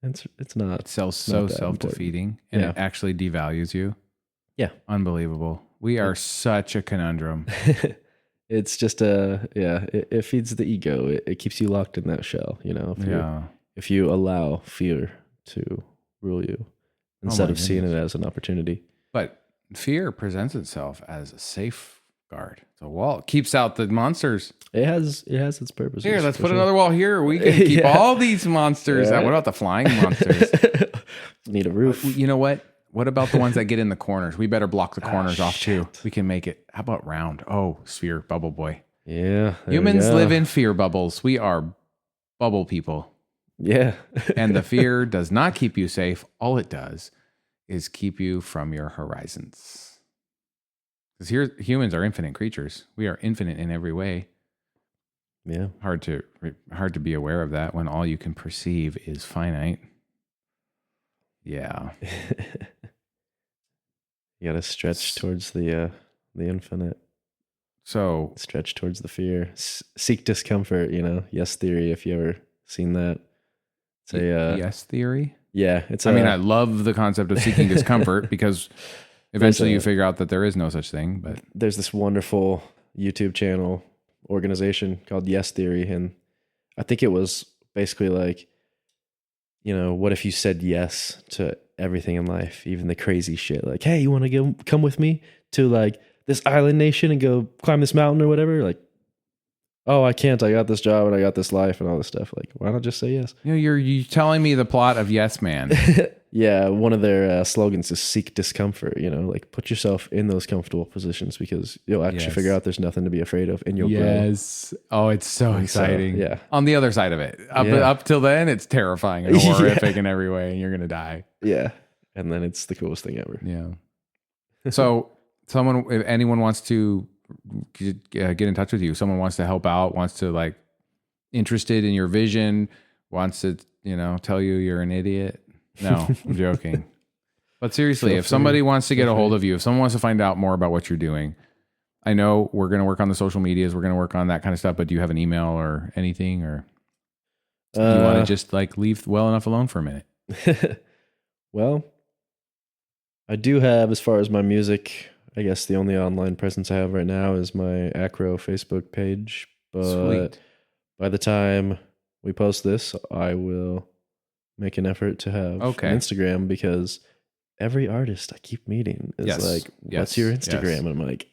it's not. It's so self-defeating, and it actually devalues you. Yeah. Unbelievable. We are such a conundrum. It's just it feeds the ego. It keeps you locked in that shell, if you allow fear to rule you instead of seeing it as an opportunity. But fear presents itself as a safeguard. It's a wall. It keeps out the monsters. It has its purpose. Here, let's put another wall here. We can keep all these monsters out. What about the flying monsters? Need a roof. You know what? What about the ones that get in the corners? We better block the corners off too. We can make it. How about round? Oh, sphere, bubble boy. Yeah. Humans live in fear bubbles. We are bubble people. Yeah. And the fear does not keep you safe. All it does is keep you from your horizons. Because here, humans are infinite creatures. We are infinite in every way. Yeah. Hard to be aware of that when all you can perceive is finite. Yeah. You got to stretch towards the infinite. So stretch towards the fear. Seek discomfort, Yes theory, if you ever seen that. It's a yes theory? Yeah. I love the concept of seeking discomfort because eventually you figure out that there is no such thing. But there's this wonderful YouTube channel organization called Yes Theory. And I think it was basically like, what if you said yes to everything in life, even the crazy shit? Like, hey, you want to come with me to like this island nation and go climb this mountain or whatever? Like, oh, I can't. I got this job and I got this life and all this stuff. Like, why not just say yes? You're telling me the plot of Yes Man. Yeah, one of their slogans is seek discomfort. Like put yourself in those comfortable positions because you'll actually figure out there's nothing to be afraid of, and you'll grow. Yes. Oh, it's so exciting. So, yeah. On the other side of it, up till then, it's terrifying and horrific in every way, and you're gonna die. Yeah, and then it's the coolest thing ever. Yeah. So, if anyone wants to get in touch with you, someone wants to help out, wants to like interested in your vision, wants to tell you you're an idiot. No, I'm joking. But seriously, if somebody wants to get a hold of you, if someone wants to find out more about what you're doing, I know we're going to work on the social medias. We're going to work on that kind of stuff. But do you have an email or anything? Or do you want to just like leave well enough alone for a minute? Well, I do have, as far as my music, I guess the only online presence I have right now is my Acro Facebook page. But Sweet. By the time we post this, I will make an effort to have an Instagram, because every artist I keep meeting is like, what's your Instagram? And I'm like,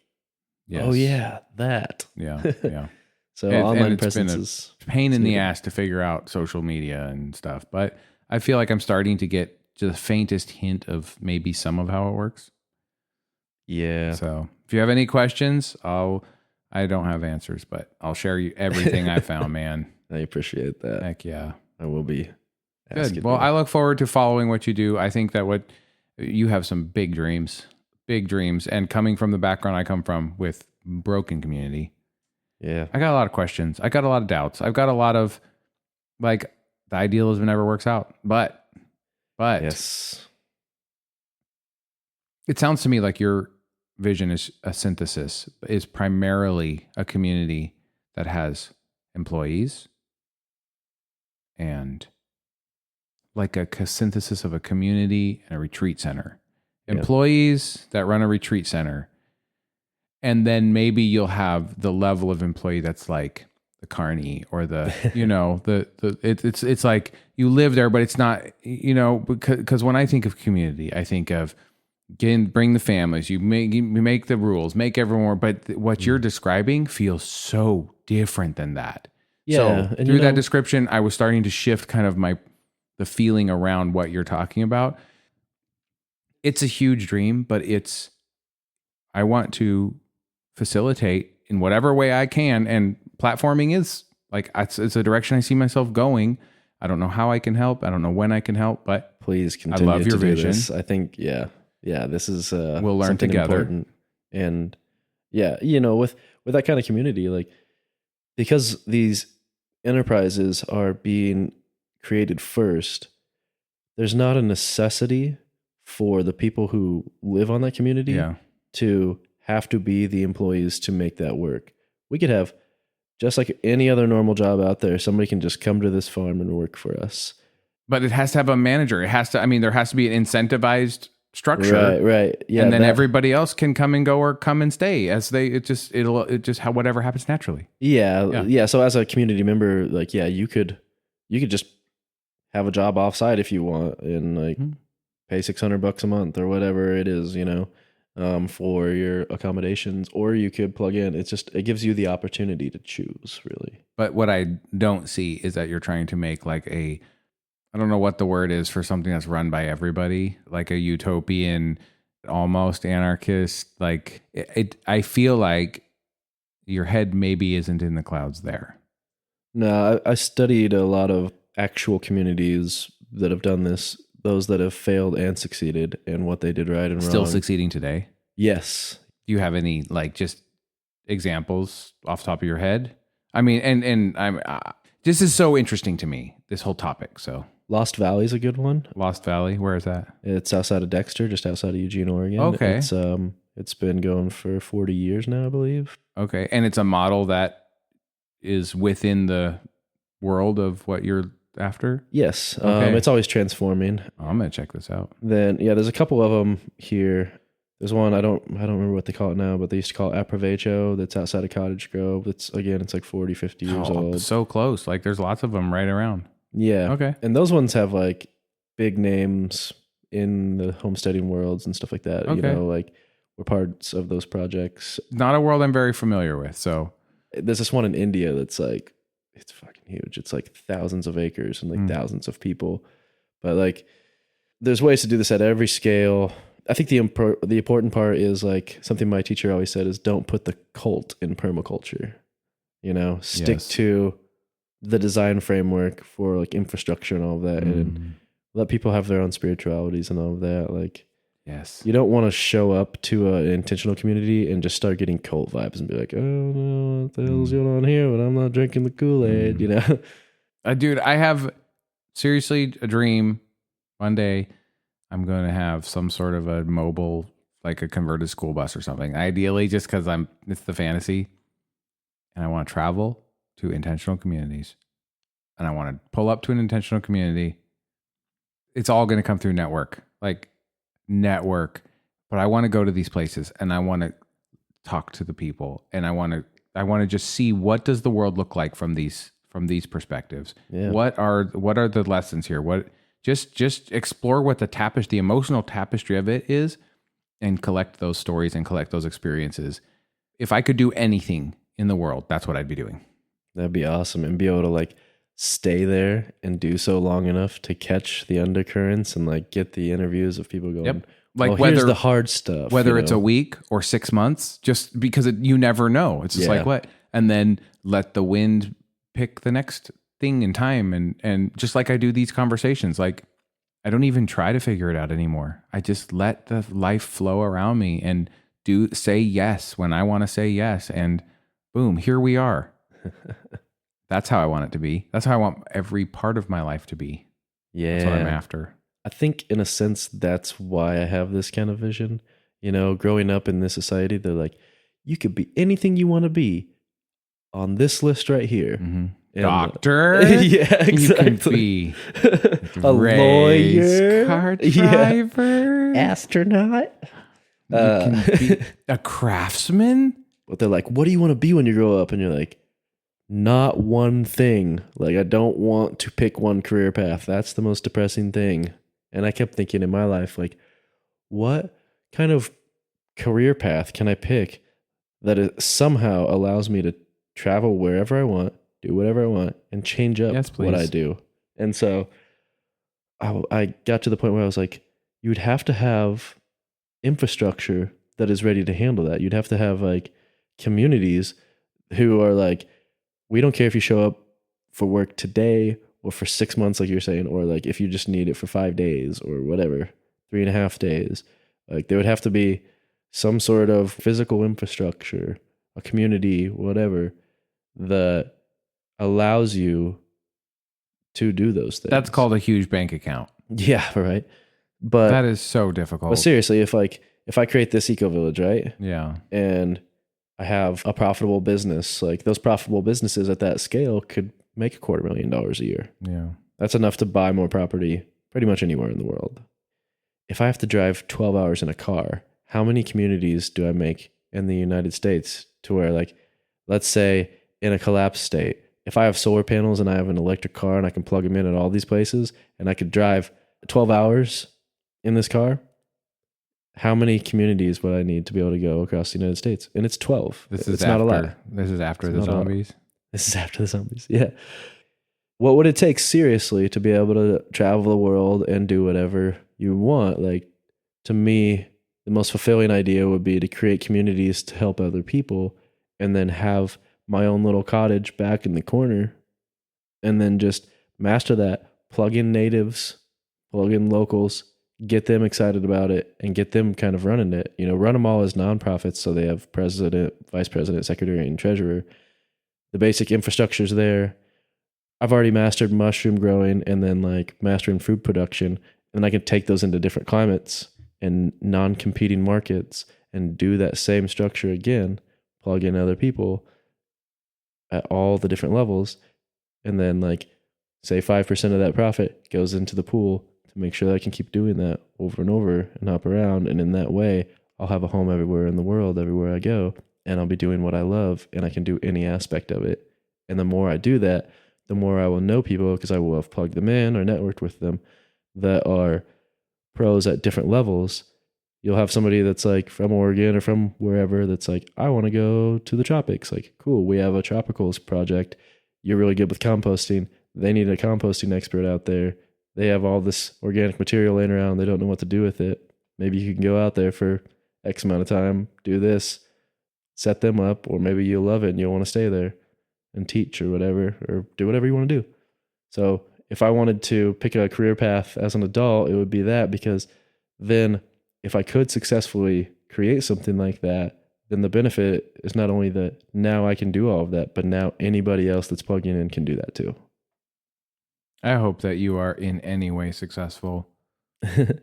oh yeah, that. Yeah. So online presence is pain in the ass to figure out social media and stuff. But I feel like I'm starting to get just the faintest hint of maybe some of how it works. Yeah. So if you have any questions, I don't have answers, but I'll share you everything I found, man. I appreciate that. Heck yeah. I will be. Good. Well, I look forward to following what you do. I think that you have some big dreams, and coming from the background I come from with broken community. Yeah. I got a lot of questions. I got a lot of doubts. I've got a lot of like the idealism never works out, but yes, it sounds to me like your vision is a synthesis, is primarily a community that has employees and like a synthesis of a community and a retreat center. Employees that run a retreat center. And then maybe you'll have the level of employee that's like the carny or the, it's like you live there, but it's not, because when I think of community, I think of bring the families, you make the rules, make everyone, but what you're describing feels so different than that. Yeah. So through that description, I was starting to shift kind of the feeling around what you're talking about. It's a huge dream, but I want to facilitate in whatever way I can. And platforming is like, it's a direction I see myself going. I don't know how I can help. I don't know when I can help, but please continue. I love your vision. This. I think, this is, we'll learn together. Important. And with that kind of community, like, because these enterprises are being created first, there's not a necessity for the people who live on that community to have to be the employees to make that work. We could have, just like any other normal job out there, somebody can just come to this farm and work for us. But it has to have a manager. It has to, I mean, there has to be an incentivized structure. Right. Yeah. And then everybody else can come and go or come and stay as how whatever happens naturally. Yeah. So as a community member, like, you could just have a job offsite if you want and like pay $600 a month or whatever it is, for your accommodations, or you could plug in. It gives you the opportunity to choose, really. But what I don't see is that you're trying to make like I don't know what the word is for something that's run by everybody, like a utopian, almost anarchist. Like I feel like your head maybe isn't in the clouds there. No, I studied a lot of actual communities that have done this, those that have failed and succeeded, and what they did right and wrong. Still succeeding today? Yes. Do you have any like just examples off the top of your head? I mean, and I'm this is so interesting to me, this whole topic. So Lost Valley is a good one. Lost Valley, where is that? It's outside of Dexter, just outside of Eugene, Oregon. Okay. It's been going for 40 years now, I believe. Okay, and it's a model that is within the world of what you're after? Yes. Okay. It's always transforming. Oh, I'm gonna check this out. Then there's a couple of them here. There's one I don't remember what they call it now, but they used to call it Aprovecho. That's outside of Cottage Grove. It's like 40, 50 years old. So close. Like there's lots of them right around. Yeah. Okay. And those ones have like big names in the homesteading worlds and stuff like that. Okay. Like we're parts of those projects. Not a world I'm very familiar with. So there's this one in India that's like, it's fucking huge. It's like thousands of acres and like thousands of people. But like there's ways to do this at every scale. I think the important part is like something my teacher always said is don't put the cult in permaculture. Stick to the design framework for like infrastructure and all of that, and let people have their own spiritualities and all of that. Like, yes, you don't want to show up to an intentional community and just start getting cult vibes and be like, oh no, what the hell's going on here? But I'm not drinking the Kool-Aid, Dude, I have seriously a dream. One day I'm going to have some sort of a mobile, like a converted school bus or something. Ideally, just because it's the fantasy, and I want to travel to intentional communities, and I want to pull up to an intentional community. It's all going to come through network, but I want to go to these places and I want to talk to the people, and I want to just see what does the world look like from these perspectives. Yeah. What are the lessons here? Just explore what the emotional tapestry of it is, and collect those stories and collect those experiences. If I could do anything in the world, that's what I'd be doing. That'd be awesome. And be able to like stay there and do so long enough to catch the undercurrents and like get the interviews of people going, yep. Like here's the hard stuff. Whether it's a week or 6 months, just because you never know. It's just like what? And then let the wind pick the next thing in time. And just like I do these conversations, like I don't even try to figure it out anymore. I just let the life flow around me and say yes when I want to say yes. And boom, here we are. That's how I want it to be. That's how I want every part of my life to be. Yeah. That's what I'm after. I think in a sense, that's why I have this kind of vision. Growing up in this society, they're like, you could be anything you want to be on this list right here. Mm-hmm. Doctor. Yeah, exactly. You can be a lawyer, car driver, astronaut. You can be a craftsman. But they're like, what do you want to be when you grow up? And you're like, not one thing. Like, I don't want to pick one career path. That's the most depressing thing. And I kept thinking in my life, like, what kind of career path can I pick that it somehow allows me to travel wherever I want, do whatever I want, and change up what I do? And so I got to the point where I was like, you would have to have infrastructure that is ready to handle that. You'd have to have like communities who are like, we don't care if you show up for work today or for 6 months, like you're saying, or like if you just need it for 5 days or whatever, 3.5 days. Like there would have to be some sort of physical infrastructure, a community, whatever, that allows you to do those things. That's called a huge bank account. Yeah, right. But that is so difficult. But seriously, if I create this eco village, right? Yeah. And I have a profitable business, like those profitable businesses at that scale could make $250,000 a year. Yeah. That's enough to buy more property pretty much anywhere in the world. If I have to drive 12 hours in a car, how many communities do I make in the United States to where, like, let's say in a collapsed state, if I have solar panels and I have an electric car and I can plug them in at all these places and I could drive 12 hours in this car, how many communities would I need to be able to go across the United States? And it's 12. It's not a lot. This is after the zombies. This is after the zombies. Yeah. What would it take seriously to be able to travel the world and do whatever you want? Like, to me, the most fulfilling idea would be to create communities to help other people and then have my own little cottage back in the corner and then just master that, plug in natives, plug in locals, get them excited about it and get them kind of running it. You know, run them all as nonprofits so they have president, vice president, secretary, and treasurer. The basic infrastructure's there. I've already mastered mushroom growing and then like mastering food production. And I can take those into different climates and non-competing markets and do that same structure again, plug in other people at all the different levels. And then like say 5% of that profit goes into the pool to make sure that I can keep doing that over and over and hop around. And in that way, I'll have a home everywhere in the world, everywhere I go, and I'll be doing what I love and I can do any aspect of it. And the more I do that, the more I will know people because I will have plugged them in or networked with them that are pros at different levels. You'll have somebody that's like from Oregon or from wherever that's like, I want to go to the tropics. Like, cool, we have a tropicals project. You're really good with composting. They need a composting expert out there. They have all this organic material laying around. They don't know what to do with it. Maybe you can go out there for X amount of time, do this, set them up, or maybe you'll love it and you'll want to stay there and teach or whatever, or do whatever you want to do. So if I wanted to pick a career path as an adult, it would be that, because then if I could successfully create something like that, then the benefit is not only that now I can do all of that, but now anybody else that's plugging in can do that too. I hope that you are in any way successful. And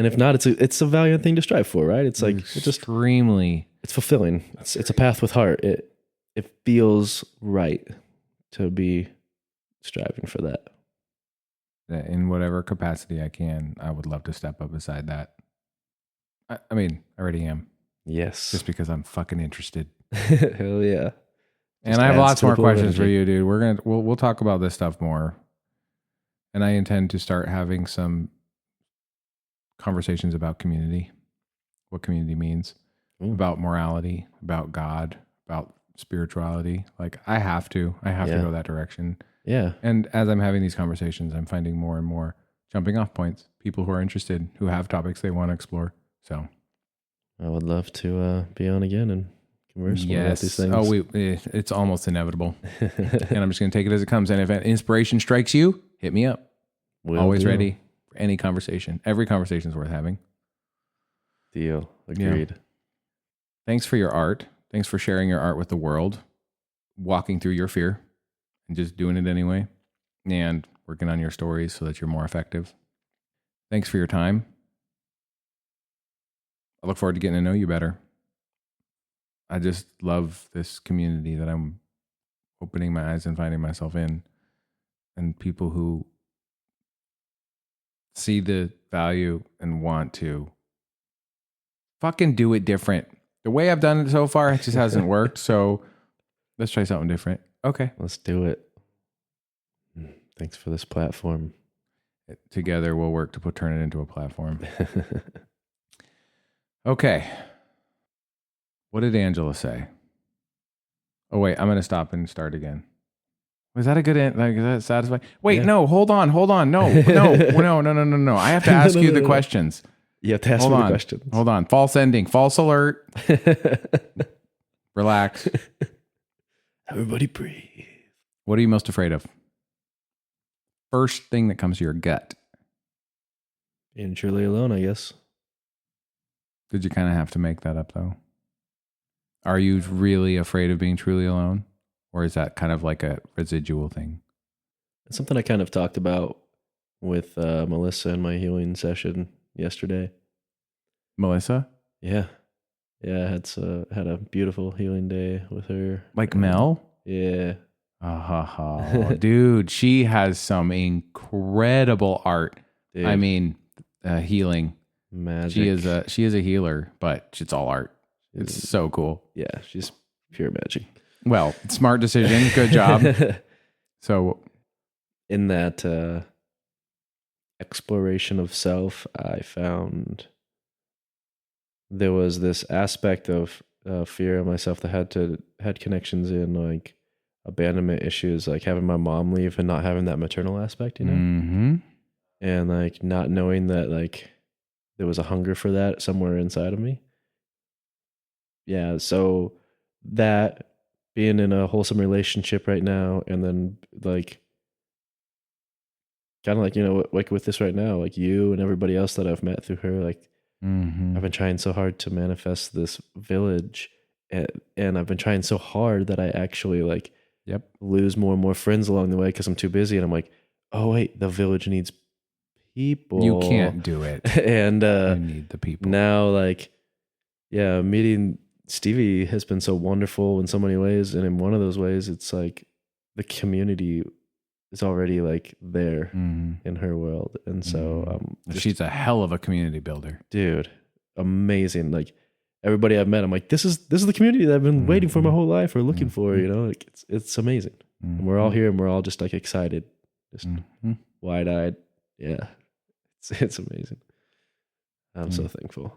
if not, it's a valiant thing to strive for, right? It's like extremely. It's fulfilling. It's a path with heart. It feels right to be striving for that. In whatever capacity I can, I would love to step up beside that. I mean, I already am. Yes. Just because I'm fucking interested. Hell yeah. And I have lots more questions for you, dude. We'll talk about this stuff more. And I intend to start having some conversations about community, what community means, about morality, about God, about spirituality. Like I have to go that direction. Yeah. And as I'm having these conversations, I'm finding more and more jumping off points, people who are interested, who have topics they want to explore. So I would love to be on again and converse more about these things. Oh, it's almost inevitable. And I'm just going to take it as it comes. And if inspiration strikes you, hit me up. Always ready for any conversation. Every conversation is worth having. Deal. Agreed. Yeah. Thanks for your art. Thanks for sharing your art with the world, walking through your fear and just doing it anyway, and working on your stories so that you're more effective. Thanks for your time. I look forward to getting to know you better. I just love this community that I'm opening my eyes and finding myself in, and people who see the value and want to fucking do it different. The way I've done it so far, it just hasn't worked. So let's try something different. Okay. Let's do it. Thanks for this platform. Together we'll work to turn it into a platform. Okay. What did Angela say? Oh, wait, I'm going to stop and start again. Was that a good end? Like, is that satisfying? Wait, no, hold on. No. I have to ask you the questions. You have to ask me the questions. Hold on. False ending. False alert. Relax. Everybody breathe. What are you most afraid of? First thing that comes to your gut. Being truly alone, I guess. Did you kind of have to make that up, though? Are you really afraid of being truly alone? Or is that kind of like a residual thing? It's something I kind of talked about with Melissa in my healing session yesterday. Melissa? Yeah. Yeah, I had a beautiful healing day with her. Like Mel? Yeah. Dude, she has some incredible art. Dude. I mean, healing. Magic. She is a healer, but it's all art. It's so cool. Yeah, she's pure magic. Well, smart decision. Good job. So in that exploration of self, I found there was this aspect of fear of myself that had connections in like abandonment issues, like having my mom leave and not having that maternal aspect, you know, mm-hmm. and like not knowing that like there was a hunger for that somewhere inside of me. Yeah, so that being in a wholesome relationship right now, and then like kind of like, you know, like with this right now, like you and everybody else that I've met through her, like I've been trying so hard to manifest this village, and I've been trying so hard that I actually like lose more and more friends along the way because I'm too busy, and I'm like, oh wait, the village needs people. You can't do it. And you need the people. Now, like, yeah, meeting Stevie has been so wonderful in so many ways, and in one of those ways, it's like the community is already like there in her world, and so she's a hell of a community builder, dude. Amazing. Like everybody I've met, I'm like, this is the community that I've been waiting for my whole life or looking for. You know, like it's amazing. And we're all here, and we're all just like excited, just wide eyed. Yeah, it's amazing. I'm so thankful.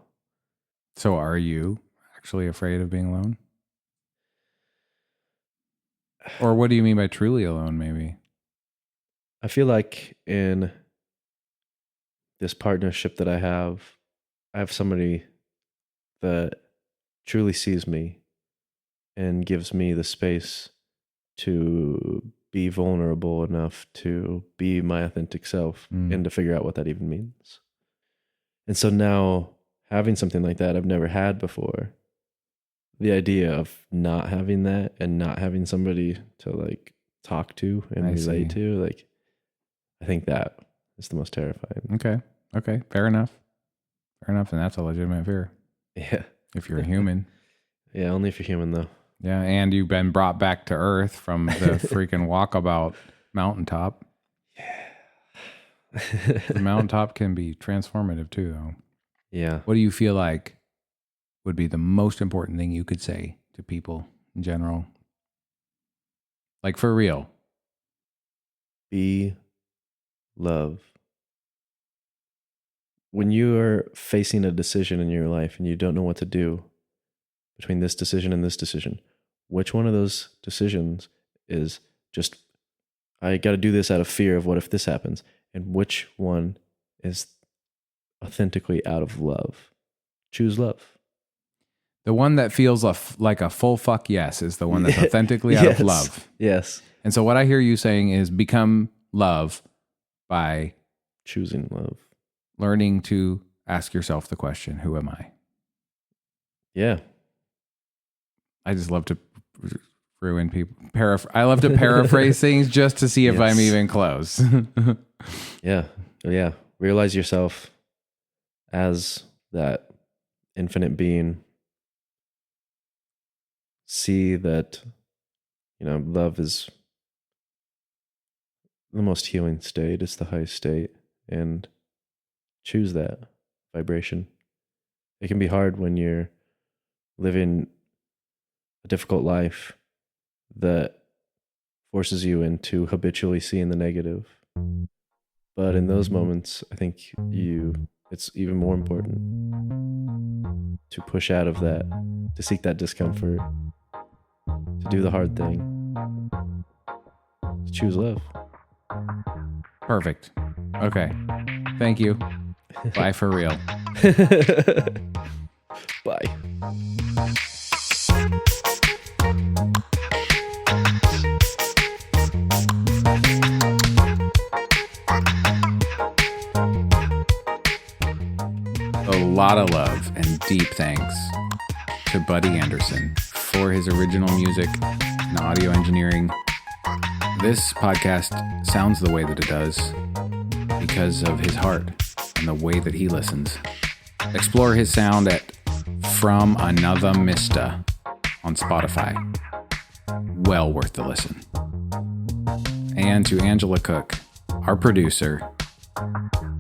So, are you actually afraid of being alone? Or what do you mean by truly alone, maybe? I feel like in this partnership that I have somebody that truly sees me and gives me the space to be vulnerable enough to be my authentic self and to figure out what that even means. And so now, having something like that I've never had before, the idea of not having that and not having somebody to like talk to and relate to, like, I think that is the most terrifying. Okay. Fair enough. And that's a legitimate fear. Yeah. If you're a human. Yeah, only if you're human though. Yeah, and you've been brought back to Earth from the freaking walkabout mountaintop. Yeah. The mountaintop can be transformative too, though. Yeah. What do you feel like would be the most important thing you could say to people in general? Like for real. Be love. When you are facing a decision in your life and you don't know what to do between this decision and this decision, which one of those decisions is just, I got to do this out of fear of what if this happens? And which one is authentically out of love? Choose love. The one that feels like a full fuck yes is the one that's authentically out of love. Yes. And so what I hear you saying is become love by choosing love. Learning to ask yourself the question, who am I? Yeah. I just love to ruin people. I love to paraphrase things just to see if I'm even close. Yeah. Realize yourself as that infinite being. See that, love is the most healing state. It's the highest state. And choose that vibration. It can be hard when you're living a difficult life that forces you into habitually seeing the negative. But in those moments, I think it's even more important to push out of that, to seek that discomfort, to do the hard thing, to choose love. Perfect. Okay. Thank you. Bye for real. Bye. A lot of love and deep thanks to Buddy Anderson for his original music and audio engineering. This podcast sounds the way that it does because of his heart and the way that he listens. Explore his sound at From Another Mista on Spotify. Well worth the listen. And to Angela Cook, our producer,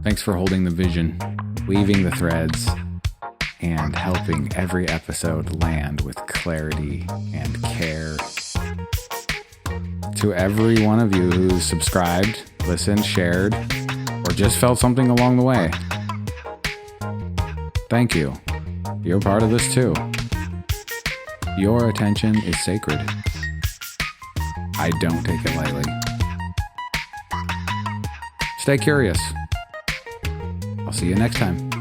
thanks for holding the vision, weaving the threads, and helping every episode land with clarity and care. To every one of you who's subscribed, listened, shared, or just felt something along the way, thank you. You're part of this too. Your attention is sacred. I don't take it lightly. Stay curious. I'll see you next time.